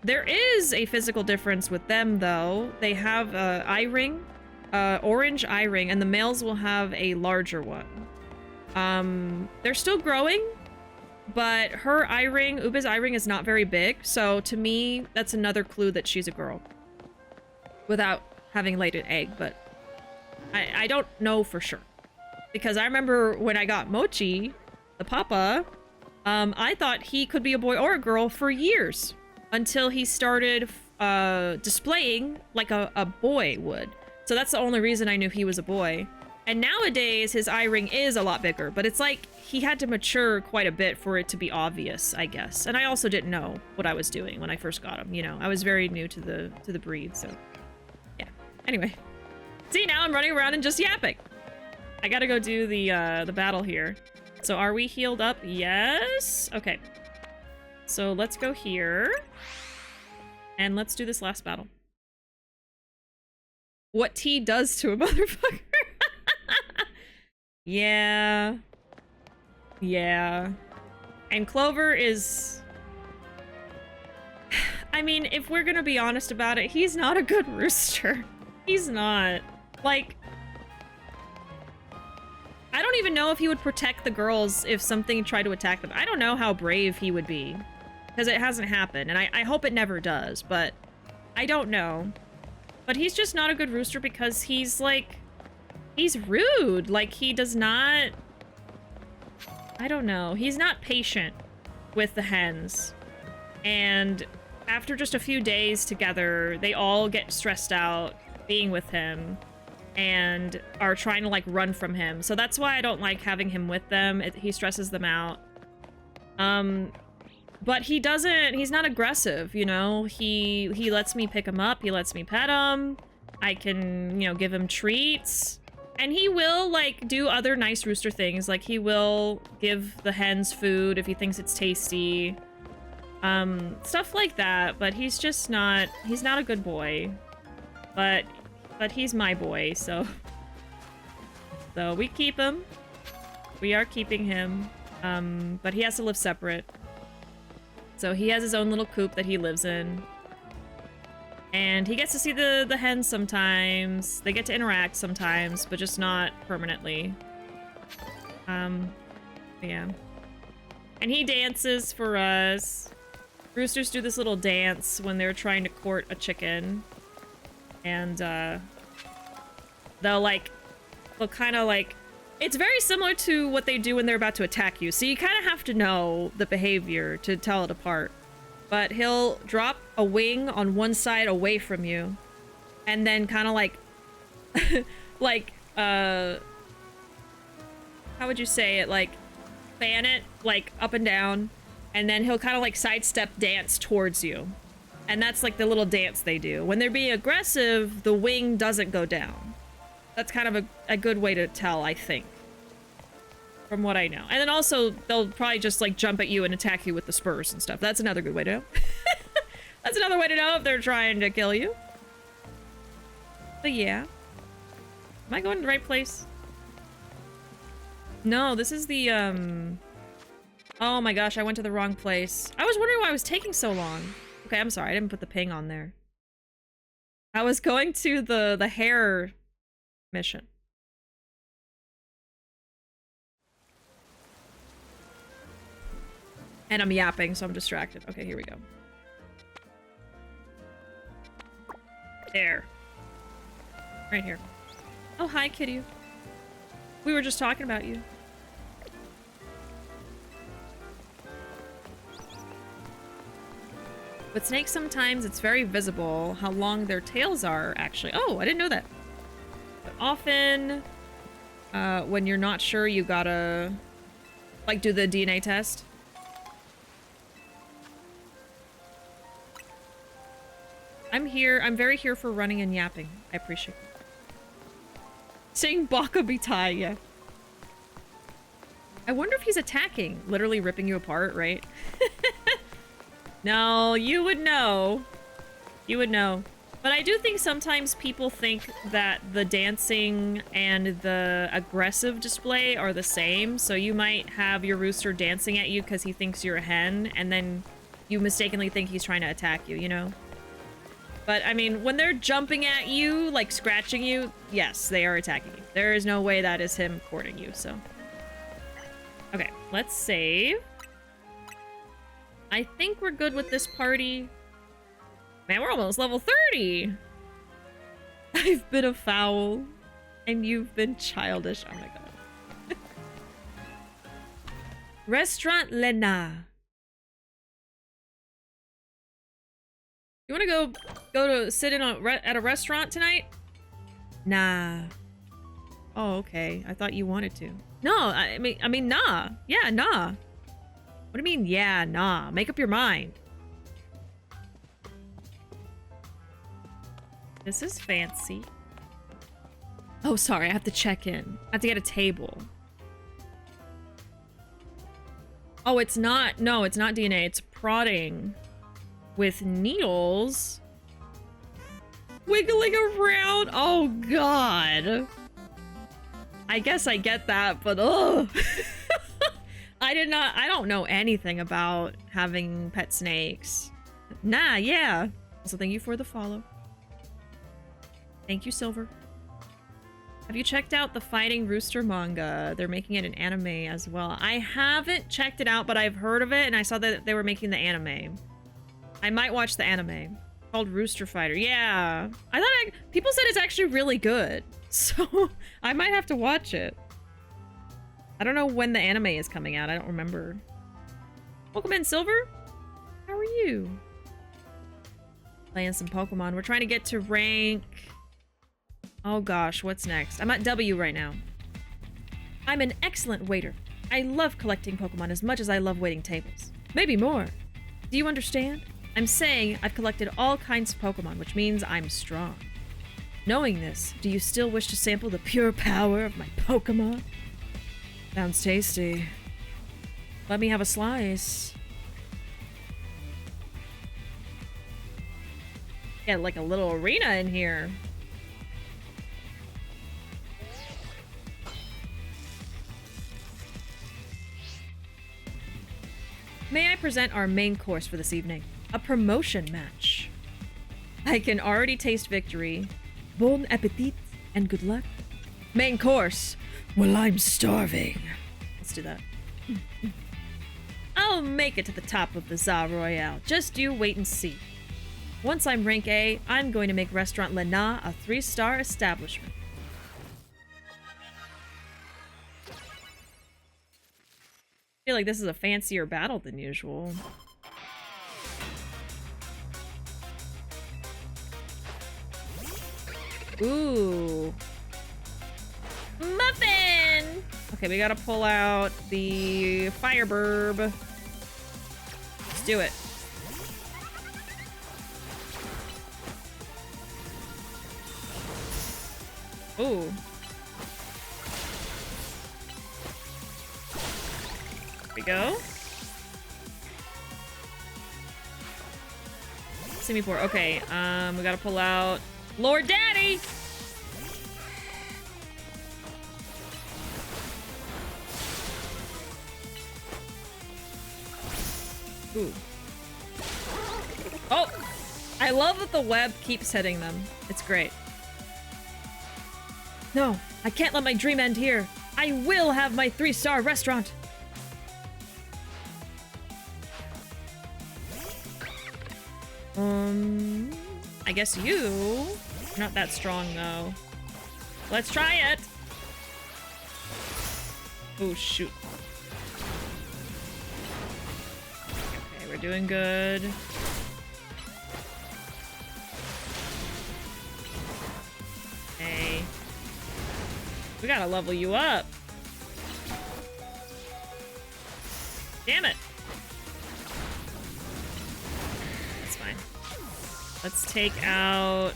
Speaker 1: There is a physical difference with them, though. They have an eye ring, orange eye ring, and the males will have a larger one. They're still growing, but her eye ring, Ube's eye ring, is not very big. So to me, that's another clue that she's a girl. Without having laid an egg, but I don't know for sure. Because I remember when I got Mochi, the papa, I thought he could be a boy or a girl for years. Until he started displaying like a boy would. So that's the only reason I knew he was a boy. And nowadays, his eye ring is a lot bigger, but it's like he had to mature quite a bit for it to be obvious, I guess. And I also didn't know what I was doing when I first got him, you know. I was very new to the breed, so yeah. Anyway. See, now I'm running around and just yapping. I gotta go do the battle here. So are we healed up? Yes. Okay. So let's go here. And let's do this last battle. What tea does to a motherfucker. Yeah. Yeah. And Clover is... I mean, if we're gonna be honest about it, he's not a good rooster. He's not. Like... I don't even know if he would protect the girls if something tried to attack them. I don't know how brave he would be. Because it hasn't happened, and I hope it never does, but I don't know. But he's just not a good rooster because he's, like, he's rude. Like, he does not... I don't know. He's not patient with the hens. And after just a few days together, they all get stressed out being with him and are trying to, like, run from him. So that's why I don't like having him with them. He stresses them out. But he doesn't, he's not aggressive, you know? He lets me pick him up, he lets me pet him, I can, you know, give him treats. And he will, like, do other nice rooster things, like he will give the hens food if he thinks it's tasty. Stuff like that, but he's just not, he's not a good boy. But he's my boy, so... So we keep him. We are keeping him. But he has to live separate. So he has his own little coop that he lives in. And he gets to see the hens sometimes. They get to interact sometimes, but just not permanently. Yeah. And he dances for us. Roosters do this little dance when they're trying to court a chicken. And they'll kind of like, it's very similar to what they do when they're about to attack you. So you kind of have to know the behavior to tell it apart. But he'll drop a wing on one side away from you, and then kind of like, how would you say it? Like, fan it, like, up and down, and then he'll kind of like sidestep dance towards you. And that's like the little dance they do. When they're being aggressive, the wing doesn't go down. That's kind of a good way to tell, I think. From what I know. And then also, they'll probably just like jump at you and attack you with the spurs and stuff. That's another good way to know. That's another way to know if they're trying to kill you. But yeah. Am I going to the right place? No, this is the, oh my gosh, I went to the wrong place. I was wondering why it was taking so long. Okay, I'm sorry, I didn't put the ping on there. I was going to the hair mission. And I'm yapping, so I'm distracted. Okay, here we go. There. Right here. Oh, hi, kitty. We were just talking about you. With snakes, sometimes it's very visible how long their tails are, actually. Oh, I didn't know that. But often, when you're not sure, you gotta, like, do the DNA test. I'm very here for running and yapping. I appreciate it. Saying Baka Bitai, yeah. I wonder if he's attacking, literally ripping you apart, right? No, you would know. You would know. But I do think sometimes people think that the dancing and the aggressive display are the same. So you might have your rooster dancing at you because he thinks you're a hen, and then you mistakenly think he's trying to attack you, you know? But, I mean, when they're jumping at you, like scratching you, yes, they are attacking you. There is no way that is him courting you, so. Okay, let's save. I think we're good with this party. Man, we're almost level 30! I've been a foul, and you've been childish. Oh my god. Restaurant Lena. You want to go to sit in at a restaurant tonight? Nah. Oh, okay. I thought you wanted to. No, I mean, nah. Yeah, nah. What do you mean, yeah, nah? Make up your mind. This is fancy. Oh, sorry. I have to check in. I have to get a table. Oh, it's not. No, it's not DNA. It's prodding. With needles wiggling around. Oh god. I guess I get that, but ugh. I don't know anything about having pet snakes. Nah, yeah. Also, thank you for the follow. Thank you, Silver. Have you checked out the Fighting Rooster manga? They're making it an anime as well. I haven't checked it out, but I've heard of it, and I saw that they were making the anime. I might watch the anime called Rooster Fighter. Yeah, I thought people said it's actually really good, so I might have to watch it. I don't know when the anime is coming out. I don't remember. Welcome in, Silver. How are you? Playing some Pokemon. We're trying to get to rank. Oh gosh, what's next? I'm at W right now. I'm an excellent waiter. I love collecting Pokemon as much as I love waiting tables. Maybe more. Do you understand? I'm saying I've collected all kinds of Pokemon, which means I'm strong. Knowing this, do you still wish to sample the pure power of my Pokemon? Sounds tasty. Let me have a slice. Get like a little arena in here. May I present our main course for this evening? A promotion match. I can already taste victory. Bon appetit and good luck. Main course. Well, I'm starving. Let's do that. I'll make it to the top of the Za Royale. Just you wait and see. Once I'm rank A, I'm going to make Restaurant Lena a 3-star establishment. I feel like this is a fancier battle than usual. Ooh. Muffin! Okay, we gotta pull out the Fireburb. Let's do it. Ooh. There we go. Simi 4. Okay, we gotta pull out Lord Daddy! Ooh. Oh! I love that the web keeps hitting them. It's great. No, I can't let my dream end here. I will have my 3-star restaurant. I guess you're not that strong though. Let's try it. Oh shoot. Okay, we're doing good. Okay. We gotta level you up. Damn it. That's fine. Let's take out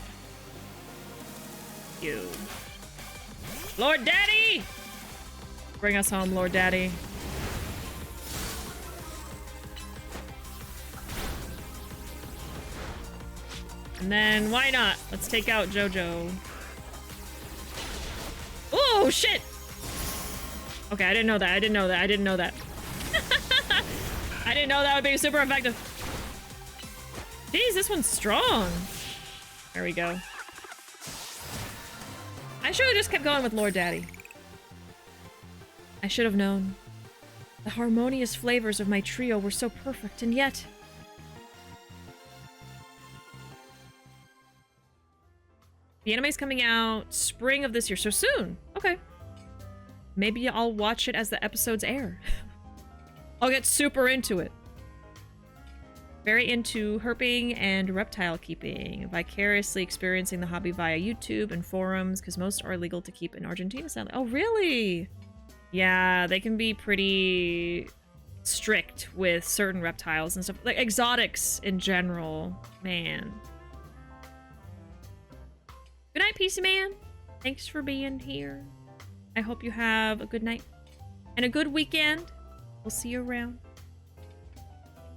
Speaker 1: you. Lord Daddy! Bring us home, Lord Daddy. And then, why not? Let's take out Jojo. Oh, shit! Okay, I didn't know that. I didn't know that. I didn't know that. I didn't know that would be super effective. Jeez, this one's strong. There we go. I should have just kept going with Lord Daddy. I should have known. The harmonious flavors of my trio were so perfect, and yet... The anime's coming out spring of this year, so soon. Okay. Maybe I'll watch it as the episodes air. I'll get super into it. Very into herping and reptile keeping. Vicariously experiencing the hobby via YouTube and forums, because most are illegal to keep in Argentina, sadly. Oh, really? Yeah, they can be pretty strict with certain reptiles and stuff. Like exotics in general. Man. Good night, PC Man. Thanks for being here. I hope you have a good night and a good weekend. We'll see you around.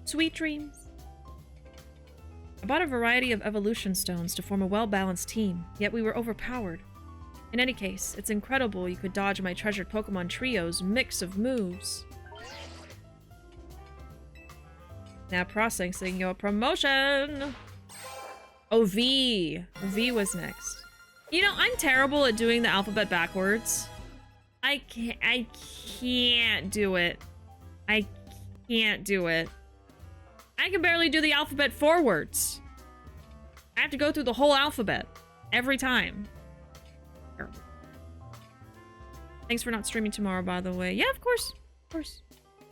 Speaker 1: Sweet dreams. I bought a variety of evolution stones to form a well-balanced team, yet we were overpowered. In any case, it's incredible you could dodge my treasured Pokemon trio's mix of moves. Now processing your promotion. Oh, V. V was next. You know, I'm terrible at doing the alphabet backwards. I can't do it. I can't do it. I can barely do the alphabet forwards. I have to go through the whole alphabet every time. Terrible. Thanks for not streaming tomorrow, by the way. Yeah, of course. Of course.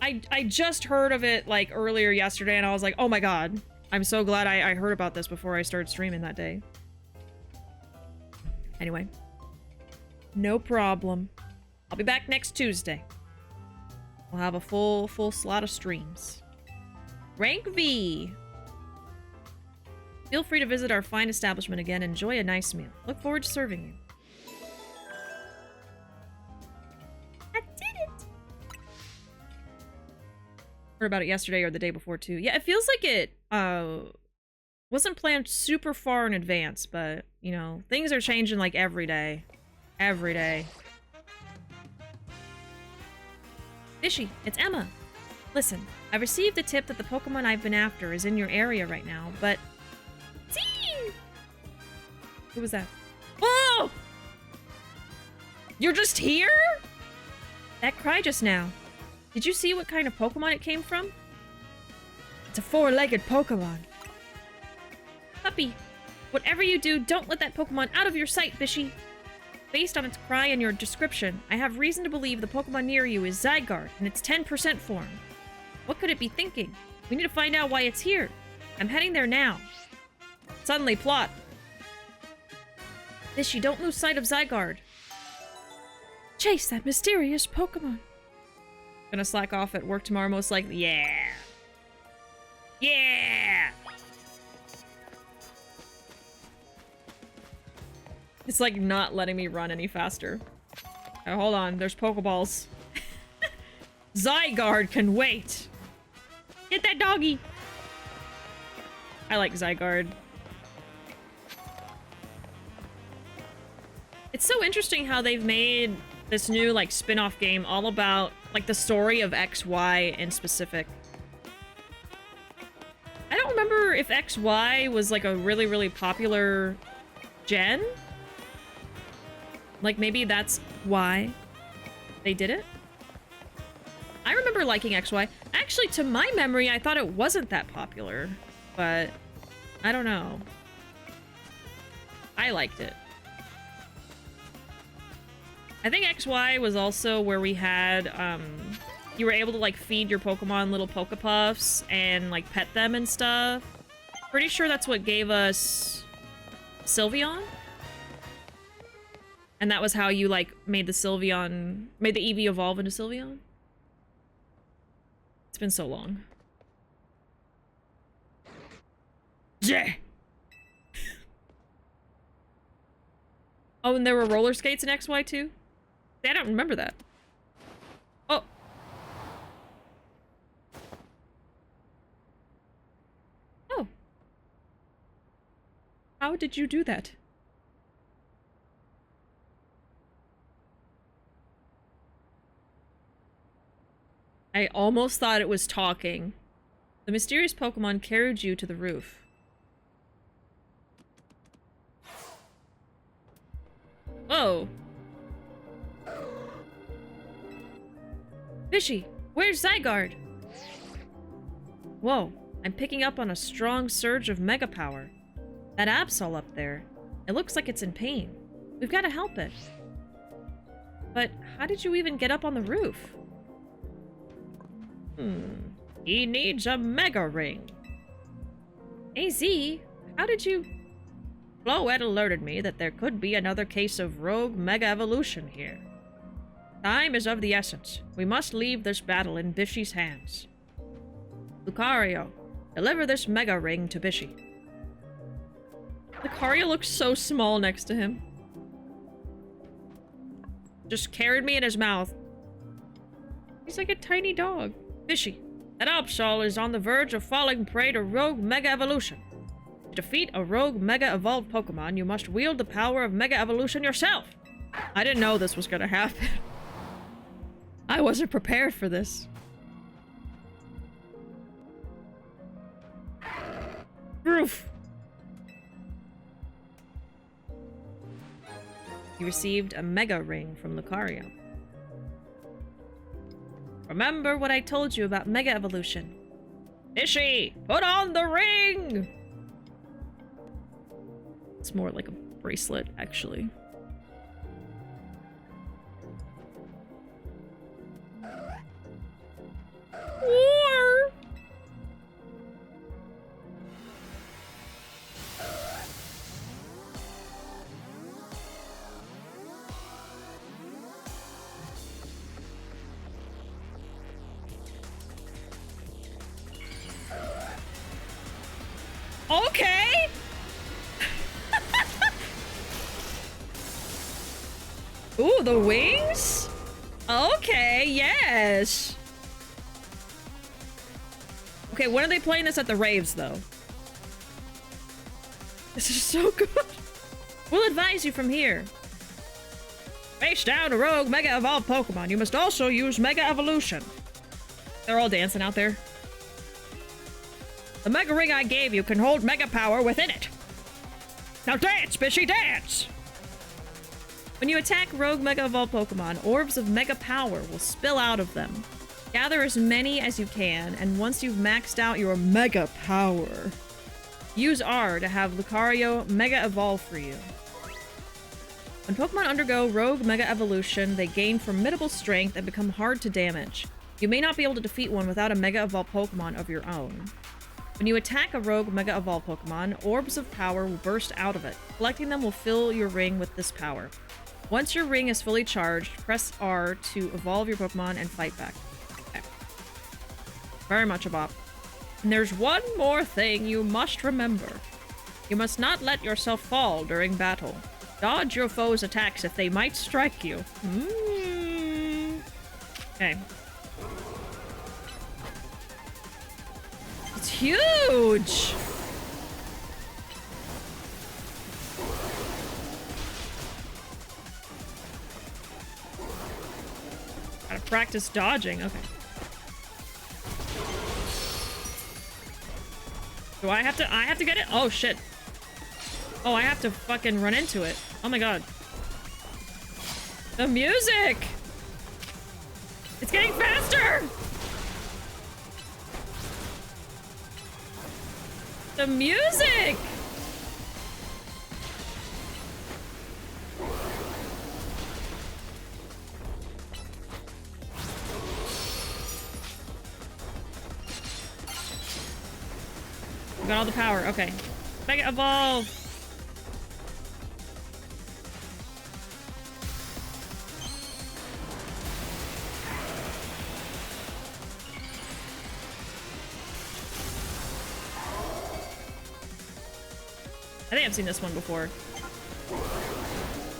Speaker 1: I just heard of it, like, earlier yesterday, and I was like, oh my god. I'm so glad I heard about this before I started streaming that day. Anyway. No problem. I'll be back next Tuesday. We'll have a full slot of streams. Rank V. Feel free to visit our fine establishment again. Enjoy a nice meal. Look forward to serving you. I did it! Heard about it yesterday or the day before too. Yeah, it feels like it wasn't planned super far in advance, but you know, things are changing like every day. Every day. Bishy, it's Emma. Listen, I received a tip that the Pokemon I've been after is in your area right now, but... Zing! Who was that? Oh! You're just here? That cry just now. Did you see what kind of Pokemon it came from? It's a 4-legged Pokemon. A
Speaker 2: puppy. Whatever you do, don't let that Pokemon out of your sight, Bishi. Based on its cry and your description, I have reason to believe the Pokemon near you is Zygarde in its 10% form. What could it be thinking? We need to find out why it's here. I'm heading there now. Suddenly, plot. Bishi, don't lose sight of Zygarde. Chase that mysterious Pokemon. Gonna slack off at work tomorrow, most likely. Yeah. Yeah! It's like not letting me run any faster. Oh, hold on, there's Pokeballs. Zygarde can wait. Get that doggy. I like Zygarde. It's so interesting how they've made this new like spin-off game all about like the story of XY in specific. I don't remember if XY was like a really, really popular gen. Like maybe that's why they did it. I remember liking XY. Actually, to my memory, I thought it wasn't that popular, but I don't know. I liked it. I think XY was also where we had, you were able to like feed your Pokemon little Pokepuffs and like pet them and stuff. Pretty sure that's what gave us Sylveon. And that was how you like made the Sylveon, made the Eevee evolve into Sylveon. It's been so long. Yeah. Oh, and there were roller skates in XY too? I don't remember that. Oh. Oh. How did you do that? I almost thought it was talking. The mysterious Pokemon carried you to the roof. Whoa. Bishi, where's Zygarde? Whoa, I'm picking up on a strong surge of mega power. That Absol up there, it looks like it's in pain. We've got to help it. But how did you even get up on the roof? He needs a Mega Ring. AZ, how did you... Floette alerted me that there could be another case of rogue Mega Evolution here. Time is of the essence. We must leave this battle in Bishi's hands. Lucario, deliver this Mega Ring to Bishi. Lucario looks so small next to him. Just carried me in his mouth. He's like a tiny dog. Bishi, that Absol is on the verge of falling prey to rogue Mega Evolution. To defeat a rogue Mega Evolved Pokemon, you must wield the power of Mega Evolution yourself. I didn't know this was gonna happen. I wasn't prepared for this. Roof. You received a Mega Ring from Lucario. Remember what I told you about Mega Evolution. Bishi, put on the ring! It's more like a bracelet, actually. War! Okay! Ooh, the wings? Okay, yes! Okay, when are they playing this at the raves, though? This is so good. We'll advise you from here. Face down a rogue Mega Evolved Pokemon. You must also use Mega Evolution. They're all dancing out there. The Mega Ring I gave you can hold Mega Power within it. Now dance, Bishi, dance! When you attack rogue Mega Evolved Pokemon, orbs of Mega Power will spill out of them. Gather as many as you can, and once you've maxed out your Mega Power,
Speaker 1: Use R to have Lucario Mega Evolve for you. When Pokemon undergo Rogue Mega Evolution, they gain formidable strength and become hard to damage. You may not be able to defeat one without a Mega Evolve Pokemon of your own. When you attack a Rogue Mega Evolve Pokemon, orbs of power will burst out of it. Collecting them will fill your ring with this power. Once your ring is fully charged, press R to evolve your Pokemon and fight back. Okay. Very much a bop. And there's one more thing you must remember. You must not let yourself fall during battle. Dodge your foes' attacks if they might strike you. Okay. It's huge! Gotta practice dodging, okay. Do I have to get it? Oh shit. Oh, I have to fucking run into it. Oh my god. The music! It's getting faster! The music! We got all the power. Okay. Mega Evolve! I think I've seen this one before.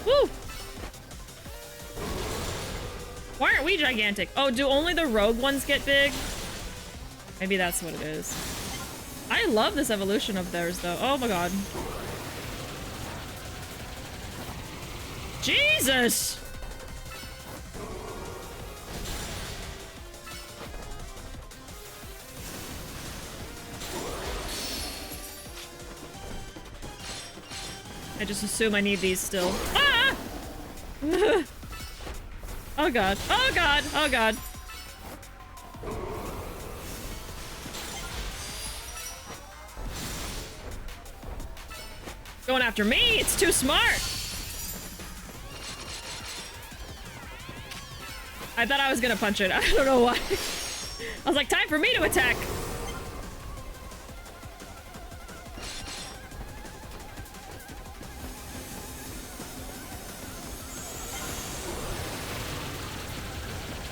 Speaker 1: Woo! Why aren't we gigantic? Oh, do only the rogue ones get big? Maybe that's what it is. I love this evolution of theirs, though. Oh my god. Jesus! I just assume I need these still. Ah! Oh god. Oh god. Oh god. Going after me? It's too smart! I thought I was gonna punch it. I don't know why. I was like, time for me to attack!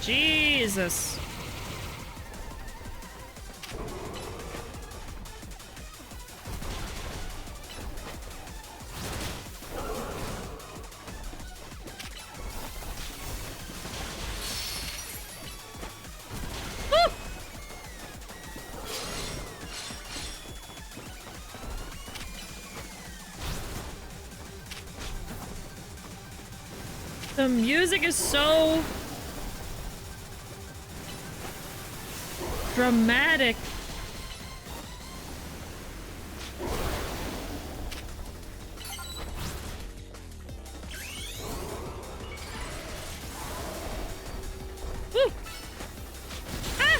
Speaker 1: Jesus. The music is so dramatic. Woo! Ah!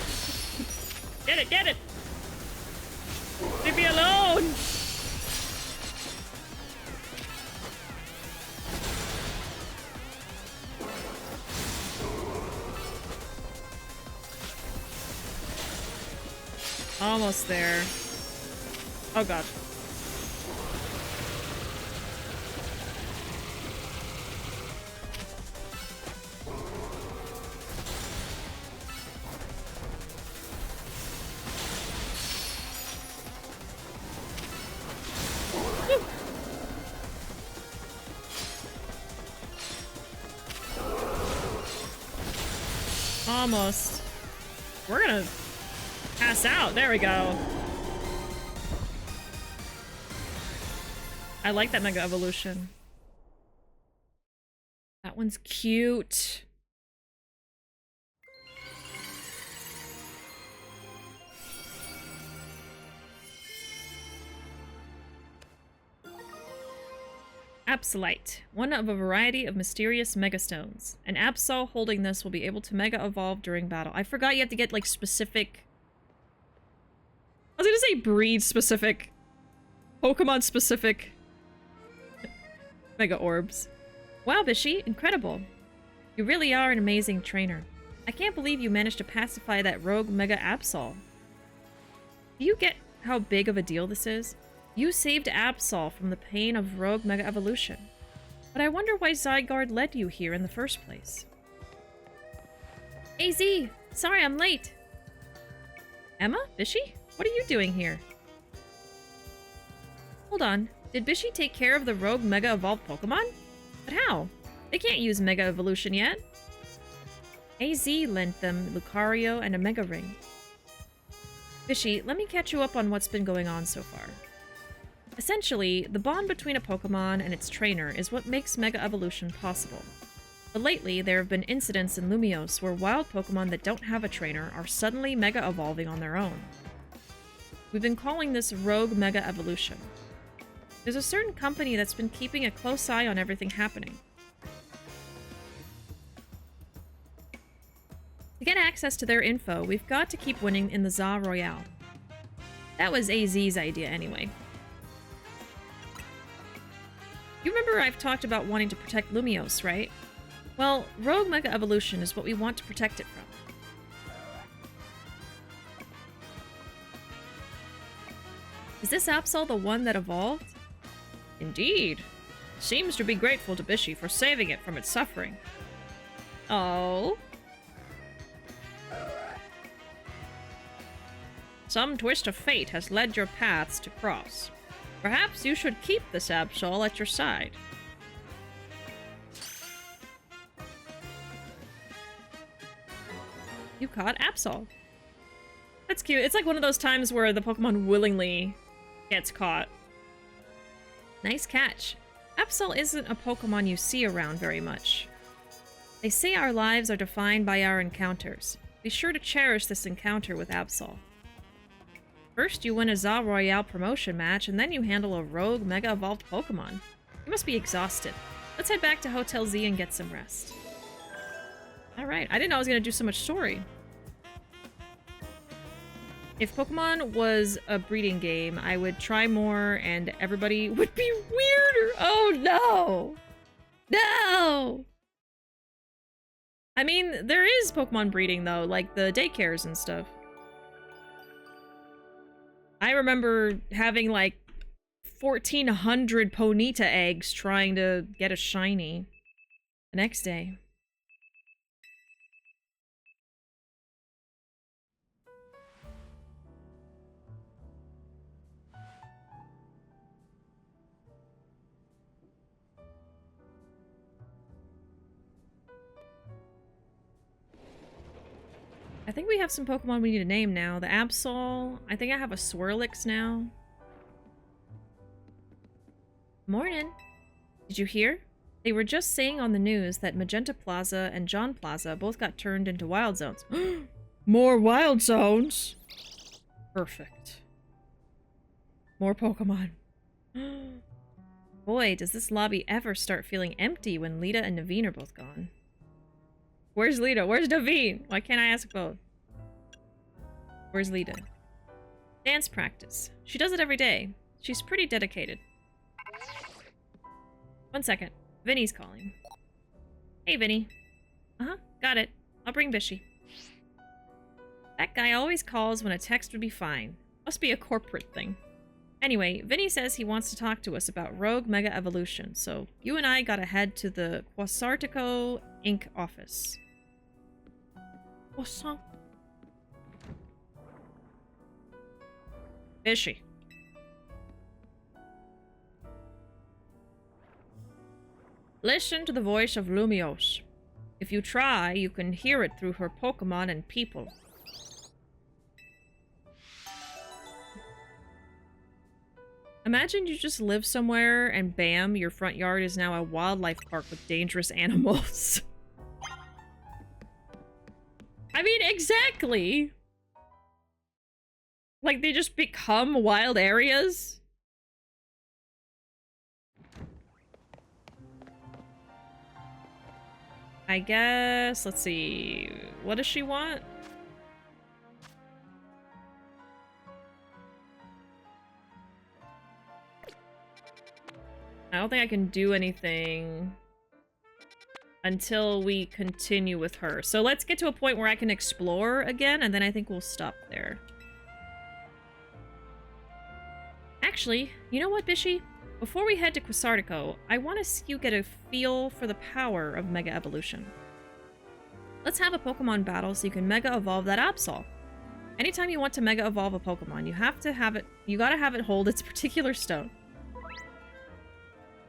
Speaker 1: Get it, get it! Leave me alone! Almost there. Oh god. Woo. Almost. We're gonna pass out. There we go. I like that Mega Evolution. That one's cute. Absolite, one of a variety of mysterious Megastones. An Absol holding this will be able to Mega Evolve during battle. I forgot you have to get, like, specific... I was gonna say breed specific Pokemon specific Mega Orbs.
Speaker 2: Wow, Bishi, incredible. You really are an amazing trainer. I can't believe you managed to pacify that rogue Mega Absol. Do you get how big of a deal this is? You saved Absol from the pain of rogue Mega Evolution. But I wonder why Zygarde led you here in the first place. AZ! Sorry I'm late! Emma? Bishi? What are you doing here? Hold on. Did Bishi take care of the rogue Mega Evolved Pokemon? But how? They can't use Mega Evolution yet. AZ lent them Lucario and a Mega Ring. Bishi, let me catch you up on what's been going on so far. Essentially, the bond between a Pokemon and its trainer is what makes Mega Evolution possible. But lately, there have been incidents in Lumiose where wild Pokemon that don't have a trainer are suddenly Mega Evolving on their own. We've been calling this Rogue Mega Evolution. There's a certain company that's been keeping a close eye on everything happening. To get access to their info, we've got to keep winning in the Za Royale. That was AZ's idea anyway. You remember I've talked about wanting to protect Lumiose, right? Well, Rogue Mega Evolution is what we want to protect it from. Is this Absol the one that evolved? Indeed. Seems to be grateful to Bishi for saving it from its suffering. Oh. Some twist of fate has led your paths to cross. Perhaps you should keep this Absol at your side. You caught Absol. That's cute. It's like one of those times where the Pokemon willingly gets caught. Nice catch. Absol isn't a Pokemon you see around very much. They say our lives are defined by our encounters. Be sure to cherish this encounter with Absol. First, you win a Za Royale promotion match, and then you handle a rogue Mega Evolved Pokemon. You must be exhausted. Let's head back to Hotel Z and get some rest. Alright, I didn't know I was going to do so much story. If Pokemon was a breeding game, I would try more and everybody would be weirder. Oh no! No! I mean, there is Pokemon breeding though, like the daycares and stuff. I remember having like 1,400 Ponyta eggs trying to get a shiny the next day. I think we have some Pokemon we need to name now. The Absol. I think I have a Swirlix now. Morning. Did you hear? They were just saying on the news that Magenta Plaza and John Plaza both got turned into wild zones. More wild zones? Perfect. More Pokemon. Boy, does this lobby ever start feeling empty when Lita and Naveen are both gone. Where's Lita? Where's Naveen? Why can't I ask both? Where's Lita? Dance practice. She does it every day. She's pretty dedicated. 1 second. Vinny's calling. Hey, Vinny. Uh-huh. Got it. I'll bring Bishi. That guy always calls when a text would be fine. Must be a corporate thing. Anyway, Vinny says he wants to talk to us about Rogue Mega Evolution, so you and I gotta head to the Quasartico Inc. office. Croissant. Bishi. Listen to the voice of Lumiose. If you try, you can hear it through her Pokemon and people. Imagine you just live somewhere and bam, your front yard is now a wildlife park with dangerous animals. I mean, exactly. Like, they just become wild areas. I guess, let's see. What does she want?
Speaker 1: I don't think I can do anything until we continue with her. So let's get to a point where I can explore again, and then I think we'll stop there. Actually, you know what, Bishi? Before we head to Quasartico, I want to see you get a feel for the power of Mega Evolution. Let's have a Pokemon battle so you can Mega Evolve that Absol. Anytime you want to Mega Evolve a Pokemon, you gotta have it hold its particular stone.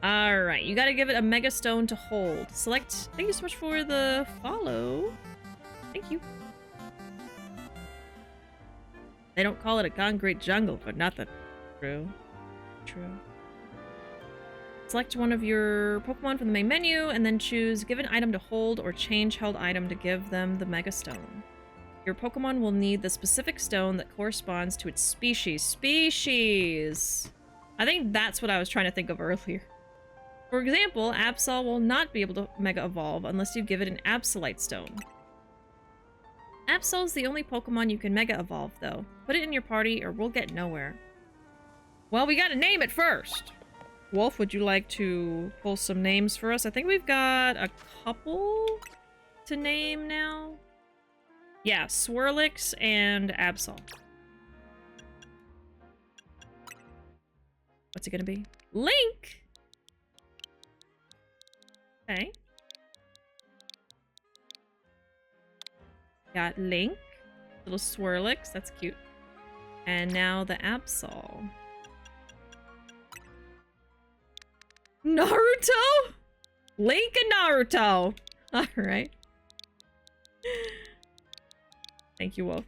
Speaker 1: Alright, you gotta give it a Mega Stone to hold. Select, thank you so much for the follow. Thank you. They don't call it a concrete jungle for nothing. True. True. Select one of your Pokemon from the main menu, and then choose give an item to hold or change held item to give them the Mega Stone. Your Pokemon will need the specific stone that corresponds to its species. Species! I think that's what I was trying to think of earlier. For example, Absol will not be able to Mega Evolve unless you give it an Absolite Stone. Absol's the only Pokemon you can Mega Evolve, though. Put it in your party or we'll get nowhere. Well, we gotta name it first! Wolf, would you like to pull some names for us? I think we've got a couple to name now. Yeah, Swirlix and Absol. What's it gonna be? Link! Okay. Got Link. Little Swirlix, that's cute. And now the Absol. Naruto? Link and Naruto! Alright. Thank you, Wolf.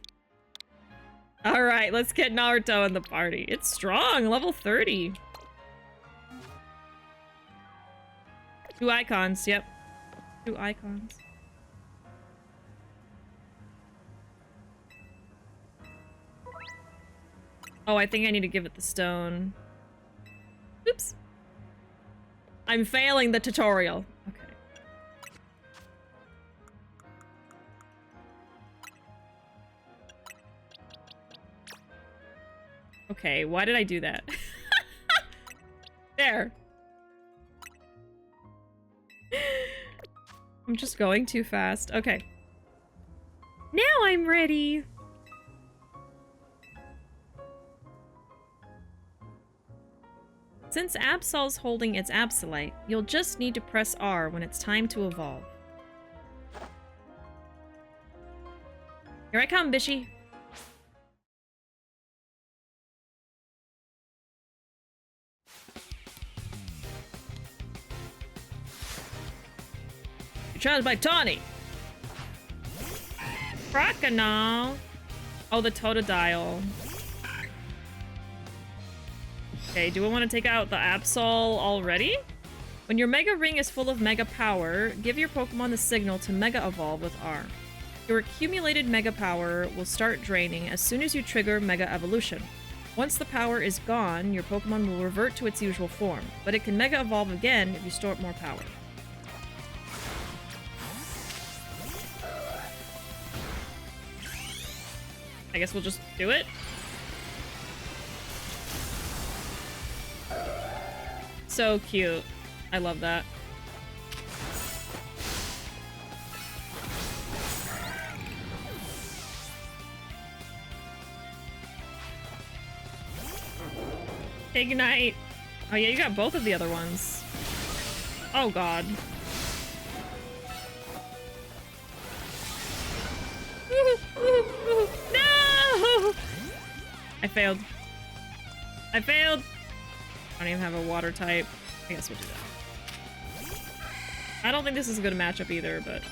Speaker 1: Alright, let's get Naruto in the party. It's strong, level 30. 2 icons, yep. 2 icons. Oh, I think I need to give it the stone. Oops. I'm failing the tutorial. Okay. Okay, why did I do that? There. I'm just going too fast. Okay. Now I'm ready. Since Absol's holding its Absolite, you'll just need to press R when it's time to evolve. Here I come, Bishi. You're challenged by Tawny. Croconaw. Oh, the Totodile. Okay, do I want to take out the Absol already? When your Mega Ring is full of Mega Power, give your Pokemon the signal to Mega Evolve with R. Your accumulated Mega Power will start draining as soon as you trigger Mega Evolution. Once the power is gone, your Pokemon will revert to its usual form, but it can Mega Evolve again if you store up more power. I guess we'll just do it. So cute. I love that. Ignite. Oh yeah, you got both of the other ones. Oh god. No! I failed. I failed! I don't even have a water type. I guess we'll do that. I don't think this is a good matchup either, but...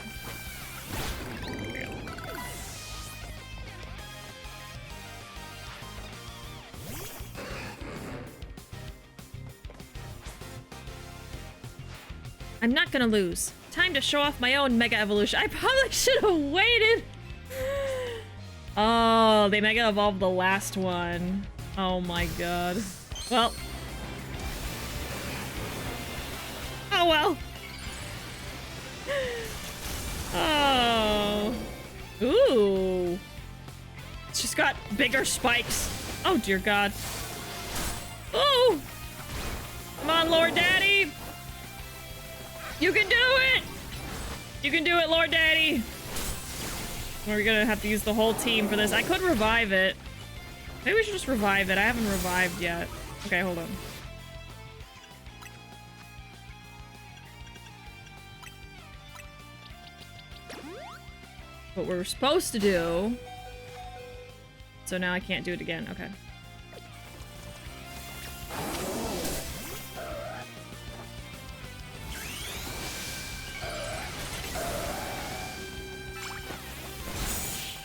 Speaker 1: There we go. I'm not gonna lose. Time to show off my own Mega Evolution. I probably should have waited! Oh, they Mega Evolved the last one. Oh my god. Well... Oh well. Oh. Ooh. It's just got bigger spikes. Oh dear god. Oh. Come on, Lord Daddy! You can do it! You can do it, Lord Daddy! We're gonna have to use the whole team for this. I could revive it. Maybe we should just revive it. I haven't revived yet. Okay, hold on. What we're supposed to do. So now I can't do it again. Okay.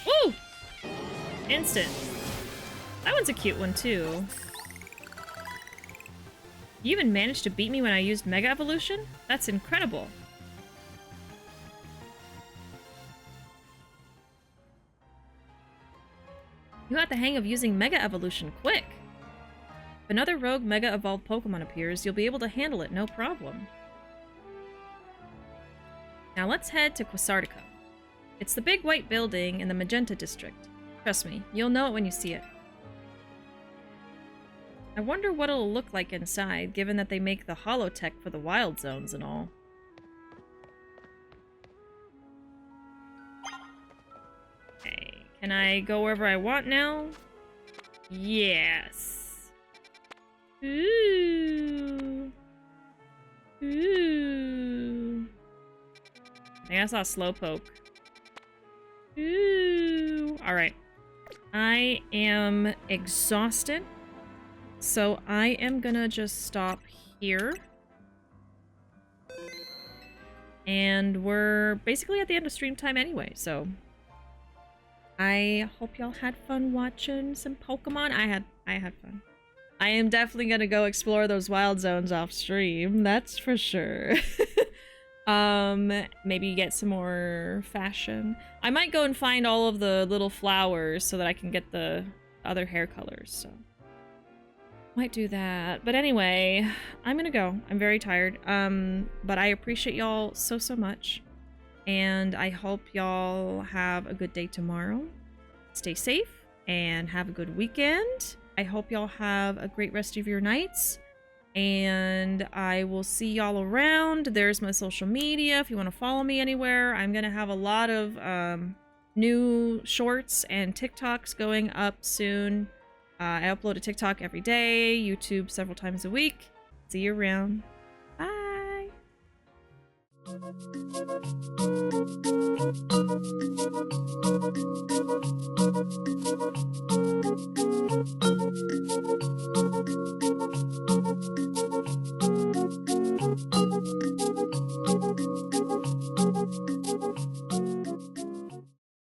Speaker 1: Woo! Instant. That one's a cute one too. You even managed to beat me when I used Mega Evolution? That's incredible. You got the hang of using Mega Evolution quick. If another rogue Mega Evolved Pokemon appears, you'll be able to handle it no problem. Now let's head to Quasartica. It's the big white building in the Magenta District. Trust me, you'll know it when you see it. I wonder what it'll look like inside, given that they make the holotech for the wild zones and all. Okay, can I go wherever I want now? Yes. Ooh. Ooh. I think I saw Slowpoke. Ooh. Alright. I am exhausted. So I am gonna just stop here. And we're basically at the end of stream time anyway, so I hope y'all had fun watching some Pokemon. I had fun. I am definitely gonna go explore those wild zones off stream, that's for sure. Maybe get some more fashion. I might go and find all of the little flowers so that I can get the other hair colors, so might do that. But anyway, I'm gonna go. I'm very tired. But I appreciate y'all so much. And I hope y'all have a good day tomorrow. Stay safe and have a good weekend. I hope y'all have a great rest of your nights. And I will see y'all around. There's my social media if you want to follow me anywhere. I'm gonna have a lot of new shorts and TikToks going up soon. I upload a TikTok every day, YouTube several times a week. See you around. Bye!